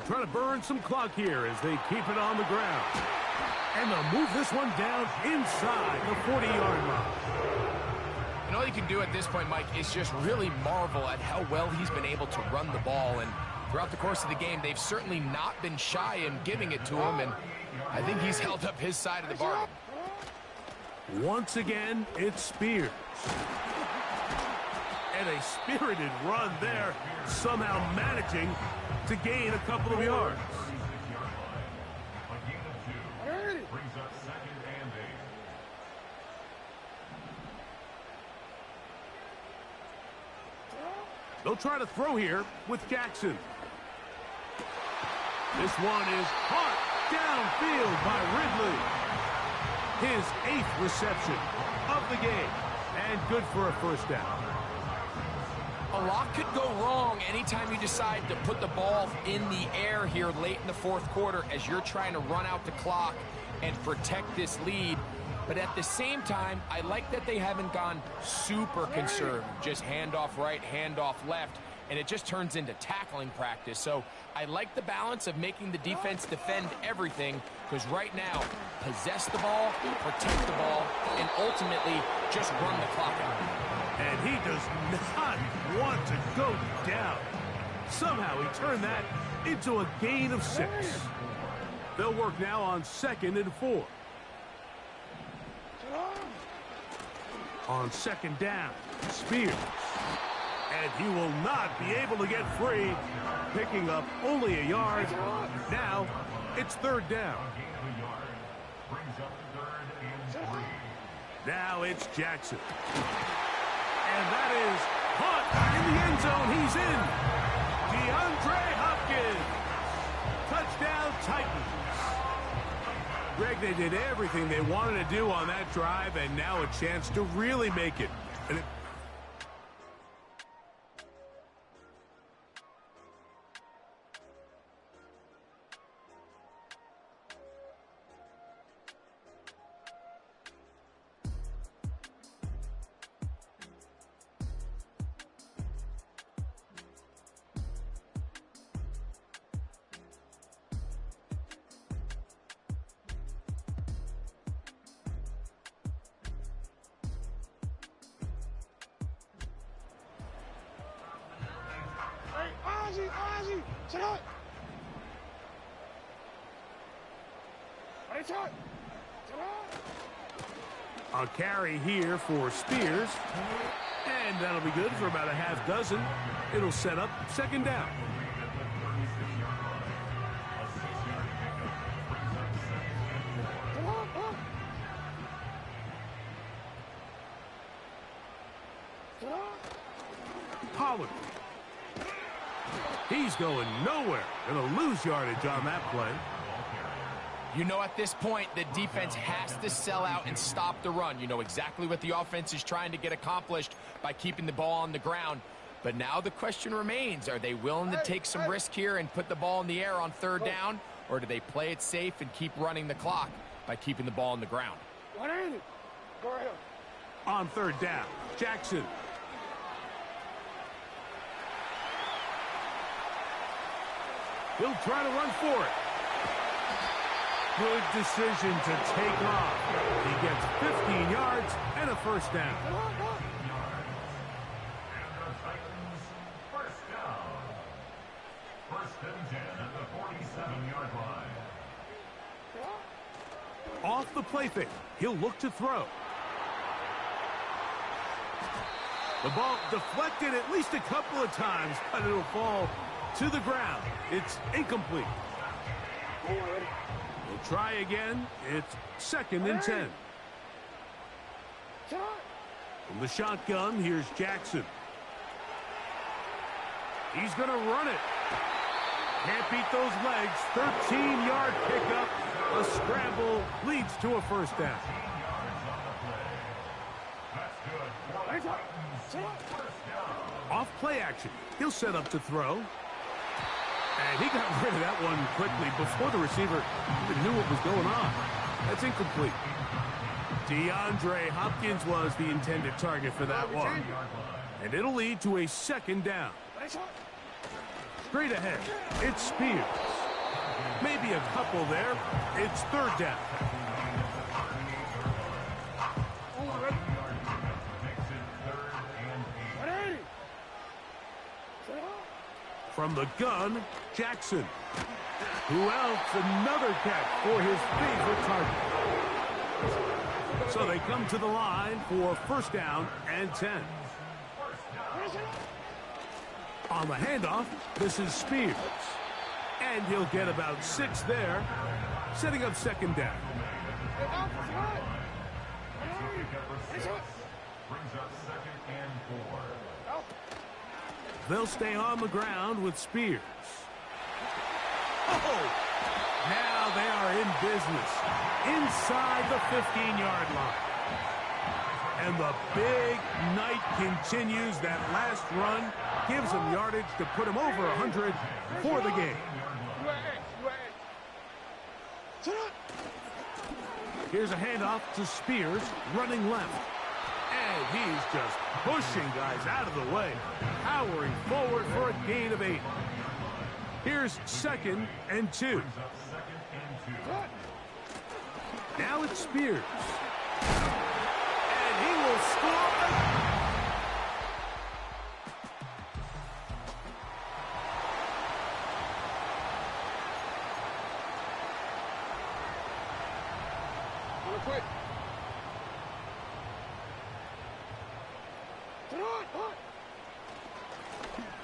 trying to burn some clock here as they keep it on the ground. And they'll move this one down inside the 40-yard line. And all you can do at this point, Mike, is just really marvel at how well he's been able to run the ball. And throughout the course of the game, they've certainly not been shy in giving it to him. And I think he's held up his side of the bargain. Once again, it's Spears. And a spirited run there, somehow managing to gain a couple of yards. They'll try to throw here with Jackson. This one is caught downfield by Ridley. His 8th reception of the game, and good for a first down. A lot could go wrong anytime you decide to put the ball in the air here late in the 4th quarter as you're trying to run out the clock and protect this lead. But at the same time, I like that they haven't gone super conservative, just handoff right, handoff left, and it just turns into tackling practice. So I like the balance of making the defense defend everything, because right now, possess the ball, protect the ball, and ultimately just run the clock out. And he does not want to go down. Somehow he turned that into a gain of 6. They'll work now on 2nd and 4. On 2nd down, Spears. And he will not be able to get free, picking up only a yard. Now, it's 3rd down. Now it's Jackson. And that is caught in the end zone. He's in. DeAndre Hopkins. Touchdown, Titans. Greg, they did everything they wanted to do on that drive, and now a chance to really make it. A carry here for Spears, and that'll be good for about a half dozen. It'll set up 2nd down. Pollard. He's going nowhere. Going to lose yardage on that play. You know, at this point, the defense has to sell out and stop the run. You know exactly what the offense is trying to get accomplished by keeping the ball on the ground. But now the question remains, are they willing to take some risk here and put the ball in the air on third down, or do they play it safe and keep running the clock by keeping the ball on the ground? On third down, Jackson. He'll try to run for it. Good decision to take off. He gets 15 yards and a first down. First and 10 at the 47-yard line. Off the play fake, he'll look to throw. The ball deflected at least a couple of times, but it'll fall to the ground. It's incomplete. We'll try again. It's second and 10. From the shotgun, here's Jackson. He's going to run it. Can't beat those legs. 13-yard pickup. A scramble leads to a first down. Off play action. He'll set up to throw. And he got rid of that one quickly before the receiver even knew what was going on. That's incomplete. DeAndre Hopkins was the intended target for that one. And it'll lead to a second down. Straight ahead, it's Spears. Maybe a couple there. It's third down. From the gun, Jackson. Who else? Another catch for his favorite target. So they come to the line for first down and 10. On the handoff, this is Spears. And he'll get about 6 there, setting up second down. Brings up second and 4. They'll stay on the ground with Spears. Oh! Now they are in business inside the 15-yard line. And the big night continues. That last run gives him yardage to put him over 100 for the game. Here's a handoff to Spears, running left. And he's just pushing guys out of the way, powering forward for a gain of 8. Here's second and 2. Now it's Spears. And he will score.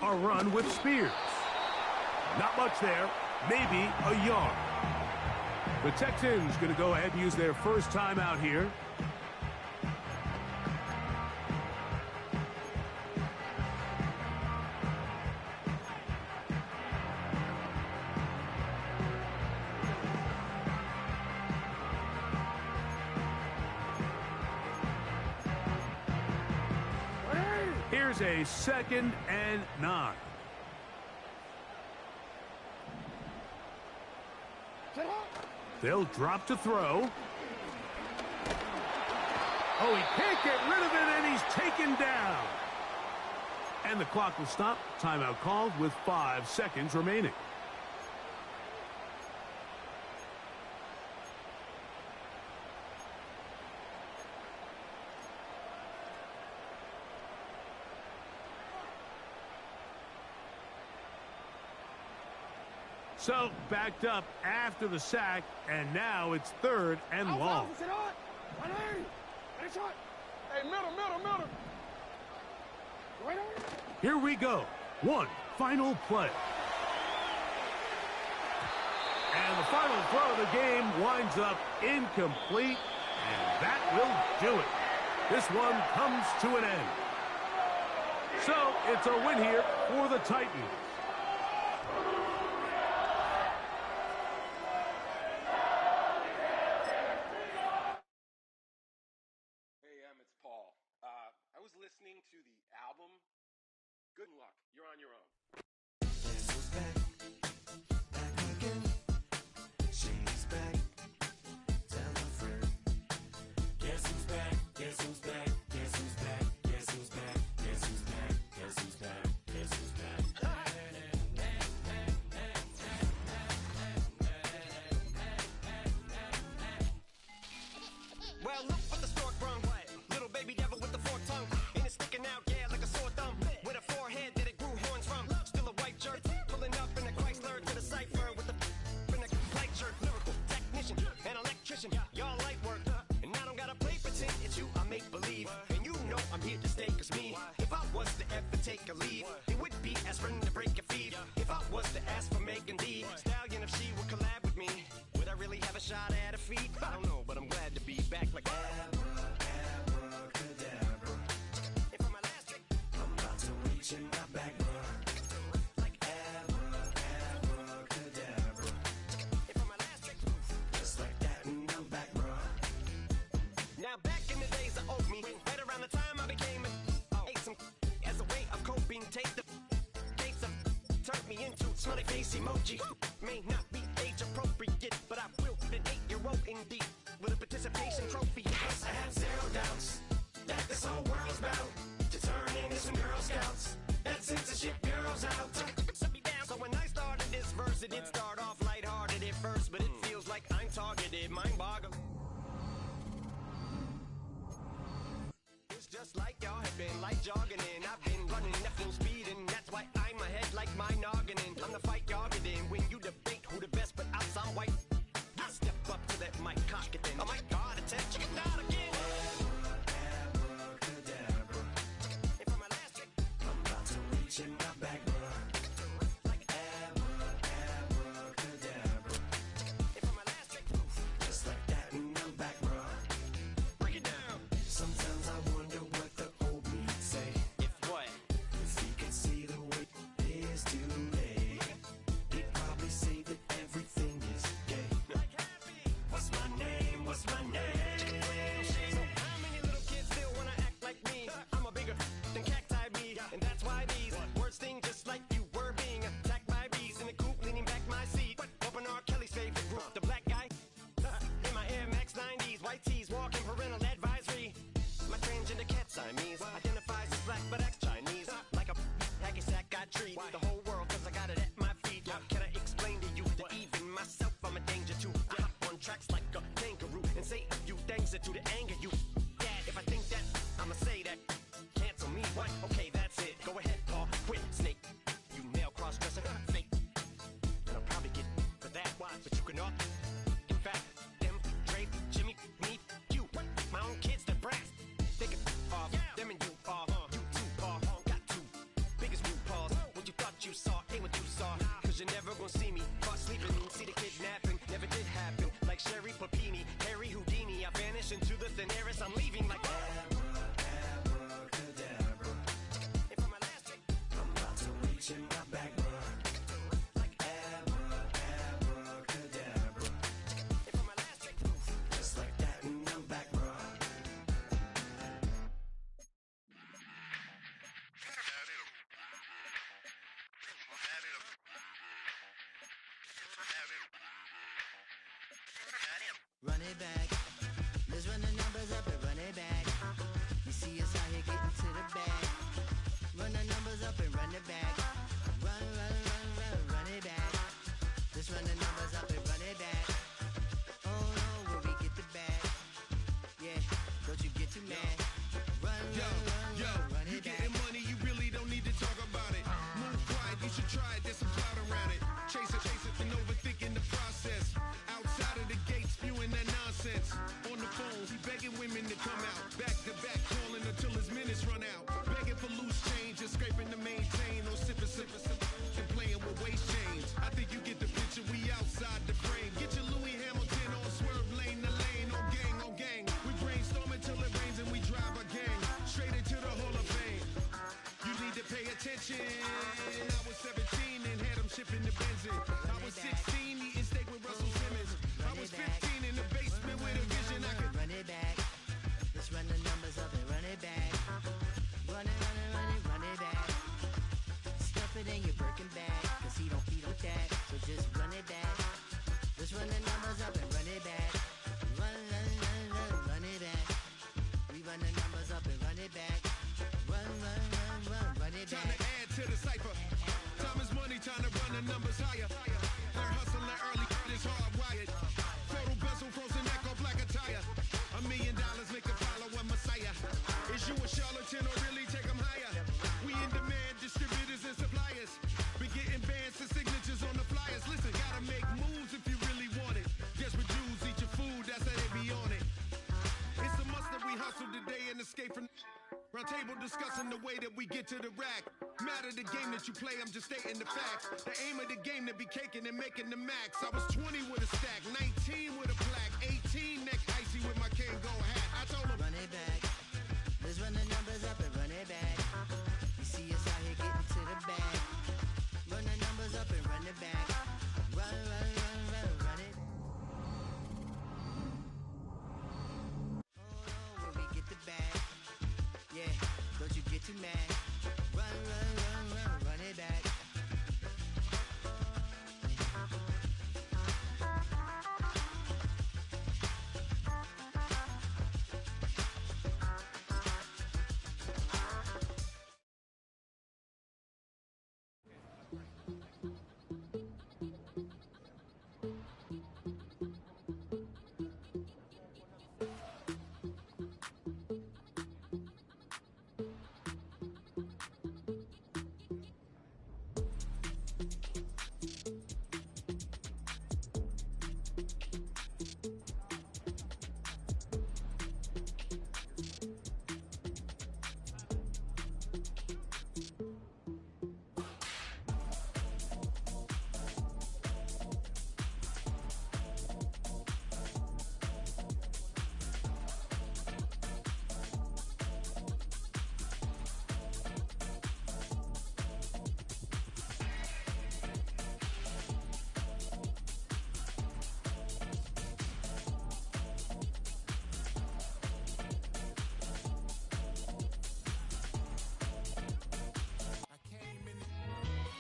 A run with Spears. Not much there. Maybe a yard. The Texans going to go ahead and use their first timeout here. Here's a second and 9. They'll drop to throw. Oh, he can't get rid of it, and he's taken down. And the clock will stop. Timeout called with 5 seconds remaining. So, backed up after the sack, and now it's third and long. Here we go. One final play. And the final throw of the game winds up incomplete, and that will do it. This one comes to an end. So, it's a win here for the Titans. Good luck. You're on your own. Guess who's back? Back again. She's back. Tell a friend. Guess who's back? Guess who's back? Guess who's back? Guess who's back? Guess who's back? Guess who's back? Guess who's back? Well, look what the stork brung. Little baby devil with the forked tongue. And it's sticking out, yeah, like a sore thumb. With a forehead that it grew horns from. Still a white jerk. Pulling up in a Chrysler to the cipher with the in a light shirt. Lyrical technician, an electrician. Y'all light work. And I don't gotta play pretend. It's you I make believe. And you know I'm here to stay, cause me. If I was to ever take a leave, it would be aspirin to break a feed. If I was to ask for Megan D Stallion, if she would collab with me, would I really have a shot at a feat? I don't know, but I'm glad to be back like Abracadabra. And for my last trick, I'm about to reach in my back, bruh. Like abracadabra. And for my last trick, Just like that, and I'm back, bruh. now back in the days of old me, right around the time I became ate some as a way of coping. Take the case of turned me into smiley face emoji. May not be age appropriate, but I will an 8-year-old indeed with a participation trophy. Yes, I have zero doubts that this whole world's bound to turn into some Girl Scouts. That censorship bureau's out. So when I started this verse, it did start off lighthearted at first, but it feels like I'm targeted, mind boggling. It's just like y'all have been like jogging in. I've been running at full speed, and that's why I'm ahead like my noggin. I'm the fight y'all get in when you debate who the best, but I'm some white. I step up to that mic, cock it then. Oh my God, attention, not again. Abracadabra. And for my last trick, I'm about to reach in my back, bruh. Like abracadabra. and for my last trick, Just like that, and I'm back, bruh. bring it down. Sometimes I wonder what the old me'd say. If what? If he could see the way it is today, he'd probably say that everything is gay. What's my name? What's my name? So how many little kids still wanna act like me? I'm a bigger than cacti bee, and that's why these words sting just like you were being attacked by bees in the coop, leaning back my seat. Open R. Kelly's favorite group, the black guy. In my Air Max 90s, white tees, walking parental advisory. My transgender cat Siamese identifies as black but acts Chinese. Like a hacky sack I treat the whole world cause I got it at my feet. Can I explain to you that even myself I'm a danger to? I hop on tracks like a kangaroo and say a few things that do to anger you. Dad, if I think that, I'ma say that. Cancel me, what? Okay, that's it. Go ahead, Paul. Quit, snake. You male cross-dresser, fake. And I'll probably get for that, but you can all. In fact, them, Dre, Jimmy, me, you. My own kids, they're brass. They can off. Them and you are. You too are. Got two. Biggest root paws. What you thought you saw ain't what you saw. Cause you're never gonna see me. Caught sleeping, see the kidnapping. Never did happen. Like Sherry Papini, Harry Houdini. I vanish into the thin air as I'm leaving like Abracadabra. And for my last trick, I'm about to reach in my back, bruh. Like abracadabra. and for my last trick, Just like that, and I'm back, bruh. Run it back. Let's run the numbers up and run it back. You see us out here getting to the bag. Run the numbers up and run it back. Run, run, run, run, run it back. Let's run the numbers up and run it back. Oh no, will we get the bag? Yeah, don't you get too mad. Run, run, run, run, run You it back. getting money, you really don't need to talk about it. Move quiet, you should try it, there's some clout around it. Chase it, and overthinking the process. Outside of the gates, spewing that nonsense. On the phones, he begging women to come out. Back to back, calling until his minutes run out. Begging for loose change and scraping to maintain. Or sipping, and playing with waist chains. I think you get the picture, we outside the frame. Get your Louis Hamilton on swerve lane to lane. On gang. We brainstorm until it rains and we drive our gang straight into the Hall of Fame. You need to pay attention. I was 17 and had them shipping the Benzin. I was 16 eating steak with Russell Simmons. I was 15 in the basement with a vision I could run it back. Let's run the numbers up and run it back. Run it, run it, run it, run it back. Round table discussing the way that we get to the rack. Matter the game that you play, I'm just stating the facts. The aim of the game to be caking and making the max. I was 20 with a stack, 19 with a plaque, 18 neck icy with my Kango hat. I told him, run it back. Let's run the numbers up and run it back. You see us out here getting to the bag. Run the numbers up and run it back. Run, run, run, run, run it. Oh, when we get the bag. Yeah, don't you get too mad. Run, run, run, run, run it back.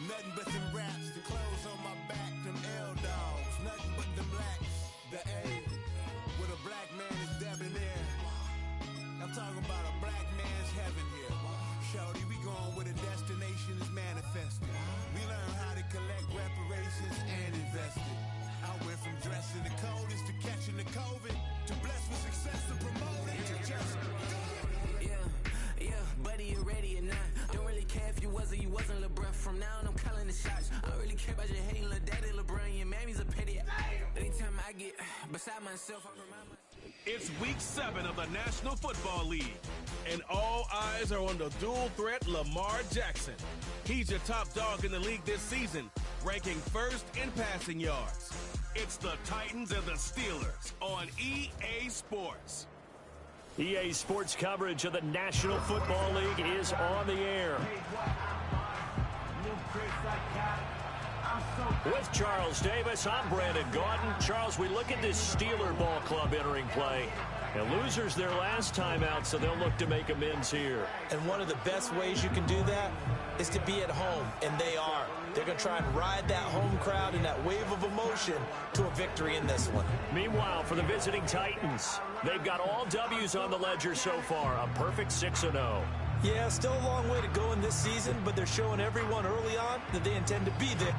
Nothing but them raps, the clothes on my back, them L-dogs. Nothing but them blacks, the A, with a black man is debonair. I'm talking about a black man's heaven here. Shorty, we going where the destination is manifested. We learn how to collect reparations and invest it. I went from dressing the coldest to catching the COVID, to blessed with success to promote it, to just do it. Yeah, buddy, you ready or not? Don't really care if you was or you wasn't LeBron. From now on, I'm calling the shots. I don't really care about your hating little daddy LeBron. Your mammy's a petty. Anytime I get beside myself, I remind myself. It's week 7 of the National Football League, and all eyes are on the dual threat Lamar Jackson. He's your top dog in the league this season, ranking first in passing yards. It's the Titans and the Steelers on EA Sports. EA Sports coverage of the National Football League is on the air. With Charles Davis, I'm Brandon Gaudin. Charles, we look at this Steeler ball club entering play. And losers their last time out, so they'll look to make amends here. And one of the best ways you can do that is to be at home, and they are. They're going to try and ride that home crowd and that wave of emotion to a victory in this one. Meanwhile, for the visiting Titans, they've got all W's on the ledger so far, a perfect 6-0. Yeah, still a long way to go in this season, but they're showing everyone early on that they intend to be there.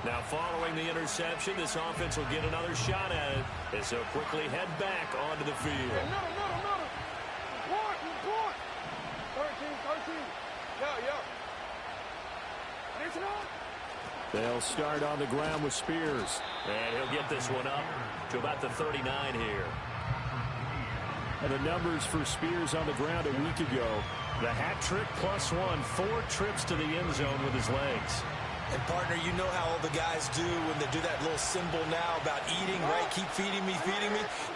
Now, following the interception, this offense will get another shot at it as they'll quickly head back onto the field. Hey, middle. Report. 13. They'll start on the ground with Spears. And he'll get this one up to about the 39 here. And the numbers for Spears on the ground a week ago. The hat trick +1, 4 trips to the end zone with his legs. And, partner, you know how all the guys do when they do that little symbol now about eating, right? Keep feeding me.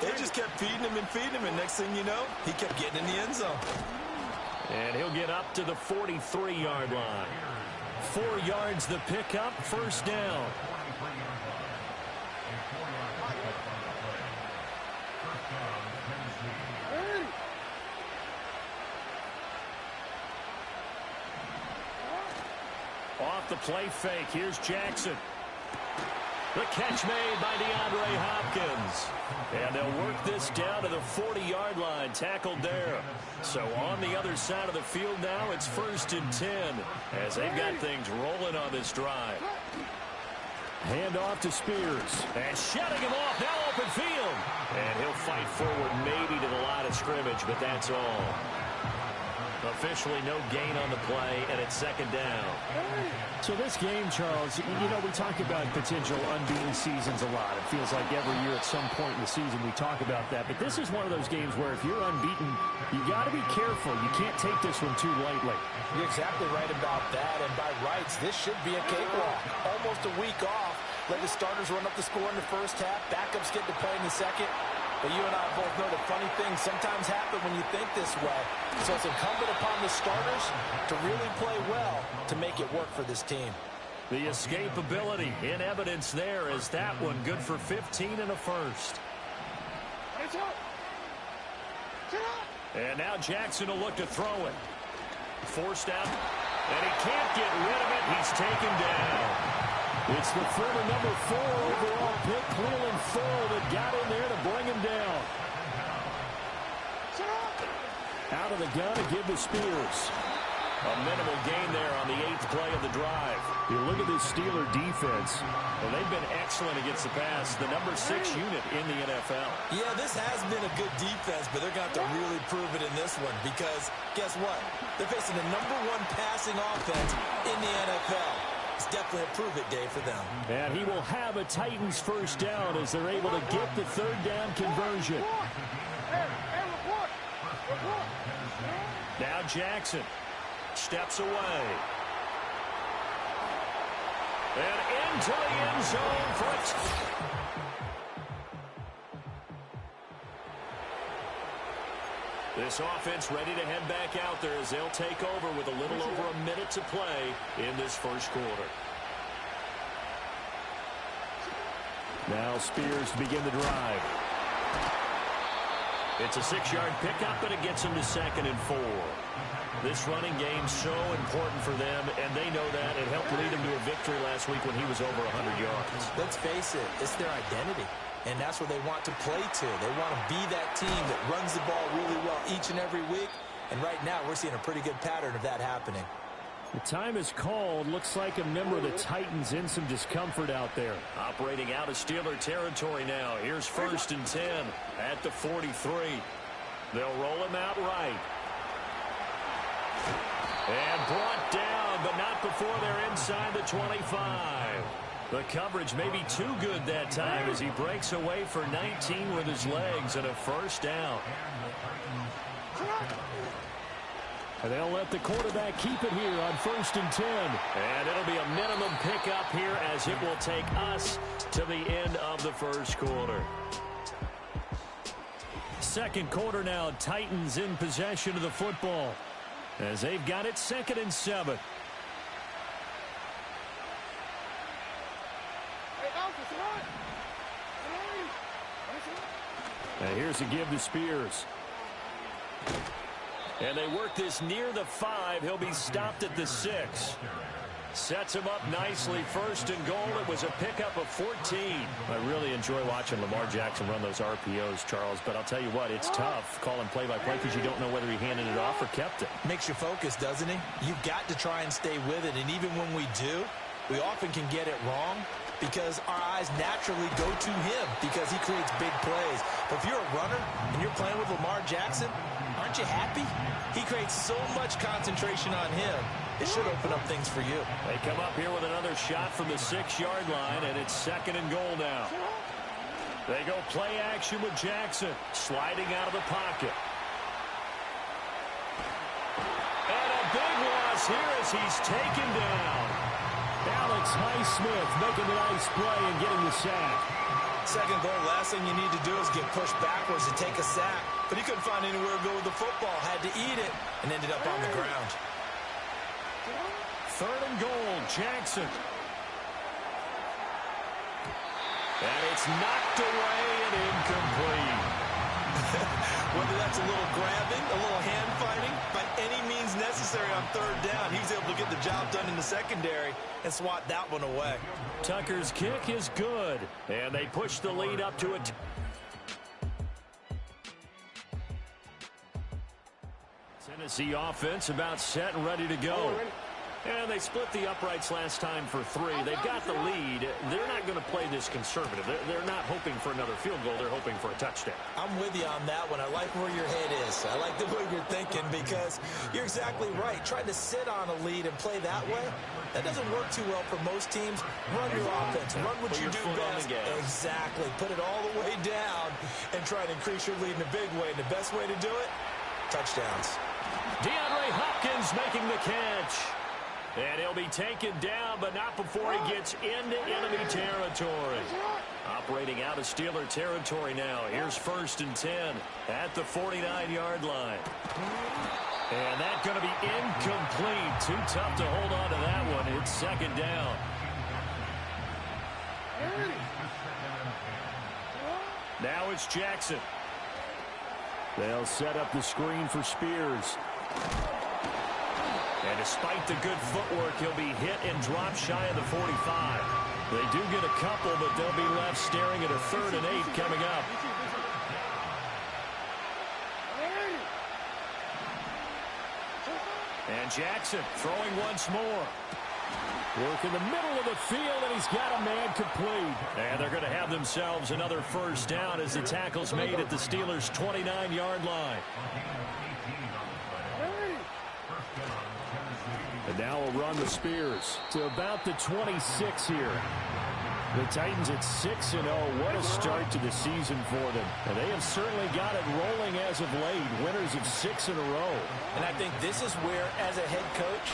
They just kept feeding him, and next thing you know, he kept getting in the end zone. And he'll get up to the 43-yard line. 4 yards the pickup, first down. Off the play fake, here's Jackson. The catch made by DeAndre Hopkins. And they'll work this down to the 40-yard line, tackled there. So on the other side of the field now, it's 1st and 10 as they've got things rolling on this drive. Hand off to Spears. And shutting him off, now open field. And he'll fight forward maybe to the line of scrimmage, but that's all. Officially no gain on the play, and it's second down. So this game, Charles, you know, we talk about potential unbeaten seasons a lot. It feels like every year at some point in the season we talk about that. But this is one of those games where if you're unbeaten, you got to be careful. You can't take this one too lightly. You're exactly right about that. And by rights, this should be a cakewalk. Almost a week off. Let the starters run up the score in the first half. Backups get to play in the second. But you and I both know that funny things sometimes happen when you think this way. So it's incumbent upon the starters to really play well to make it work for this team. The escapability in evidence there is that one good for 15 and a first. And now Jackson will look to throw it. Forced out, and he can't get rid of it. He's taken down. It's the former number 4 overall pick, Cleveland Ferrell, that got in there to bring him down. Out of the gun to give to Spears. A minimal gain there on the 8th play of the drive. You look at this Steeler defense, and they've been excellent against the pass, the number 6 unit in the NFL. Yeah, this has been a good defense, but they're going to have to really prove it in this one because guess what? They're facing the number 1 passing offense in the NFL. It's definitely a prove-it day for them. And he will have a Titans first down as they're able to get the third down conversion. Now Jackson steps away. And into the end zone for it. This offense ready to head back out there as they'll take over with a little over a minute to play in this first quarter. Now Spears to begin the drive. It's a 6-yard pickup, and it gets him to 2nd and 4. This running game so important for them, and they know that. It helped lead them to a victory last week when he was over 100 yards. Let's face it, it's their identity. And that's what they want to play to. They want to be that team that runs the ball really well each and every week. And right now, we're seeing a pretty good pattern of that happening. The time is called. Looks like a member of the Titans in some discomfort out there. Operating out of Steeler territory now. Here's 1st and 10 at the 43. They'll roll him out right. And brought down, but not before they're inside the 25. The coverage may be too good that time as he breaks away for 19 with his legs and a first down. And they'll let the quarterback keep it here on 1st and 10. And it'll be a minimum pickup here as it will take us to the end of the first quarter. Second quarter now, Titans in possession of the football as they've got it 2nd and 7. And here's a give to Spears. And they work this near the 5. He'll be stopped at the 6. Sets him up nicely. 1st and goal. It was a pickup of 14. I really enjoy watching Lamar Jackson run those RPOs, Charles. But I'll tell you what, it's tough calling play-by-play because you don't know whether he handed it off or kept it. Makes you focus, doesn't he? You've got to try and stay with it. And even when we do, we often can get it wrong because our eyes naturally go to him because he creates big plays. But if you're a runner and you're playing with Lamar Jackson, aren't you happy? He creates so much concentration on him. It should open up things for you. They come up here with another shot from the 6-yard line, and it's 2nd and goal now. They go play action with Jackson, sliding out of the pocket. And a big loss here as he's taken down. Alex Highsmith making a nice play and getting the sack. Second goal, last thing you need to do is get pushed backwards to take a sack. But he couldn't find anywhere to go with the football. Had to eat it and ended up on the ground. 3rd and goal, Jackson. And it's knocked away and incomplete. Whether that's a little grabbing, a little hand fighting, by any means necessary on 3rd down, he was able to get the job done in the secondary and swat that one away. Tucker's kick is good, and they push the lead up to it. Tennessee offense about set and ready to go. And they split the uprights last time for 3. They've got the lead. They're not going to play this conservative. They're not hoping for another field goal. They're hoping for a touchdown. I'm with you on that one. I like where your head is. I like the way you're thinking because you're exactly right. Trying to sit on a lead and play that way, that doesn't work too well for most teams. Run your offense. Run what you do best. Exactly. Put it all the way down and try to increase your lead in a big way. And the best way to do it, touchdowns. DeAndre Hopkins making the catch. And he'll be taken down, but not before he gets into enemy territory. Operating out of Steeler territory now. Here's 1st and 10 at the 49-yard line. And that's going to be incomplete. Too tough to hold on to that one. It's 2nd down. Now it's Jackson. They'll set up the screen for Spears. And despite the good footwork, he'll be hit and drop shy of the 45. They do get a couple, but they'll be left staring at a 3rd and 8 coming up. And Jackson throwing once more. Work in the middle of the field, and he's got a man complete. And they're going to have themselves another 1st down as the tackle's made at the Steelers' 29-yard line. And now we'll run the Spears to about the 26 here. The Titans at 6-0. What a start to the season for them. And they have certainly got it rolling as of late. Winners of 6 in a row. And I think this is where, as a head coach,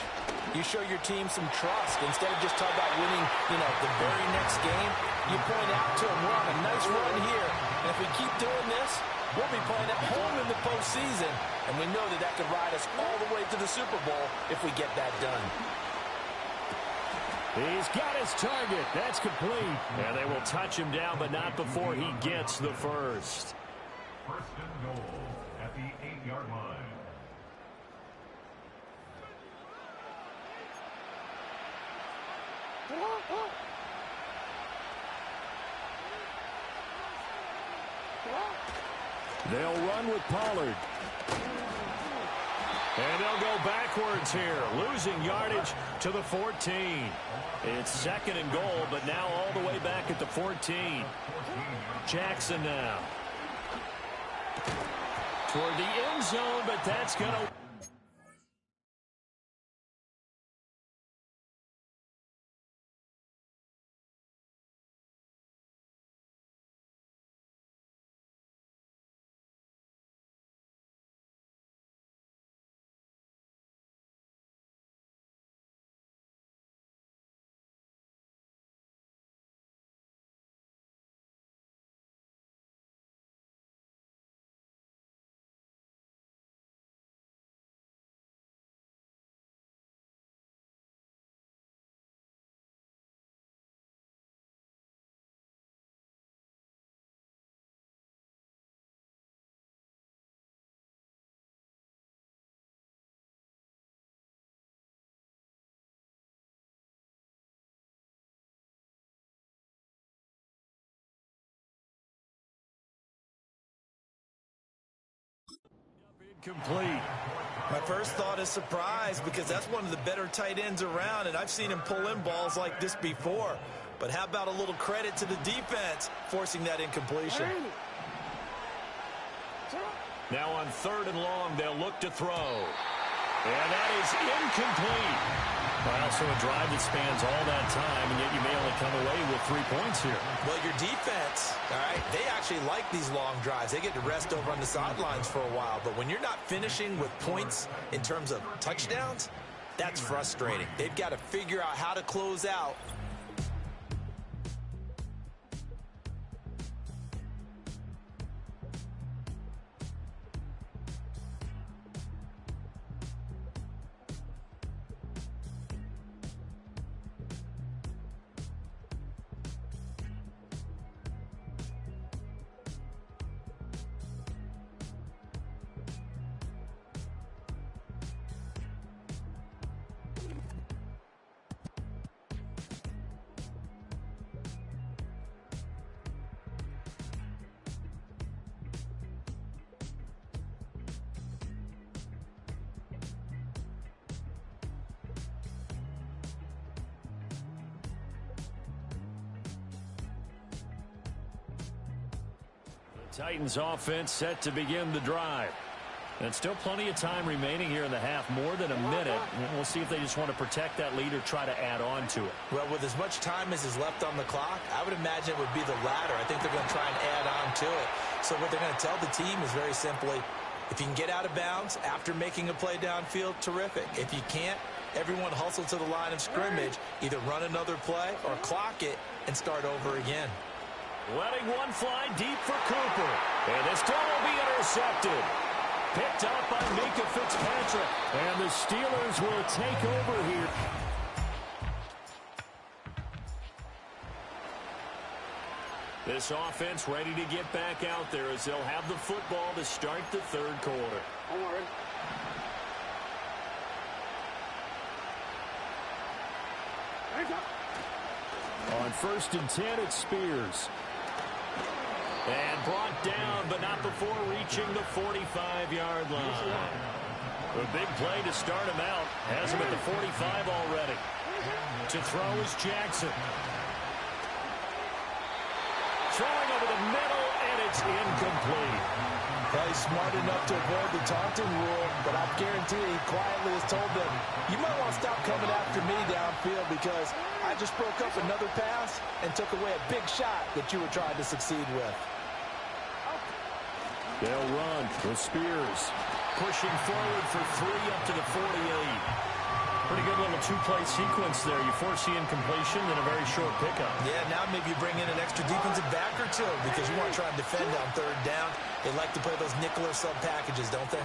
you show your team some trust. Instead of just talking about winning, the very next game, you point out to them, we're on a nice run here. And if we keep doing this, we'll be playing at home in the postseason. And we know that could ride us all the way to the Super Bowl if we get that done. He's got his target. That's complete. And they will touch him down, but not before he gets the 1st. 1st and goal at the 8-yard line. They'll run with Pollard. And they'll go backwards here, losing yardage to the 14. It's 2nd and goal, but now all the way back at the 14. Jackson now. Toward the end zone, but that's going to... Complete. My first thought is surprise because that's one of the better tight ends around, and I've seen him pull in balls like this before. But how about a little credit to the defense forcing that incompletion? Now on 3rd and long, they'll look to throw. And that is incomplete. Well, so a drive that spans all that time, and yet you may only come away with 3 points here. Well, your defense, all right, they actually like these long drives. They get to rest over on the sidelines for a while. But when you're not finishing with points in terms of touchdowns, that's frustrating. They've got to figure out how to close out. Titans offense set to begin the drive. And still plenty of time remaining here in the half, more than a minute. We'll see if they just want to protect that lead or try to add on to it. Well, with as much time as is left on the clock, I would imagine it would be the latter. I think they're going to try and add on to it. So what they're going to tell the team is very simply, if you can get out of bounds after making a play downfield, terrific. If you can't, everyone hustle to the line of scrimmage, either run another play or clock it and start over again. Letting one fly deep for Cooper. And this throw will be intercepted. Picked up by Mika Fitzpatrick. And the Steelers will take over here. This offense ready to get back out there as they'll have the football to start the third quarter. On 1st and 10, it's Spears. And brought down, but not before reaching the 45-yard line. A big play to start him out. Has him at the 45 already. To throw is Jackson. Throwing over the middle, and it's incomplete. Well, he's smart enough to avoid the taunting rule, but I guarantee he quietly has told them, you might want to stop coming after me downfield because I just broke up another pass and took away a big shot that you were trying to succeed with. They'll run with Spears. Pushing forward for 3 up to the 48. Pretty good little two-play sequence there. You force the incompletion, then a very short pickup. Yeah, now maybe you bring in an extra defensive back or two because you want to try and defend on 3rd down. They like to play those nickel or sub packages, don't they?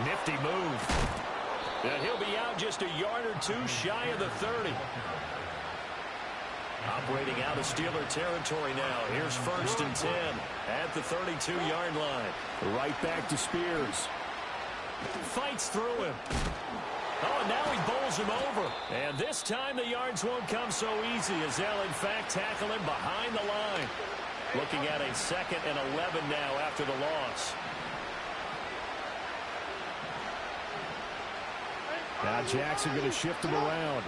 Nifty move. And he'll be out just a yard or two shy of the 30. Operating out of Steeler territory now. Here's 1st and 10 at the 32-yard line. Right back to Spears. Fights through him. Oh, and now he bowls him over. And this time the yards won't come so easy as they'll, in fact, tackle him behind the line. Looking at a 2nd and 11 now after the loss. Now Jackson going to shift him around.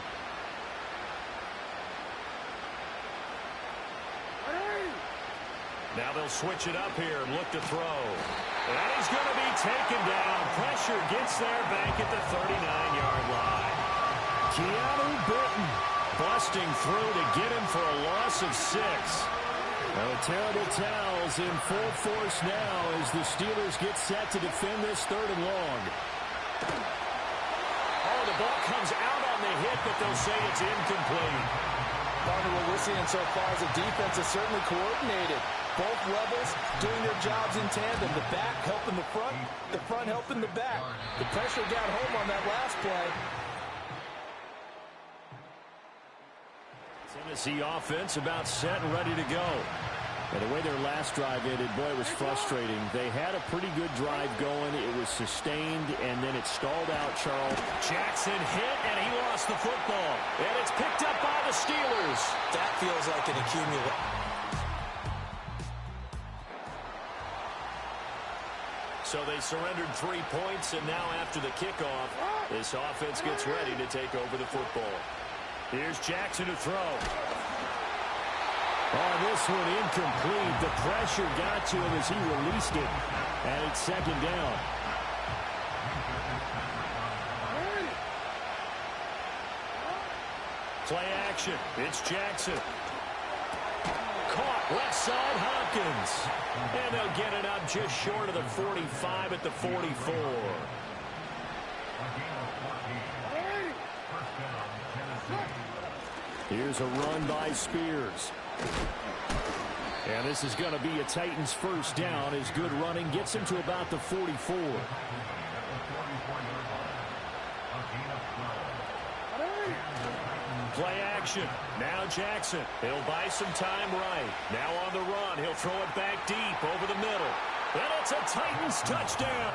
Now they'll switch it up here and look to throw. And he's going to be taken down. Pressure gets there back at the 39-yard line. Keanu Britton busting through to get him for a loss of 6. Well, terrible towels in full force now as the Steelers get set to defend this 3rd and long. Oh, the ball comes out on the hit, but they'll say it's incomplete. Partner, what we're seeing so far is the defense is certainly coordinated. Both levels doing their jobs in tandem. The back helping the front helping the back. The pressure got home on that last play. Tennessee offense about set and ready to go. And the way their last drive ended, boy, it was frustrating. They had a pretty good drive going. It was sustained, and then it stalled out, Charles. Jackson hit, and he lost the football. And it's picked up by the Steelers. That feels like an accumulate. So they surrendered 3 points, and now after the kickoff, this offense gets ready to take over the football. Here's Jackson to throw. Oh, this one incomplete. The pressure got to him as he released it, and it's 2nd down. Play action. It's Jackson. Caught left side Hopkins. And they'll get it up just short of the 45 at the 44. Here's a run by Spears. And this is going to be a Titans 1st down as good running gets him to about the 44. Play action. Now Jackson. He'll buy some time right. Now on the run. He'll throw it back deep over the middle. And it's a Titans touchdown.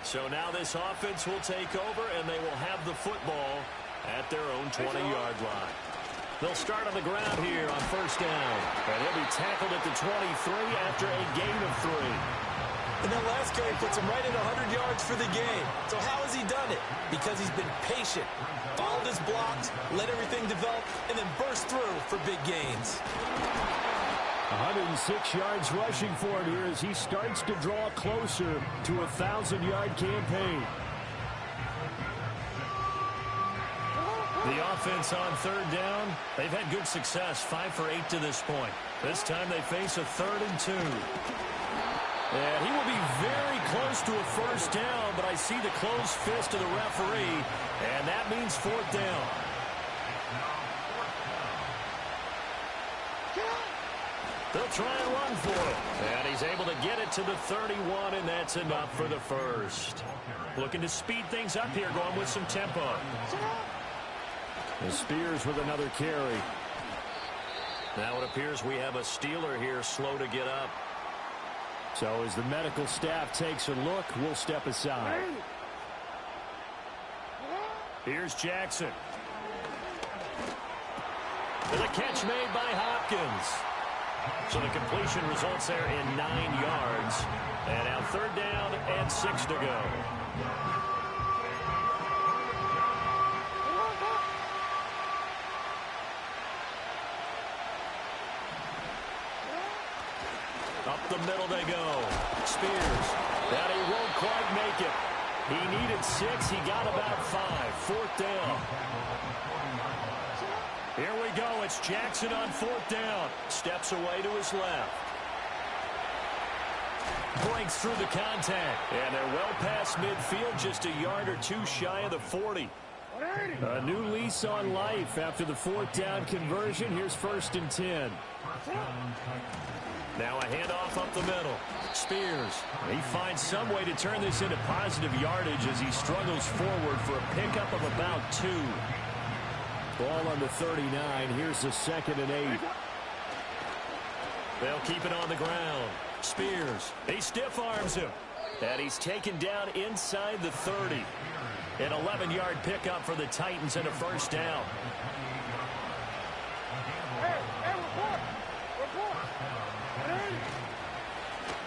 So now this offense will take over, and they will have the football at their own 20-yard line. They'll start on the ground here on 1st down. And he'll be tackled at the 23 after a gain of 3. And that last carry puts him right at 100 yards for the game. So how has he done it? Because he's been patient, followed his blocks, let everything develop, and then burst through for big gains. 106 yards rushing for him here as he starts to draw closer to a 1,000-yard campaign. The offense on third down, they've had good success, 5 for 8 to this point. This time they face a 3rd and 2. And he will be very close to a first down, but I see the closed fist of the referee, and that means 4th down. They'll try and run for it. And he's able to get it to the 31, and that's enough for the first. Looking to speed things up here, going with some tempo. And Spears with another carry. Now it appears we have a Steeler here slow to get up. So as the medical staff takes a look, we'll step aside. Here's Jackson. And a catch made by Hopkins. So the completion results there in 9 yards. And now 3rd down and 6 to go. Up the middle they go. Spears. And he won't quite make it. He needed 6. He got about 5. 4th down. Here we go. It's Jackson on 4th down. Steps away to his left. Breaks through the contact. And they're well past midfield, just a yard or 2 shy of the 40. A new lease on life after the 4th down conversion. Here's 1st and 10. Now a handoff up the middle. Spears. He finds some way to turn this into positive yardage as he struggles forward for a pickup of about 2. Ball on the 39. Here's the 2nd and 8. They'll keep it on the ground. Spears. He stiff arms him. And he's taken down inside the 30. An 11-yard pickup for the Titans and a 1st down.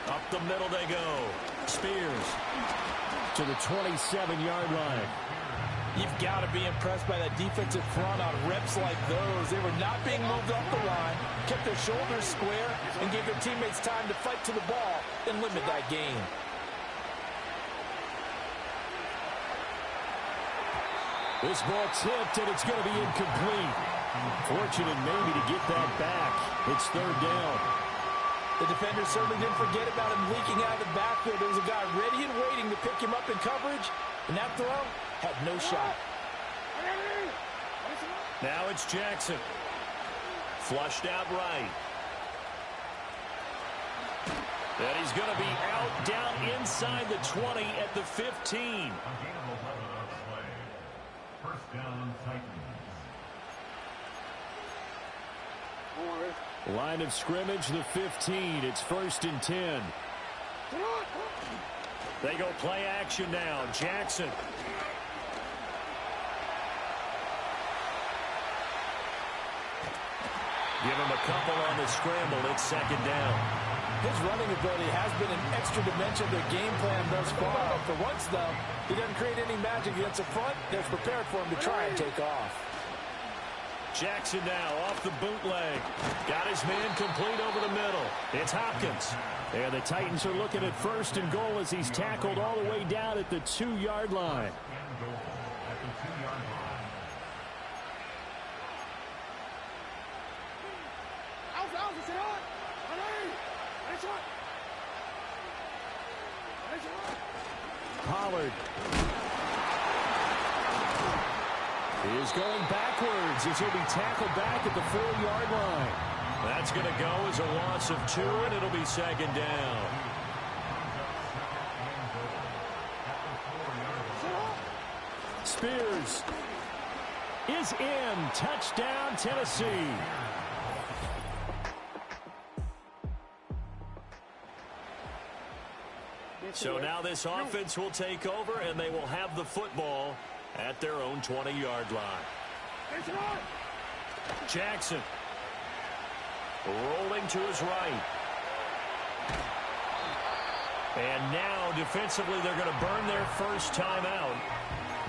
Up the middle they go. Spears. To the 27-yard line. You've got to be impressed by that defensive front on reps like those. They were not being moved off the line, kept their shoulders square, and gave their teammates time to fight to the ball and limit that gain. This ball tipped, and it's going to be incomplete. Fortunate maybe to get that back. It's 3rd down. The defender certainly didn't forget about him leaking out of the backfield. There was a guy ready and waiting to pick him up in coverage, and that throw had no shot. Now it's Jackson. Flushed out right. And he's going to be out down inside the 20 at the 15. First down, Titans. Line of scrimmage, the 15. It's 1st and 10. They go play action now. Jackson. Give him a couple on the scramble. It's 2nd down. His running ability has been an extra dimension of the game plan thus far. For once, though, he doesn't create any magic against the front that's prepared for him to try and take off. Jackson now off the bootleg. Got his man complete over the middle. It's Hopkins. And the Titans are looking at 1st and goal as he's tackled all the way down at the 2-yard line. Pollard is going backwards as he'll be tackled back at the 4-yard line. That's going to go as a loss of 2, and it'll be 2nd down. Spears is in. Touchdown, Tennessee. So now this offense will take over, and they will have the football at their own 20-yard line. Jackson rolling to his right. And now, defensively, they're going to burn their first timeout.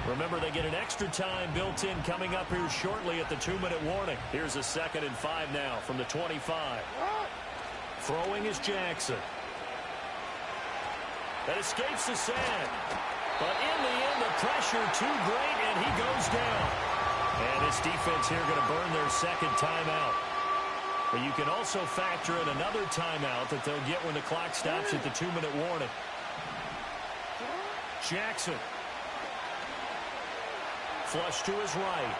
Remember, they get an extra time built in coming up here shortly at the 2-minute warning. Here's a 2nd and 5 now from the 25. Throwing is Jackson. That escapes the sand. But in the end, the pressure too great, and he goes down. And this defense here going to burn their second timeout. But you can also factor in another timeout that they'll get when the clock stops at the 2-minute warning. Jackson. Flush to his right.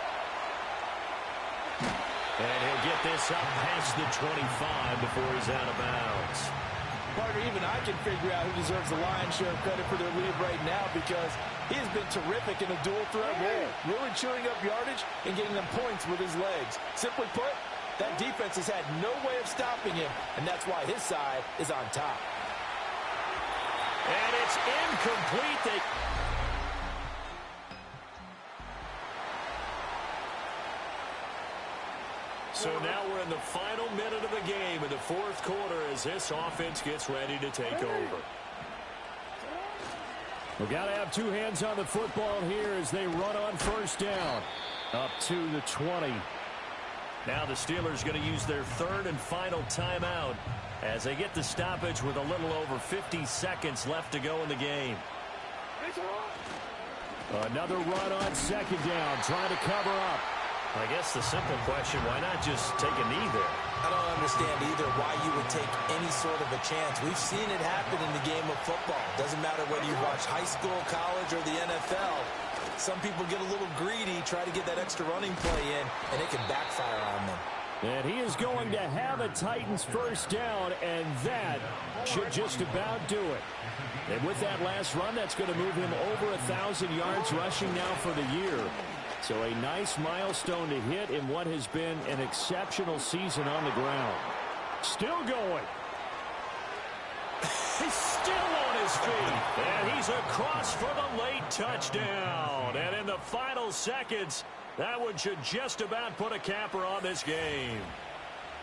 And he'll get this up past the 25 before he's out of bounds. Partner, even I can figure out who deserves the lion's share of credit for their lead right now because he has been terrific in a dual threat role, really chewing up yardage and getting them points with his legs. Simply put, that defense has had no way of stopping him, and that's why his side is on top. And it's incomplete. So now we're in the final minute of the game in the fourth quarter as this offense gets ready to take over. We've got to have two hands on the football here as they run on first down. Up to the 20. Now the Steelers going to use their third and final timeout as they get the stoppage with a little over 50 seconds left to go in the game. Another run on second down, trying to cover up. I guess the simple question, why not just take a knee there? I don't understand either why you would take any sort of a chance. We've seen it happen in the game of football. Doesn't matter whether you watch high school, college, or the NFL. Some people get a little greedy, try to get that extra running play in, and it can backfire on them. And he is going to have a Titans first down, and that should just about do it. And with that last run, that's going to move him over 1,000 yards rushing now for the year. So a nice milestone to hit in what has been an exceptional season on the ground. Still going. He's still on his feet. And he's across for the late touchdown. And in the final seconds, that one should just about put a capper on this game.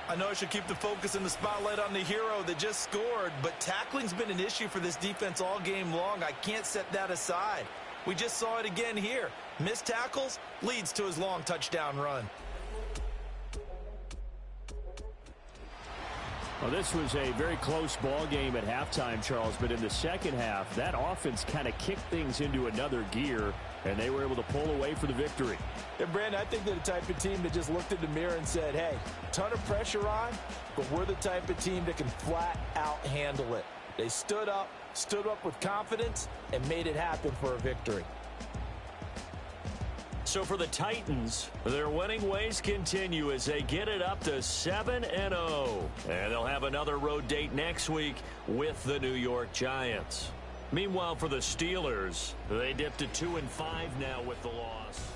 I know I should keep the focus and the spotlight on the hero that just scored, but tackling's been an issue for this defense all game long. I can't set that aside. We just saw it again here. Missed tackles leads to his long touchdown run. Well, this was a very close ball game at halftime, Charles, but in the second half, that offense kind of kicked things into another gear, and they were able to pull away for the victory. And, Brandon, I think they're the type of team that just looked in the mirror and said, hey, ton of pressure on, but we're the type of team that can flat out handle it. They stood up with confidence, and made it happen for a victory. So for the Titans, their winning ways continue as they get it up to 7-0. And they'll have another road date next week with the New York Giants. Meanwhile, for the Steelers, they dipped to 2-5 now with the loss.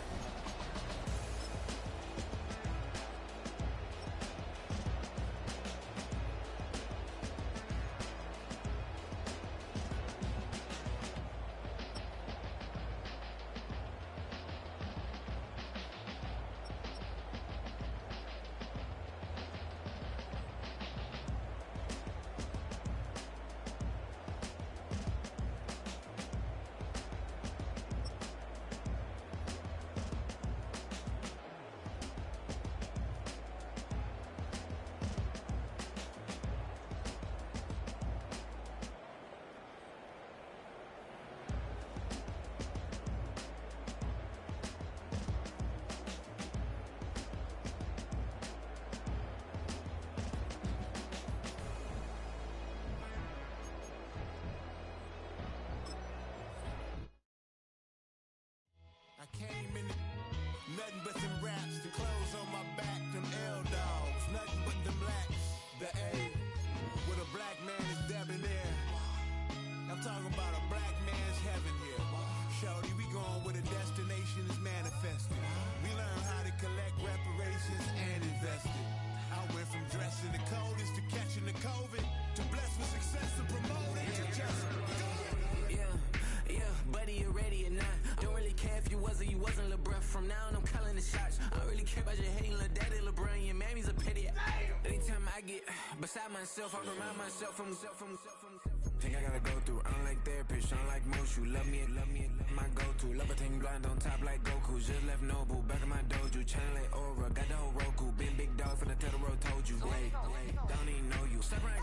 Nothing but them raps, the clothes on my back, them L-dogs. Nothing but them blacks, the A, with a black man is debonair. I'm talking about a black man's heaven here. Shorty, we going where the destination is manifested. We learn how to collect reparations and invest it. I went from dressing the coldest to catching the COVID, to blessed with success to promote it to just go. Yeah, buddy, you ready or not? Don't really care if you was or you wasn't LeBron. From now on, I'm calling the shots. I don't really care about your hating little daddy LeBron. Your mammy's a pity. Anytime I get beside myself, I remind myself from Think I gotta go through. I don't like therapist, I don't like most. You love me, my go-to. Love a thing blind on top like Goku. Just left Noble, back in my dojo. Channel like Aura, got the whole Roku. Been big dog from the tell the road told you. Wait, don't even know you. Step right,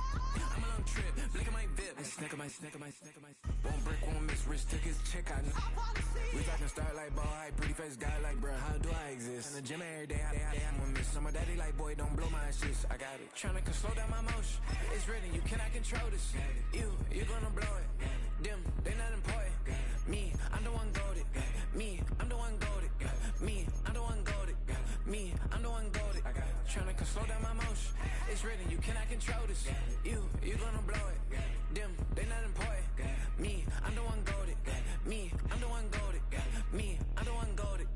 I'm a long trip. Look at my VIP. Snack my. Won't break, won't miss. Rich took his check out. We talking start like ball high, pretty face guy like bruh. How do I exist? In the gym every day, I'm gonna miss. Some of daddy like boy, don't blow my assist. I got it. Tryna slow down my motion. It's written, you cannot control this. You gonna blow it. Them, they not important. Me, I'm the one goated. Me, I'm the one goated. Me, I'm the one goated. Me, I'm the one goated. Tryna slow down my motion. It's written, you cannot control this. You gonna blow it. Them, they not important. Me, I'm the one goated. Me, I'm the one goated. Me, I'm the one goated.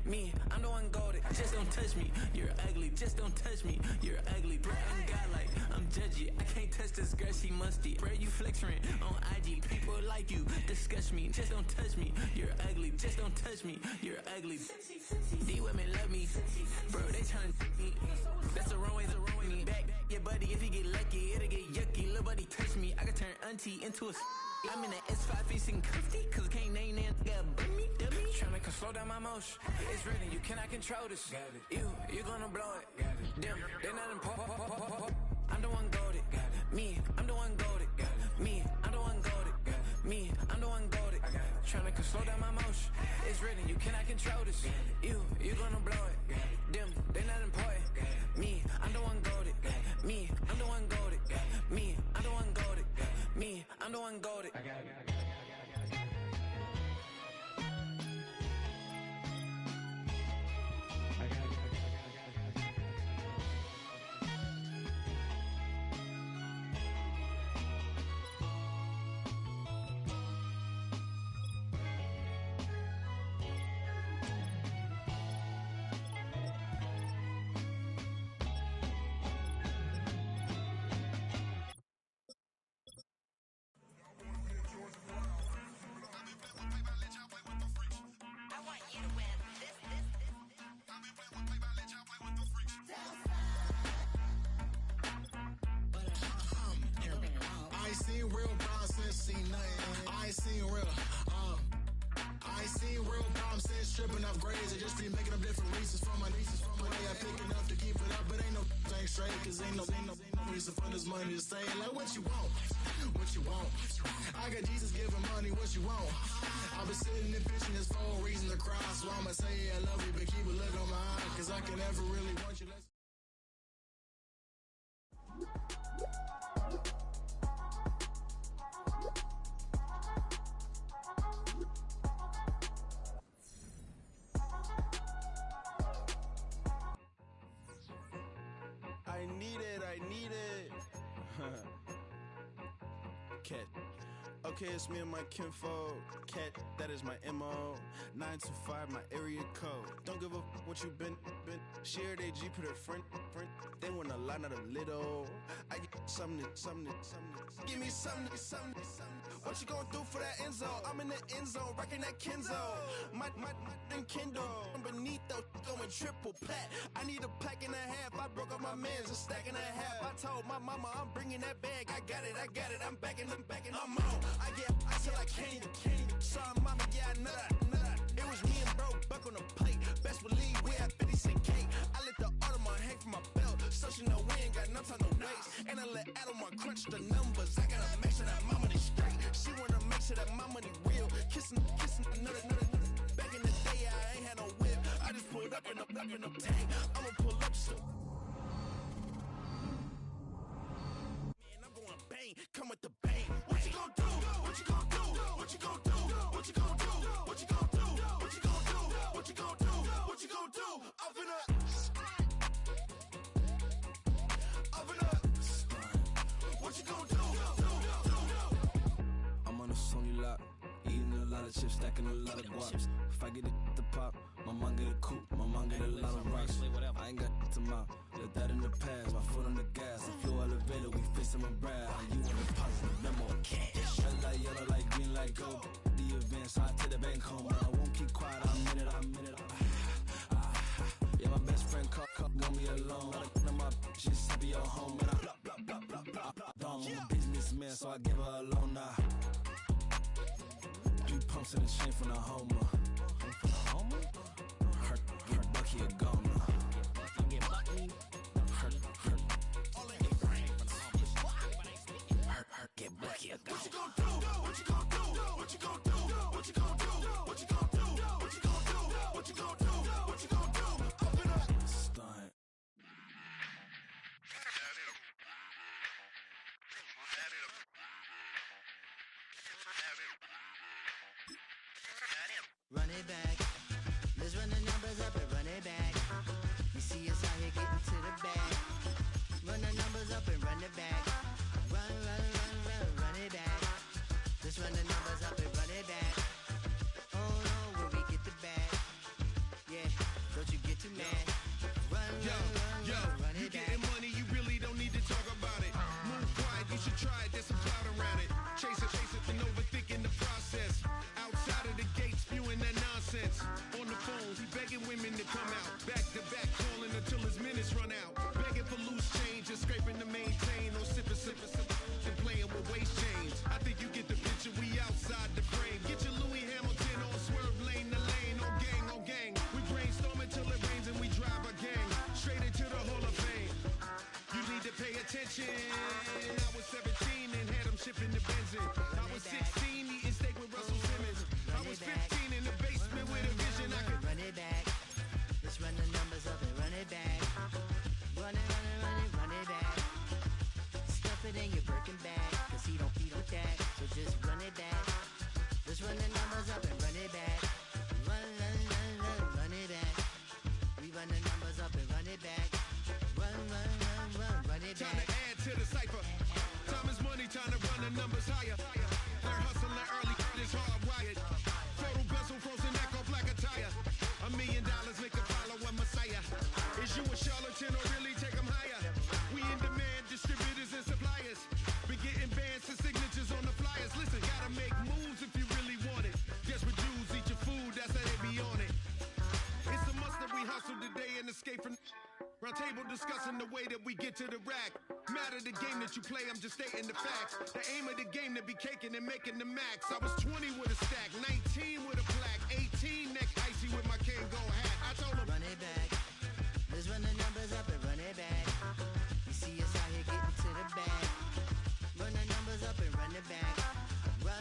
Me, I'm the one goated. Just don't touch me, you're ugly. Just don't touch me, you're ugly. Bro, I'm godlike, I'm judgy. I can't touch this girl, she musty. Bro, you flexing on IG. People like you, disgust me. Just don't touch me, you're ugly. Just don't touch me, you're ugly. These women love me, bro, they tryna me. That's the wrong way, me back. Yeah, buddy, if you get lucky, it'll get yucky. Little buddy touch me, I can turn auntie into a. I'm in the S5 facing cuffy, cause can't name that got me. Tryna slow down my motion. It's written, you cannot control this. You gonna blow it. Them, they not important. I'm the one goated. Me, I'm the one goated. Me, I'm the one goated. Me, I'm the one goated. Tryna slow down my motion. It's written, you cannot control this. You gonna blow it. Them, they not important. Me, I'm the one goated. Me, I'm the one goated. Me, I'm the one goated. Me, I'm the one goated. I ain't seen real problems since seen nothing. I ain't seen real problems since tripping off grades. I just be making up different reasons for my nieces. From my day I pick enough to keep it up, but ain't no thing straight. Cause ain't no reason for this money to stay. Like what you want? What you want? I got Jesus giving money, what you want? I've been sitting and pitching this for a reason to cry. So I'ma say I love you, but keep a look on my eye. Cause I can never really want you less. I need it. Cat. Okay, it's me and my kinfolk. Cat, that is my MO. 925, my area code. Don't give a what you been. Shared AG, put her friend. They want a lot, not a little. I get something. Give me something. What you gonna do for that end zone? I'm in the end zone, rocking that Kenzo. My Kindle. Beneath though, going triple plat. I need a pack and a half. I broke up my man's a stack and a half. I told my mama I'm bringing that bag. I got it. I'm backing. I'm on. I get till I can't. Sorry, mama, yeah, I know that. It was me and bro, buck on the plate. Best believe we had 50 cent cake. I let the Audemars hang from my belt, so she know we ain't got no time to waste. And I let Adelmar crunch the numbers. I gotta make sure that my money straight. She wanna make sure that my money real. Kissing another. Back in the day, I ain't had no whip. I just pulled up in the tank. I'ma pull up just to. Man, I'm going bang. Come with the bang. What you gonna do? What you gonna do? What you gonna do? What you gonna do? What you gonna do? What you gonna do? What you gonna do? What you gonna do? Up in up. What you gonna do? I'm on a Sony lot, eating a lot of chips, stacking a lot of guaps. If I get it the pop, my mom get a coupe, my mom get a lot of rocks. I ain't got to mouth, let that in the past. My foot on the gas, I flew elevator, we facing my brad. You want a positive memo, cash. Red light, yellow light, green light, gold. The events, hot to the bank home, but I won't keep quiet. I'm in it. Yeah, my best friend called, want me alone. I my just be your home, and I blah. Dom, business a man, so I give her a low now. 3 pumps in the chain from the Homer. Her Bucky a goner. Her get Bucky a goner. What you gon' do? What you gon' do? What you gon' do? What you gon' do? What you gon' do? What you gon' do? What you gon' do? What you gon' do? Open up. Stunt. Run it back. Let's run the numbers up and run it back. You see us out here getting to the bag. Run the numbers up and run it back. Run, run, run, run, run it back. Let's run the numbers up and run it back. Oh no, when we get the bag. Yeah, don't you get too mad. Run, run, run, run you it back. getting money, you really don't need to talk about it. Move quiet, you should try it, there's some clout around it. Chase it, and overthinking the process. Outside of the gate, spewing that nonsense. On the phone, he begging women to come out. Back to back, calling until his minutes run out. Begging for loose change and scraping to maintain. No sipping, and playing with waist chains. I think you get the picture, we outside the frame. Get your Louis Hamilton on swerve lane to lane. On gang. We brainstorm until it rains and we drive a gang. Straight into the Hall of Fame. You need to pay attention. I was 17 and had him shipping the benzine. I was 16 eating steak with Russell Simmons. I was 15 in the basement with a vision. I could run it back. Let's run the numbers up and run it back. Run it, run it, run it, run it back. Stuff it in your Birkin bag, cause he don't feed with that. So just run it back. Let's run the numbers up and run it back. Run, run, run, run, run it back. We run the numbers up and run it back. Run, run, run, run, run it time back. to add to the cipher. Time is money, time to run the numbers higher. Learn hustling early, it's hardwired. Total bezel, frozen neck or black attire. $1 million make a follower Messiah. Is you a charlatan or really take them higher? We in demand, distributors and suppliers. Be getting bands and signatures on the flyers. Listen, gotta make moves if you really want it. Desperate Jews eat your food, that's how they be on it. It's a must that we hustle today and escape from round table discussing the way that we get to the rack. Matter the game that you play, I'm just stating the facts. The aim of the game to be caking and making the max. I was 20 with a stack, 19 with a plaque, 18 neck icy with my Kango hat.